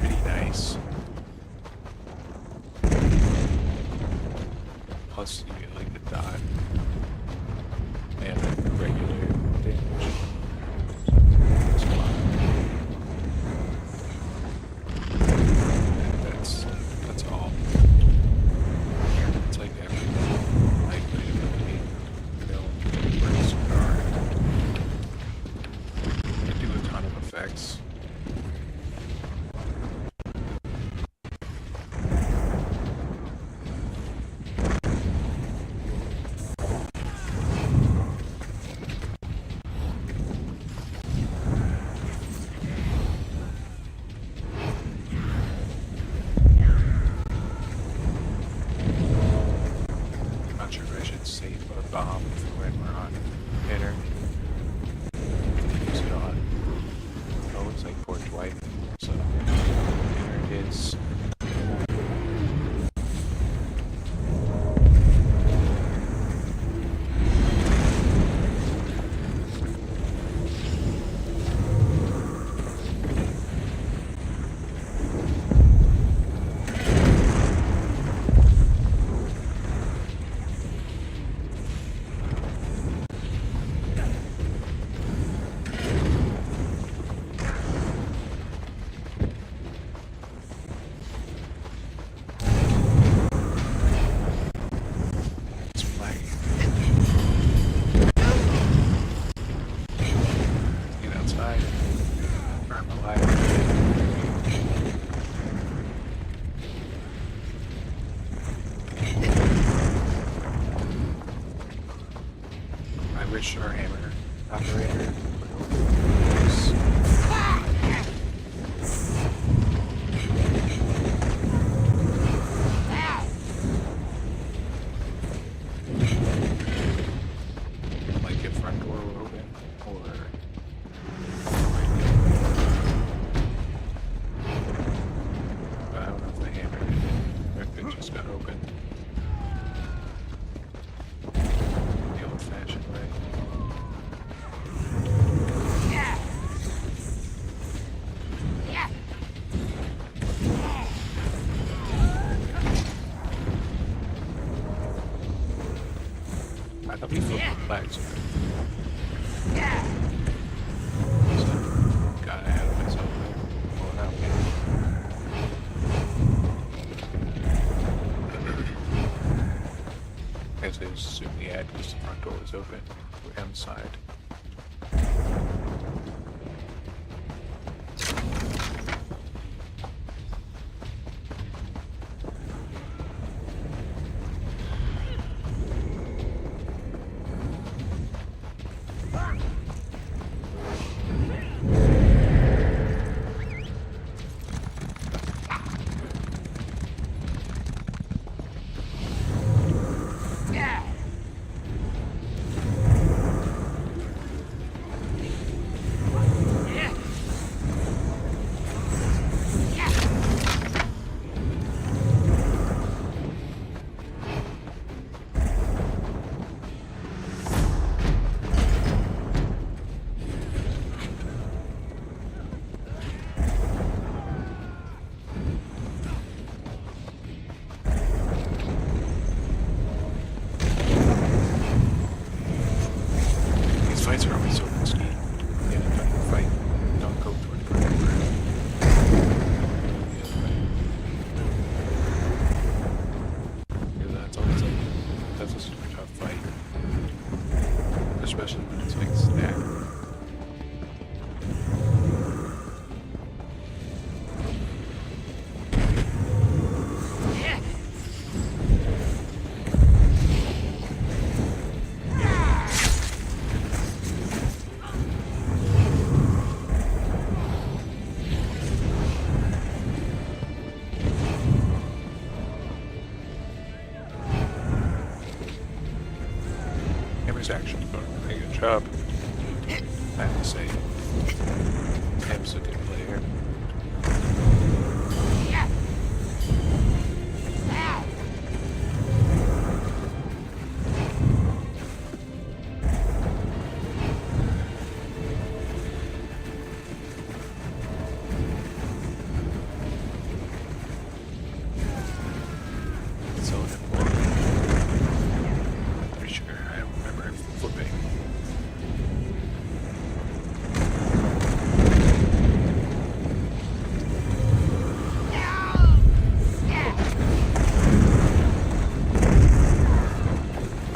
Pretty nice. Plus you get like the dot and the regular damage. That's a lot. That's all. It's like everything. Like playability. Works hard. I do a ton of effects. I'm not sure if I should save a bomb for when we're on hitter. Use it on. Oh, it's like Porch White. So there it is. Get outside and burn my life. I wish our hammer operator would open this. Like if front door were open or I don't know if the hammer did it or if it just got open. The old-fashioned way. open. We're inside. These fights are always so risky. Yeah, don't fight. Don't go toward the perimeter. Yeah, that's always that's a super tough fight. Especially when it's like stacked. Hammer's actually doing a pretty good job. I have to say, Ham's a good player. So pretty sure I don't remember him flipping.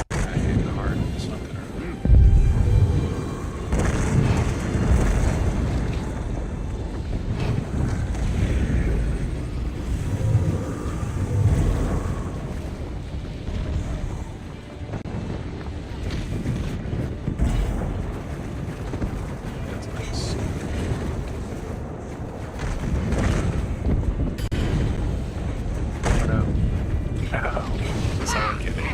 I hit hard with something earlier. That's nice. Oh no. Ow. Someone kidding.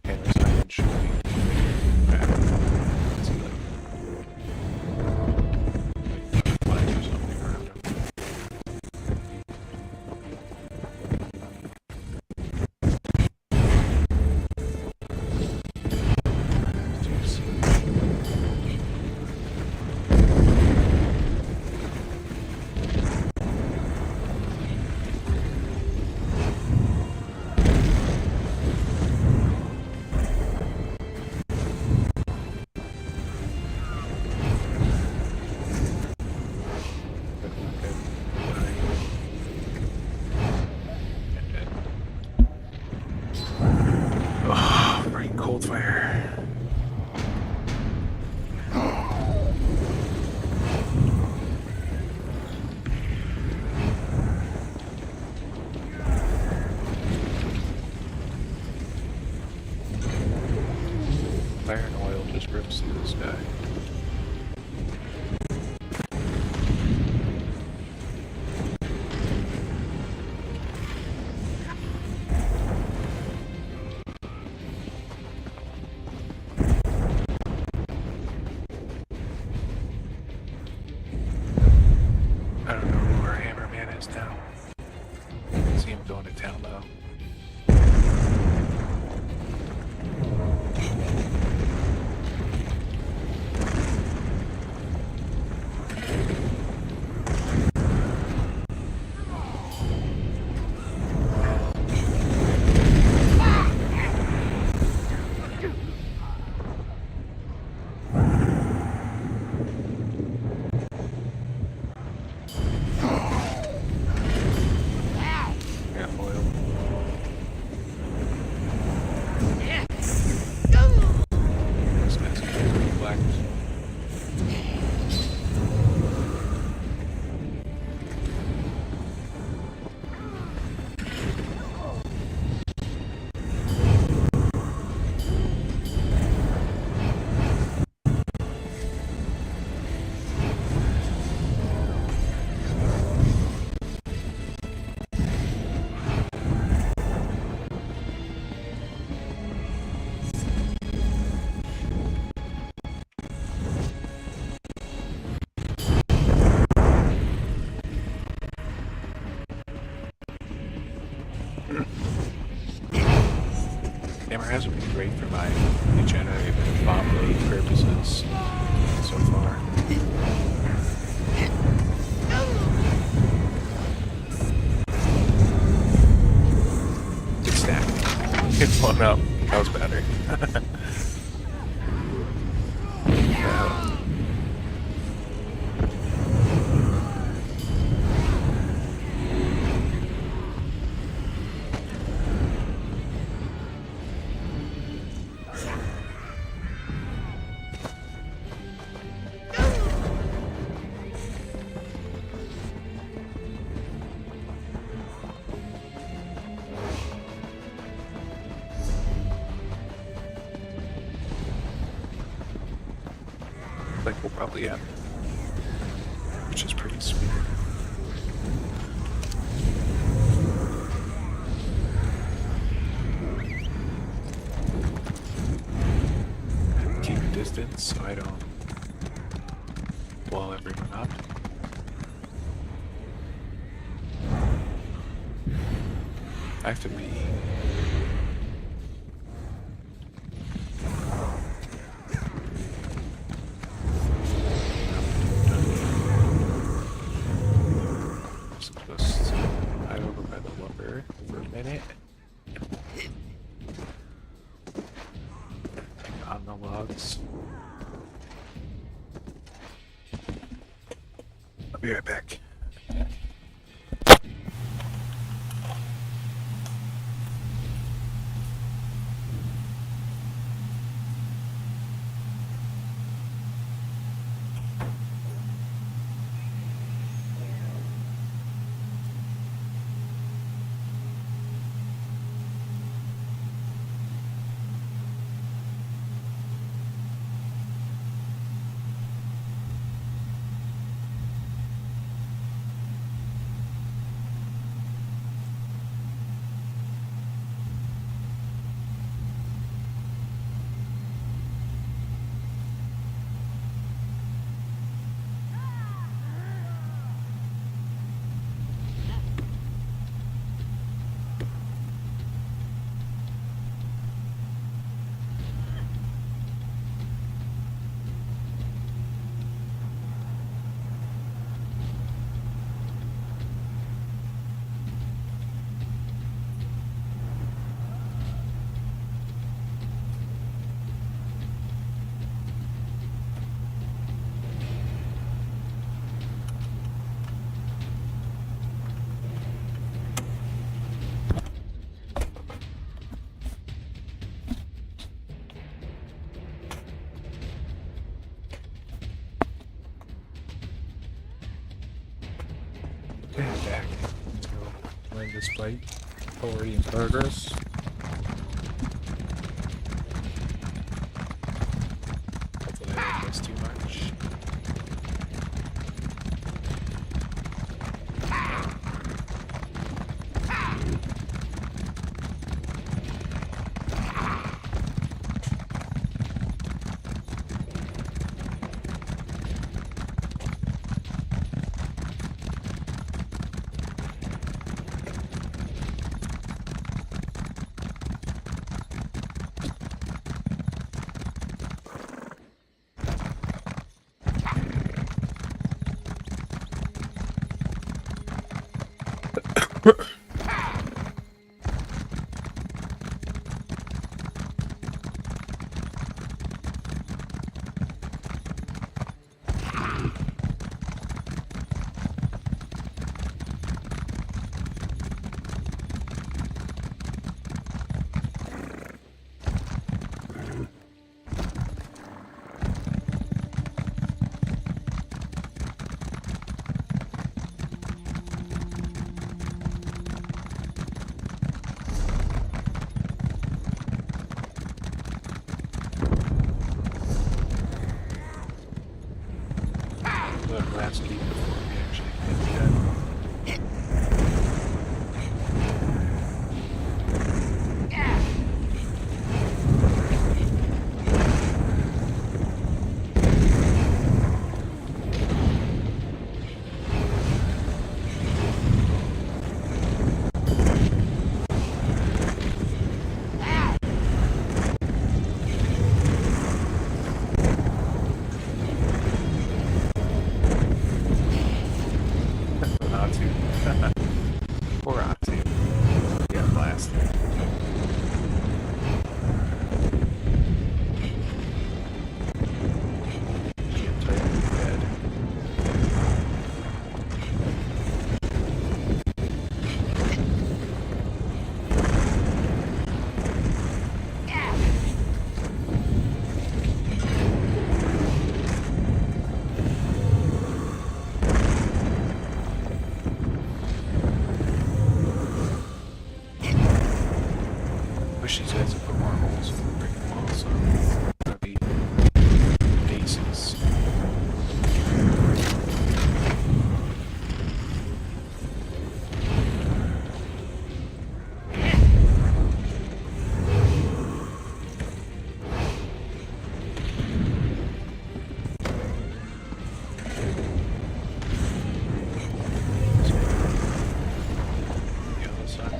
Hammer's not even showing. Is he like flags or something around him? Oh, right, cold fire. Fire and oil just rips through this guy. I don't know who our hammerman is now. I see him going to town though. Hammer hasn't been great for my regenerative and bomb blade purposes so far. Good stack. Get blown up. That was better. Like we'll probably end, which is pretty sweet. Keep a distance so I don't wall everyone up. I have to be. Supposed to hide over by the lumber for a minute. On the logs. I'll be right back. Okay, I'm back. So, win this fight. Already in progress. Hopefully I didn't miss too much. Last key before we actually get done. wish these guys would put more holes in the freaking wall, so that'd be bases. The other side.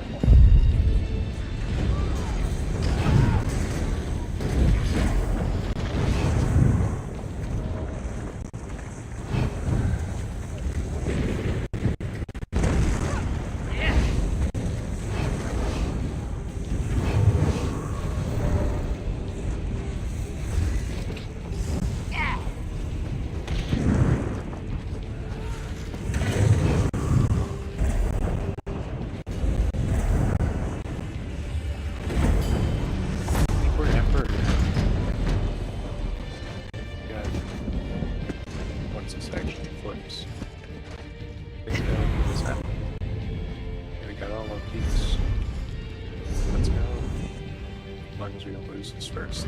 We're Emperor. God. Once this actually flips. Think about what is happening. Okay, we got all of these. Let's go. As long as we don't lose this first.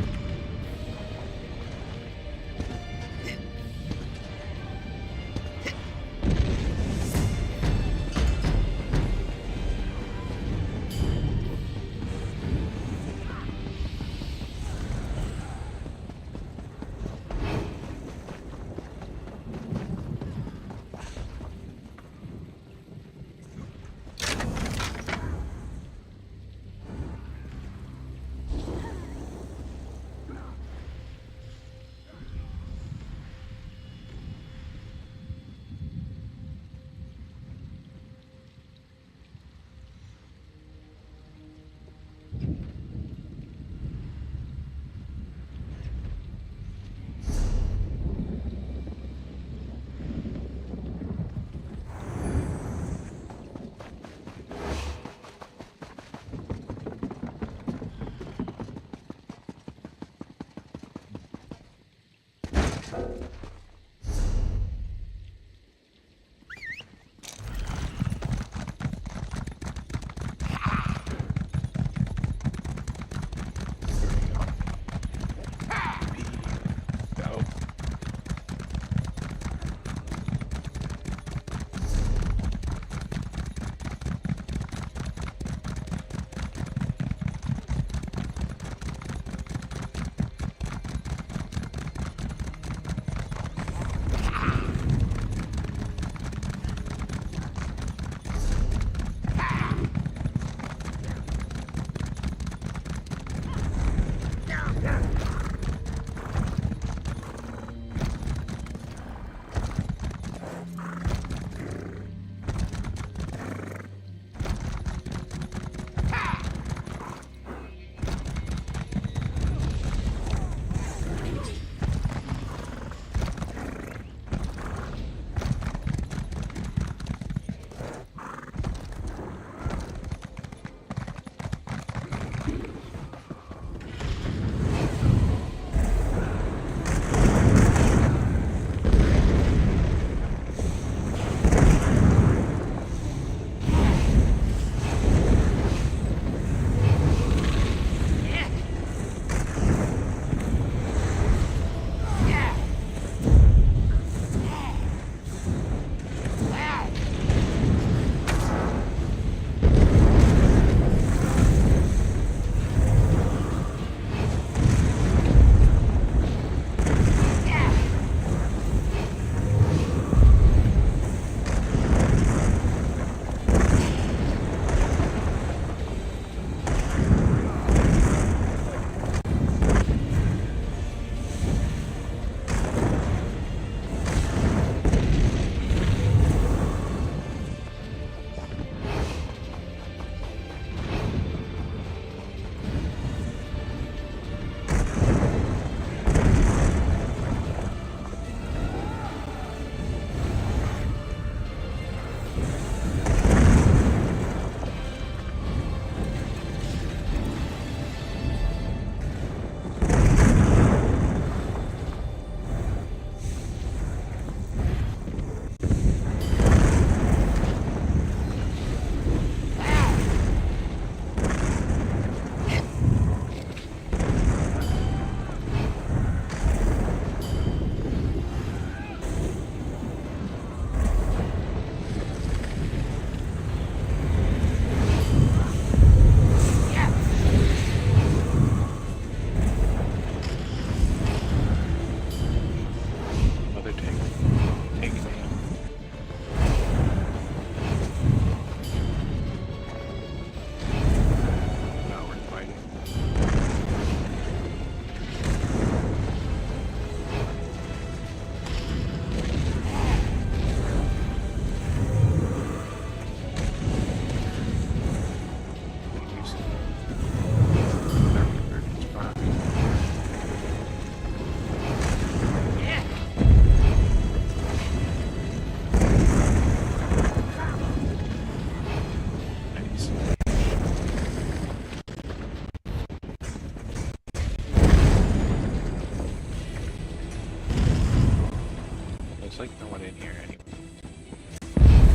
like no one in here anymore.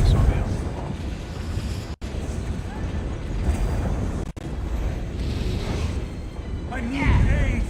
Saw me on the wall. I need aid!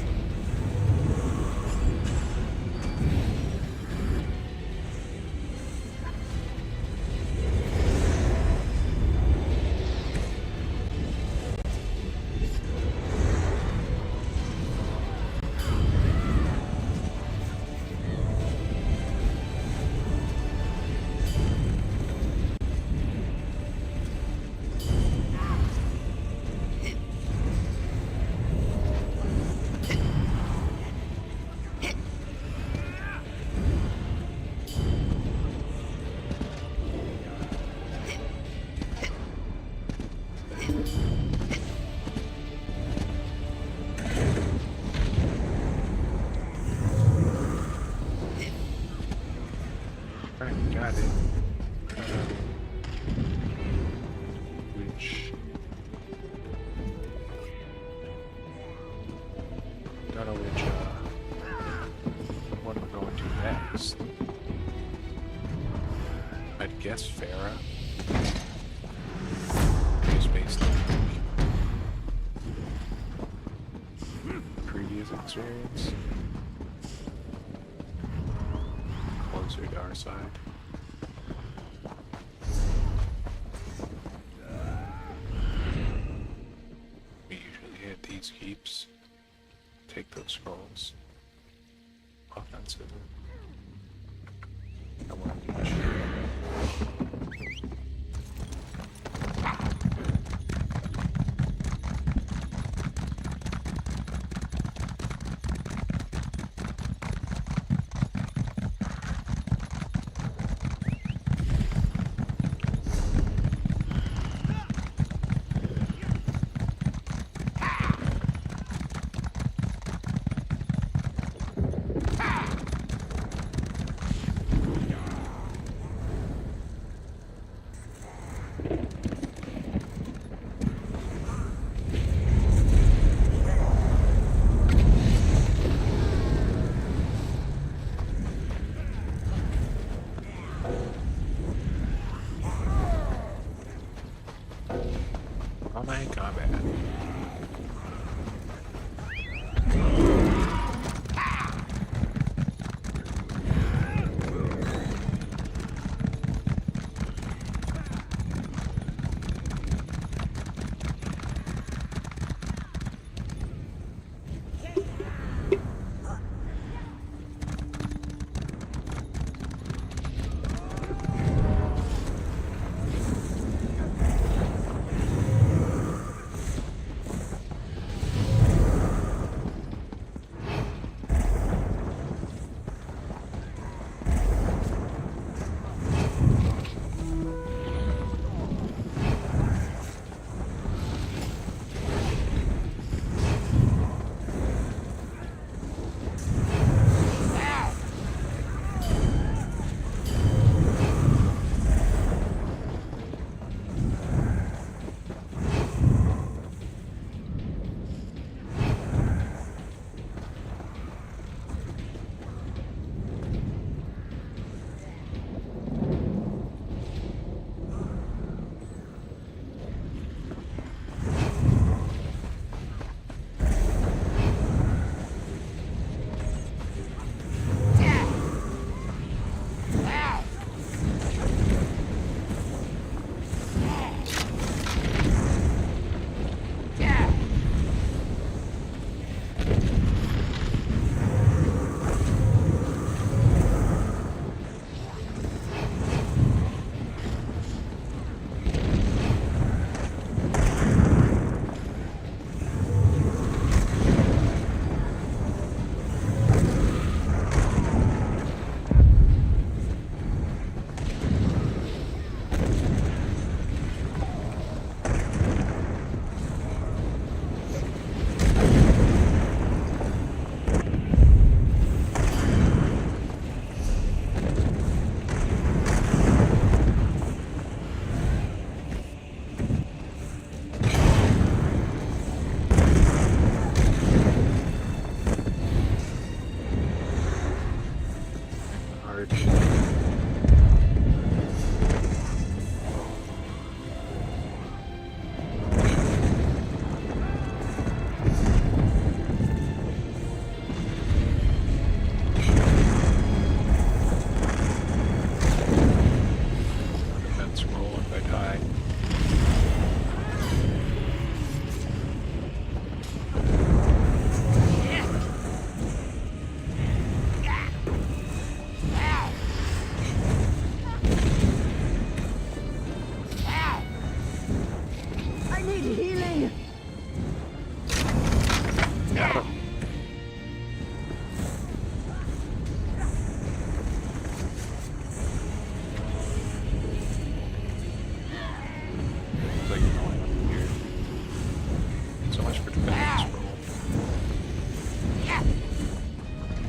Alright, got it. Which... Don't know which, one we're going to next. I'd guess Farah. Just based on previous experience. Closer to our side. We usually hit these keeps. Take those scrolls. Offensive. I want to do am I in combat?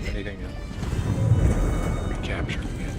Anything to recapture again.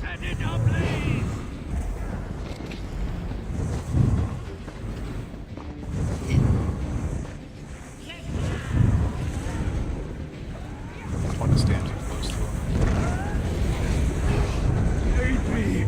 Set it ablaze! I don't want to stand too close to him. Aid me!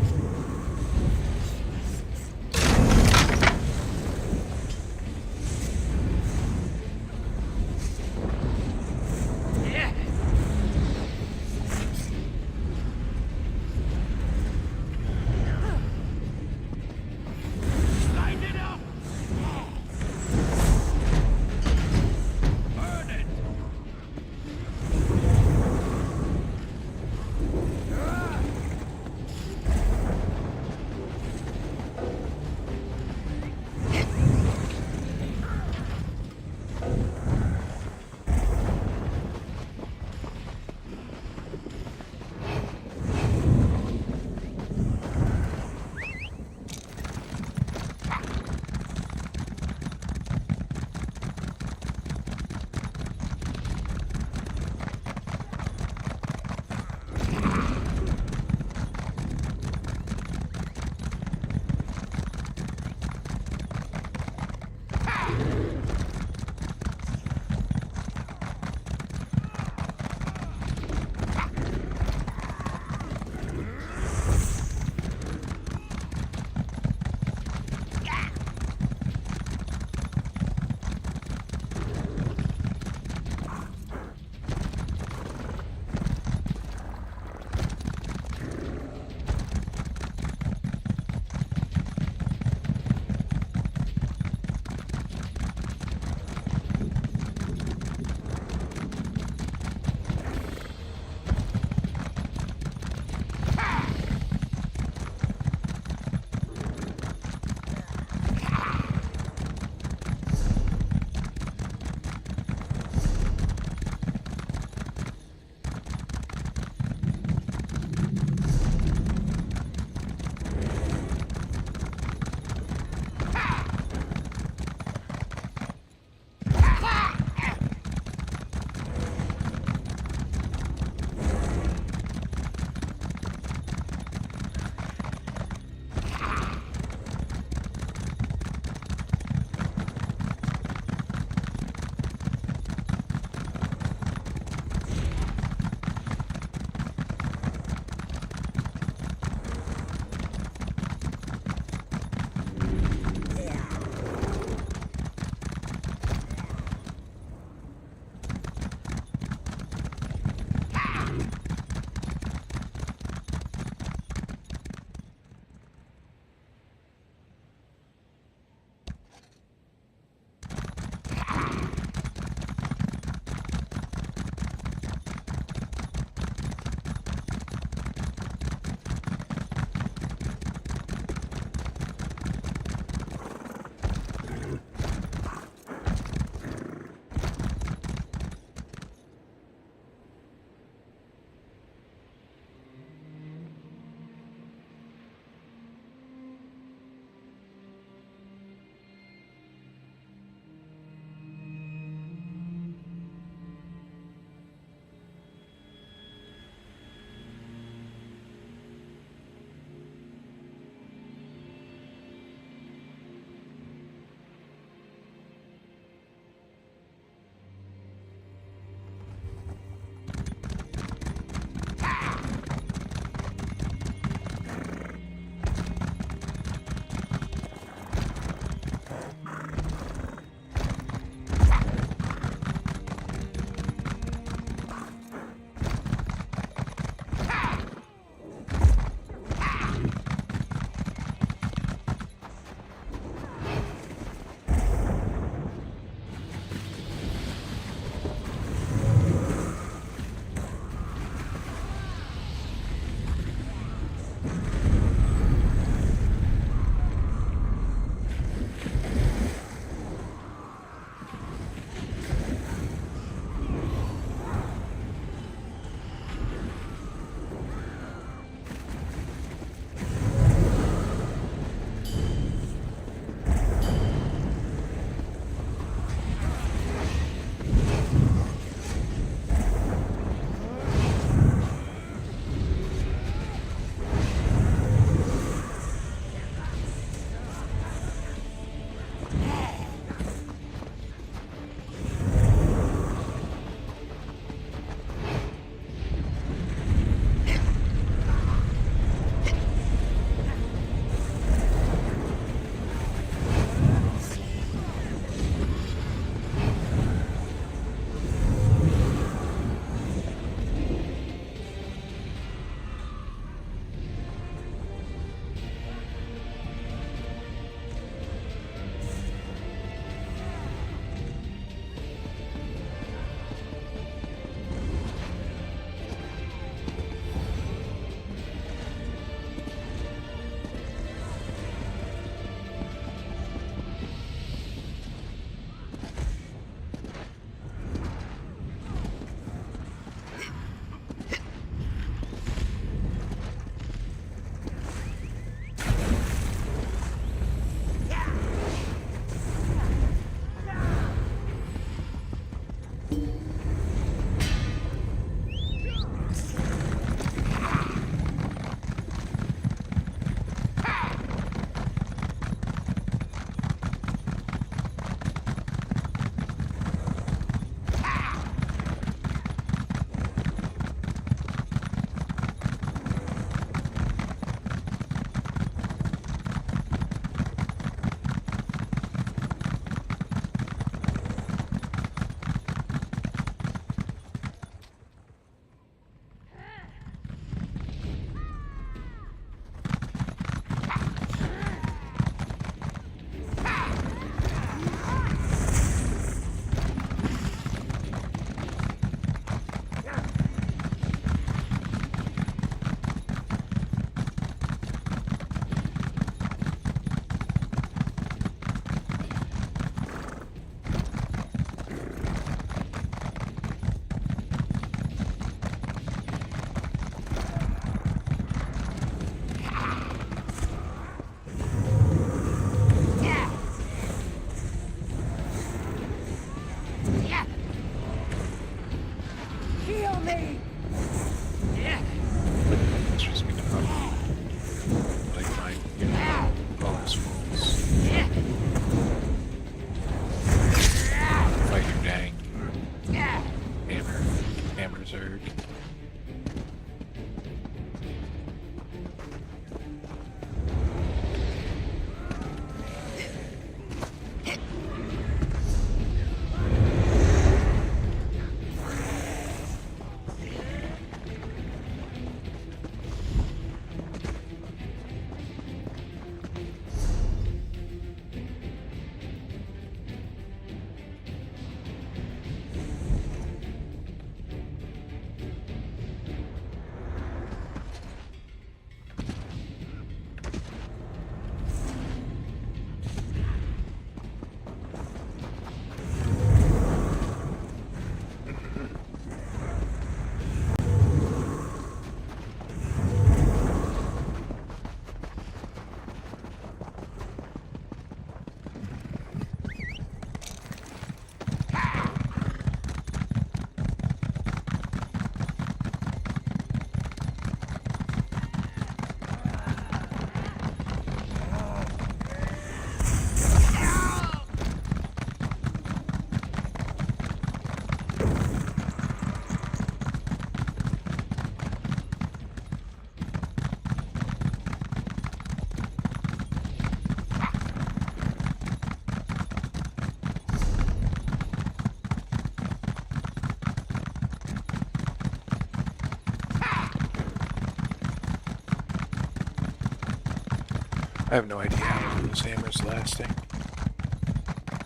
I have no idea how long this hammer's lasting.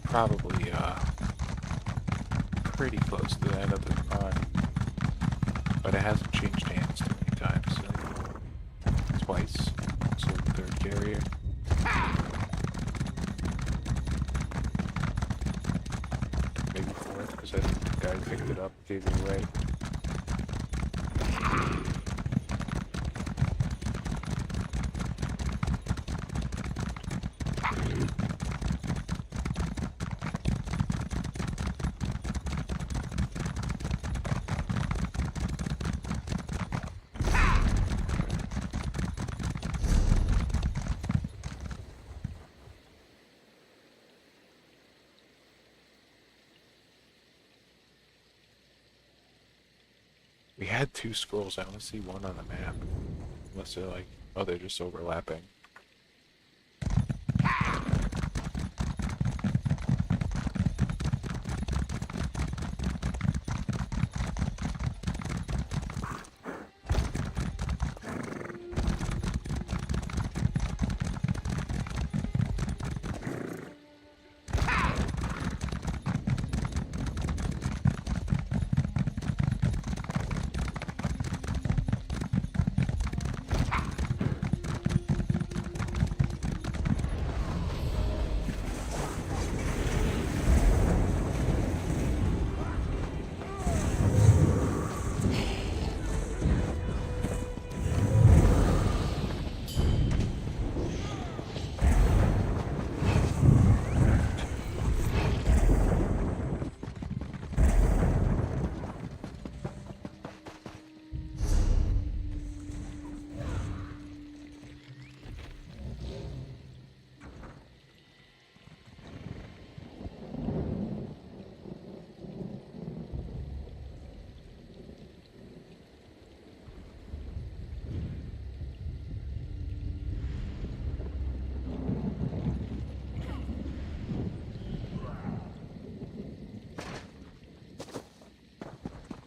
Probably, pretty close to the end of the run. But it hasn't changed hands too many times. So twice. So the third carrier. Maybe fourth, because I think the guy who picked it up gave it away. We had 2 scrolls. I only see 1 on the map. Unless they're like, oh, they're just overlapping.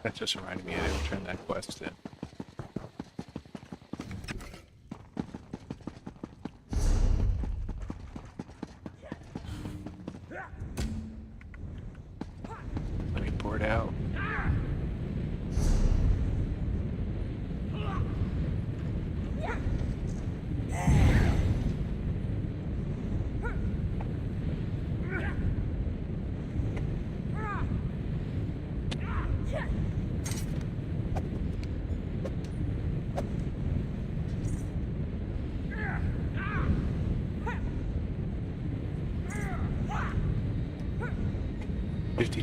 That just reminded me I didn't turn that quest in. Let me pour it out.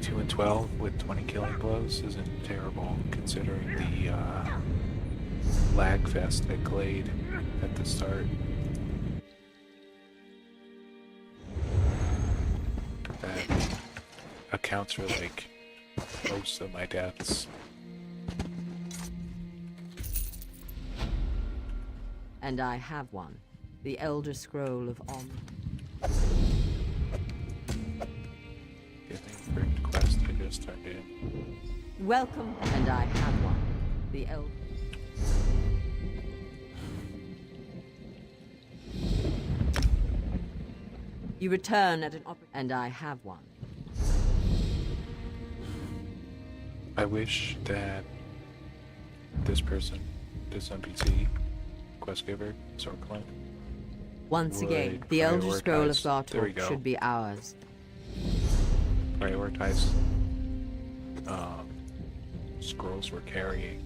And 12 with 20 killing blows isn't terrible considering the lag fest I played at the start. That accounts for like most of my deaths. And I have one. The Elder Scroll of Om. Quest I just turned in. Welcome, and I have one. The Elder. You return at an and I have one. I wish that this person, this NPC, quest giver, Sorklin, Once again, would the Elder Scroll of prioritize- there we Gartor go. should be ours. prioritize scrolls we're carrying.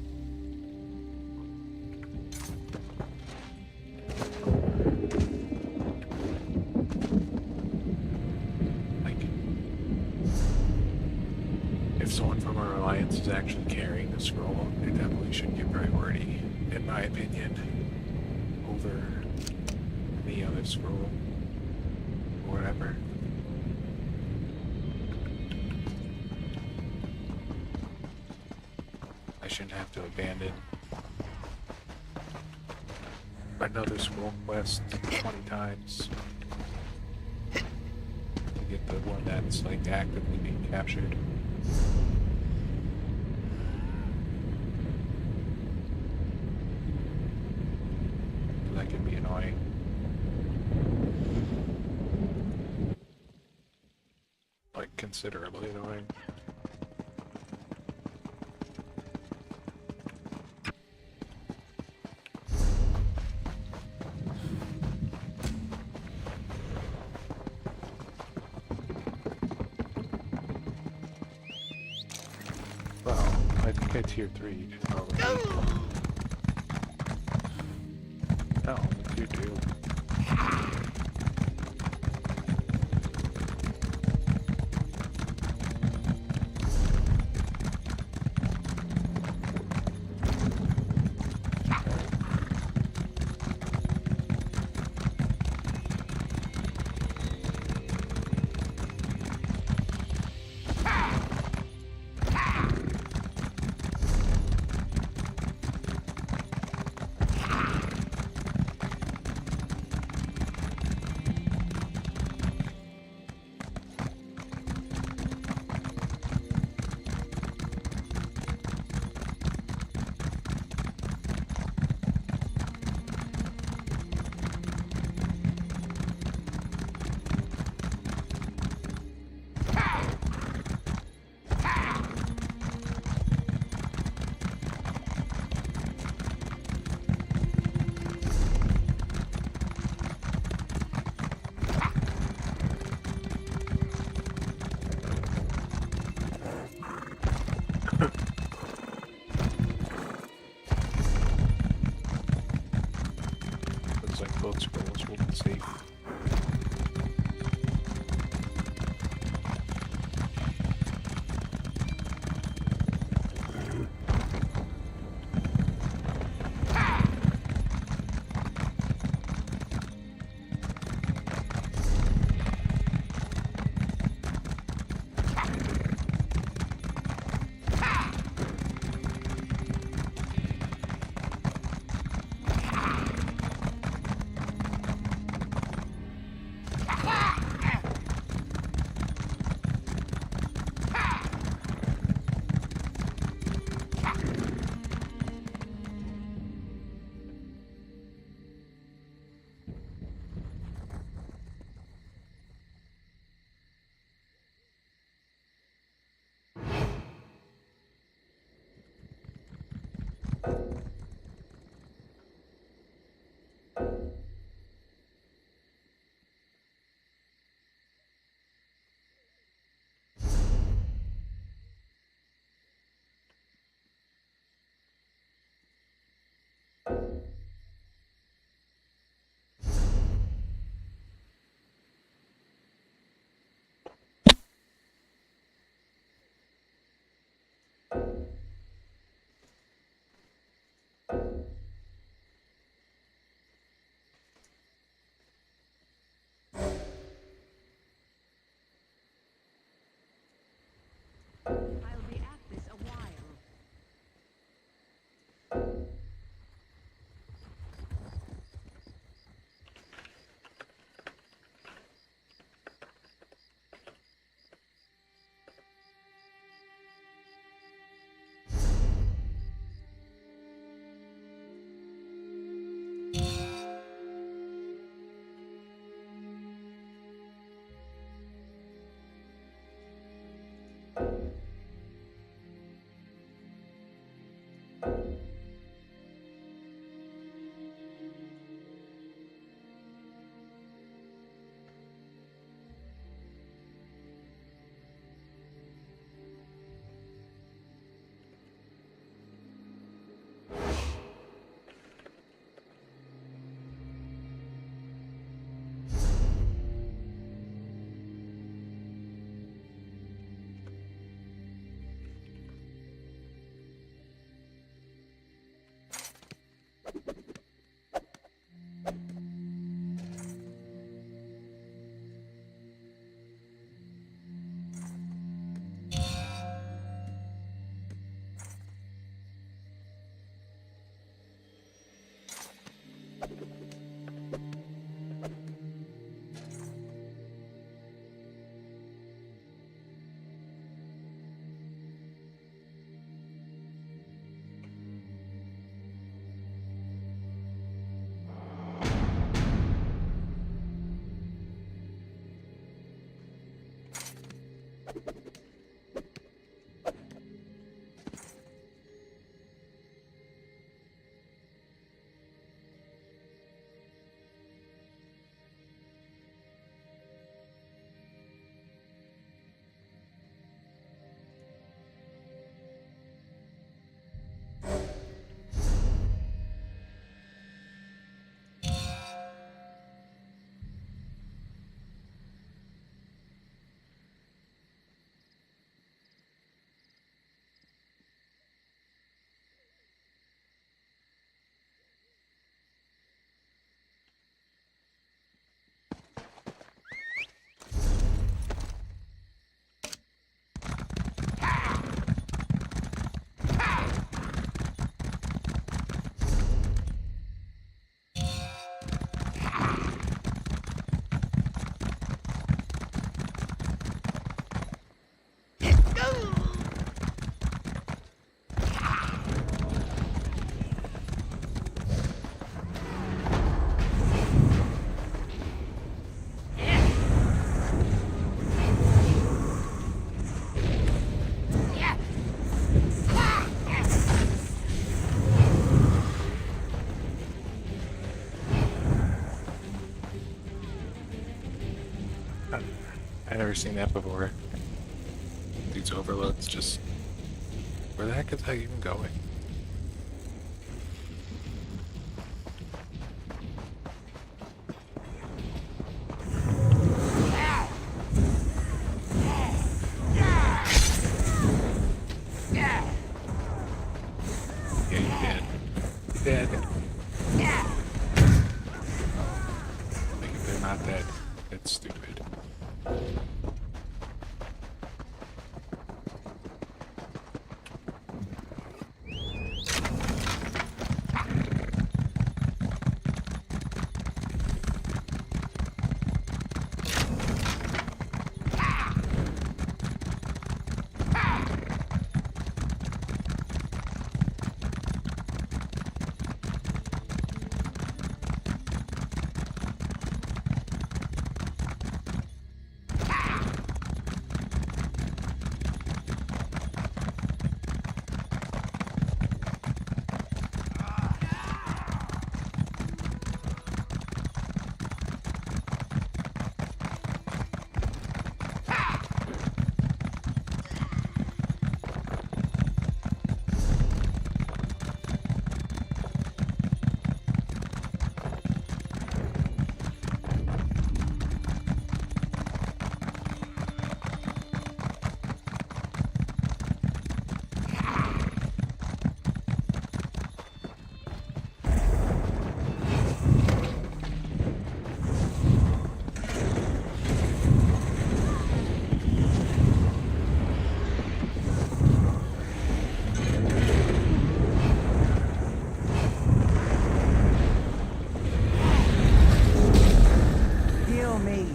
Like, if someone from our alliance is actually carrying the scroll, they definitely should get priority, in my opinion, over the other scroll, or whatever. I shouldn't have to abandon another scroll quest 20 times to get the one that's like actively being captured. That can be annoying. considerably annoying. Well, I think I tier 3 already. No, tier 2. Looks like both scrolls will be safe. I never seen that before. Dude's overload's just... Where the heck is that even going? Yeah, you did. You did. Like, if they're not dead, it's stupid. Heal me.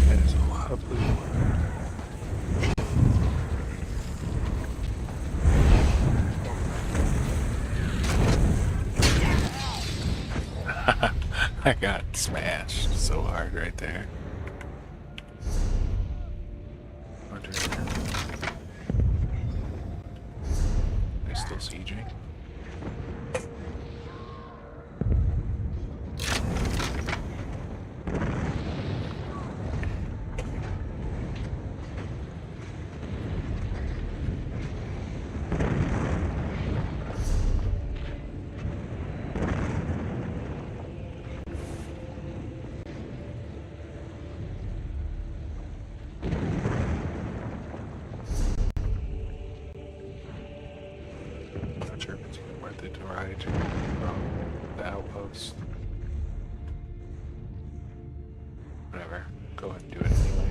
That is a lot of blue. I got smashed so hard right there. They're still sieging. Not sure if it's even worth it to ride from the outpost. Whatever. Go ahead and do it anyway.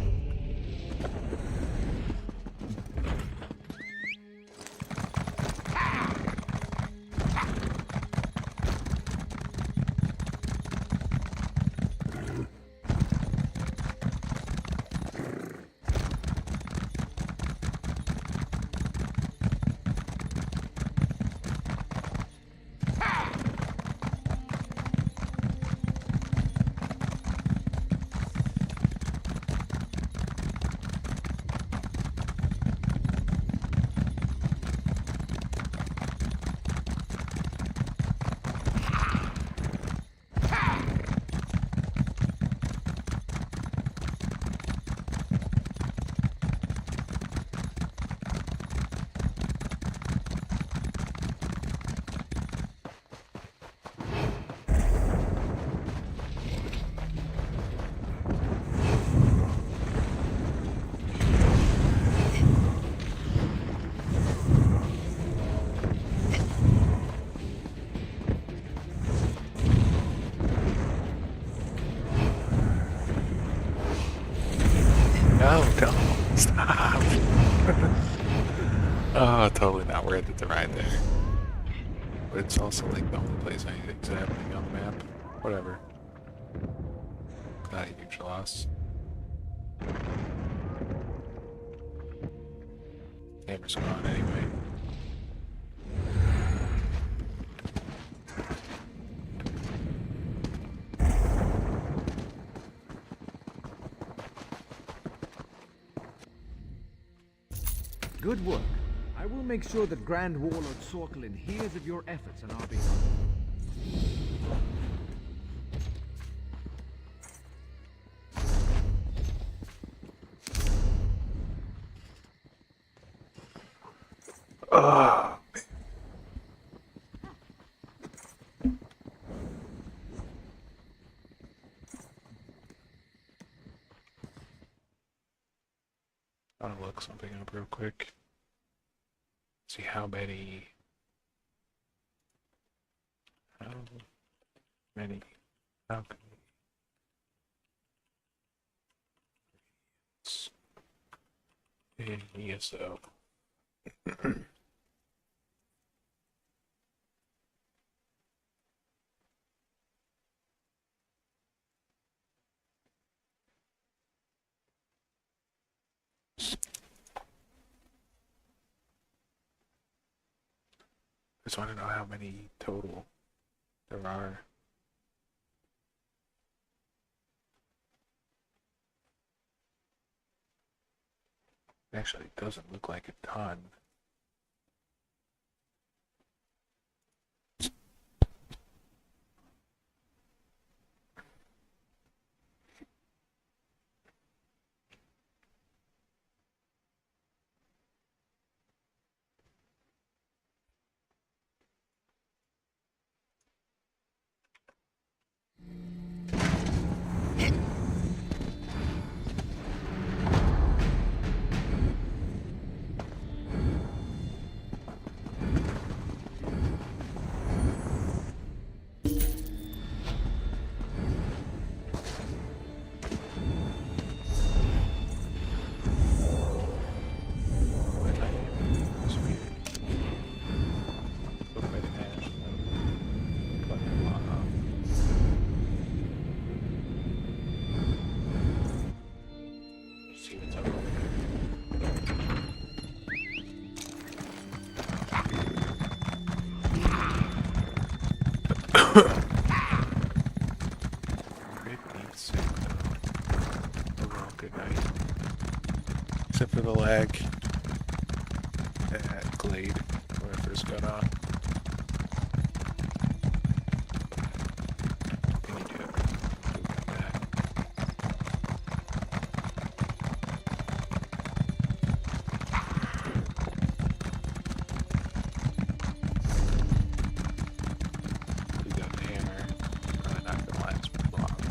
No, don't. Stop. Oh, totally not worth it to ride there. But it's also like the only place anything's happening on the map. Whatever. Not a huge loss. Hammer's gone anyway. Good work. I will make sure that Grand Warlord Sorkelin hears of your efforts on our behalf. Oh, I want to look something up real quick. See how many. How many. How can we. In ESO. Just want to know how many total there are. Actually, it doesn't look like a ton. See what's up over there. Overall, good night. Except for the lag at Glade when I first got on. I need to do that. We got the hammer. Probably not gonna last longer.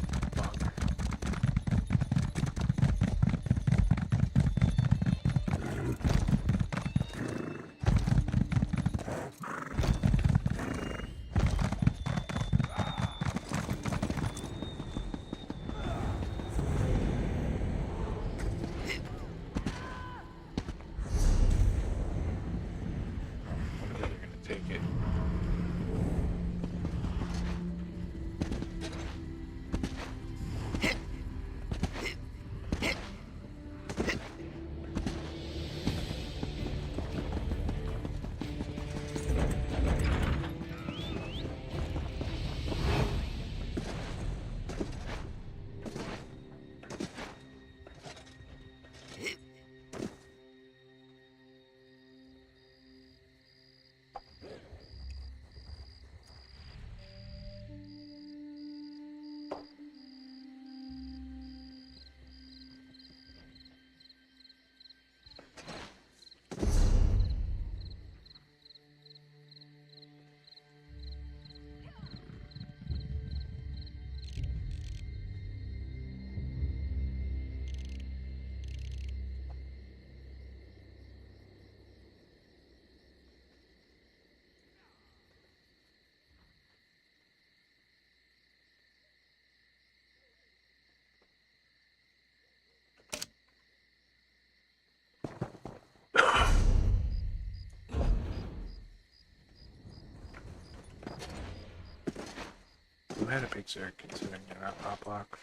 had a big Zerg considering they're not pop lock.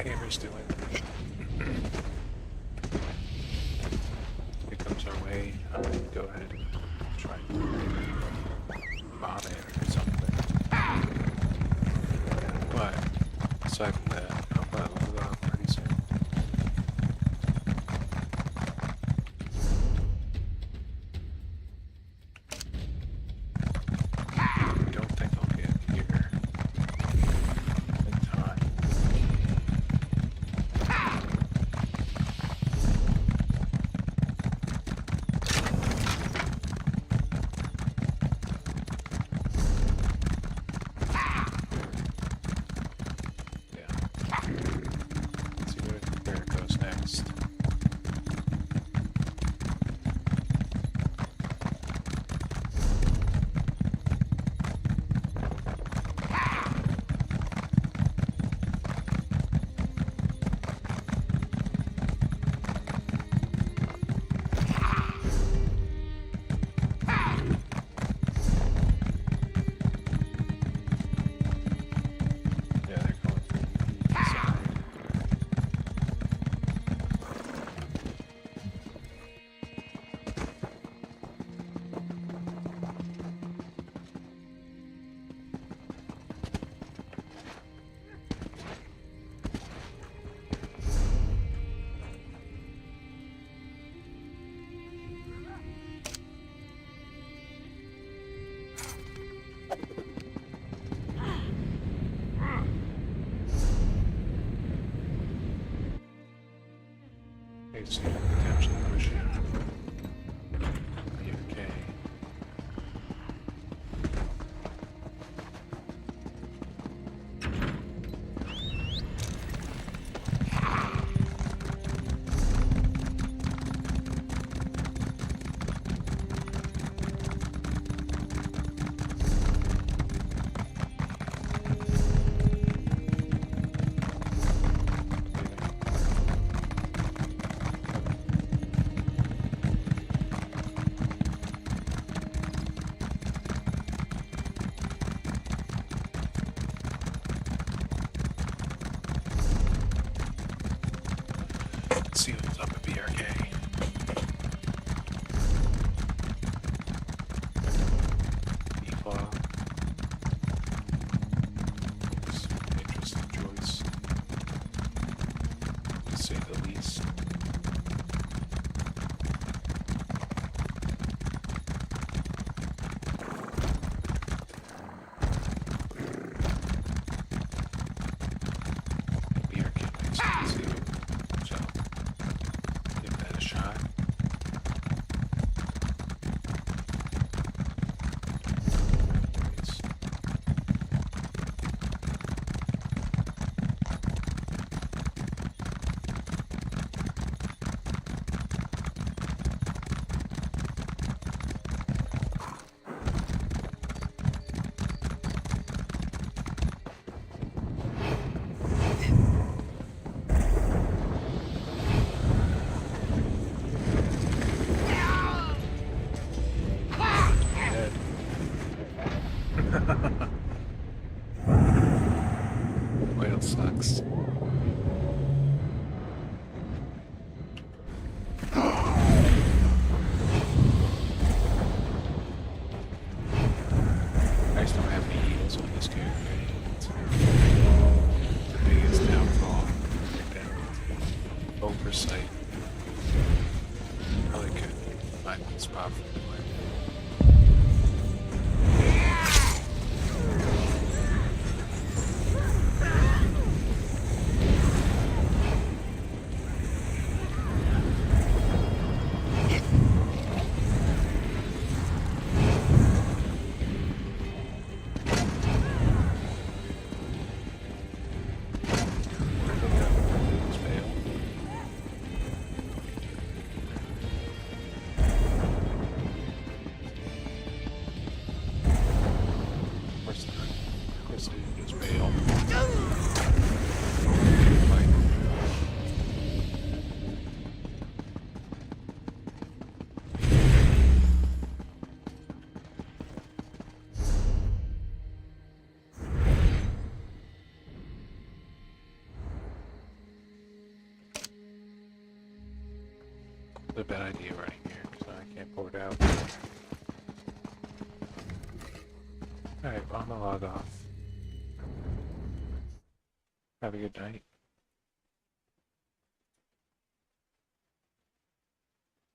Hammer's doing. It comes our way. I'm gonna go ahead and try and bomb it or something. But aside from that, I'll probably log off pretty soon. I don't think I'll get here in time. Yeah. see what's up at BRK. E-Claw. Interesting choice, to say the least. BRK makes sense too, so give that a shot. Dead. Whale sucks. I just don't have any heals on this character. It's the biggest downfall. Oversight. Probably could find a spot for the play. Of course, they just bail. Like, it's a bad idea running here because I can't pull it out. Alright, well, I'm gonna log off. Have a good night.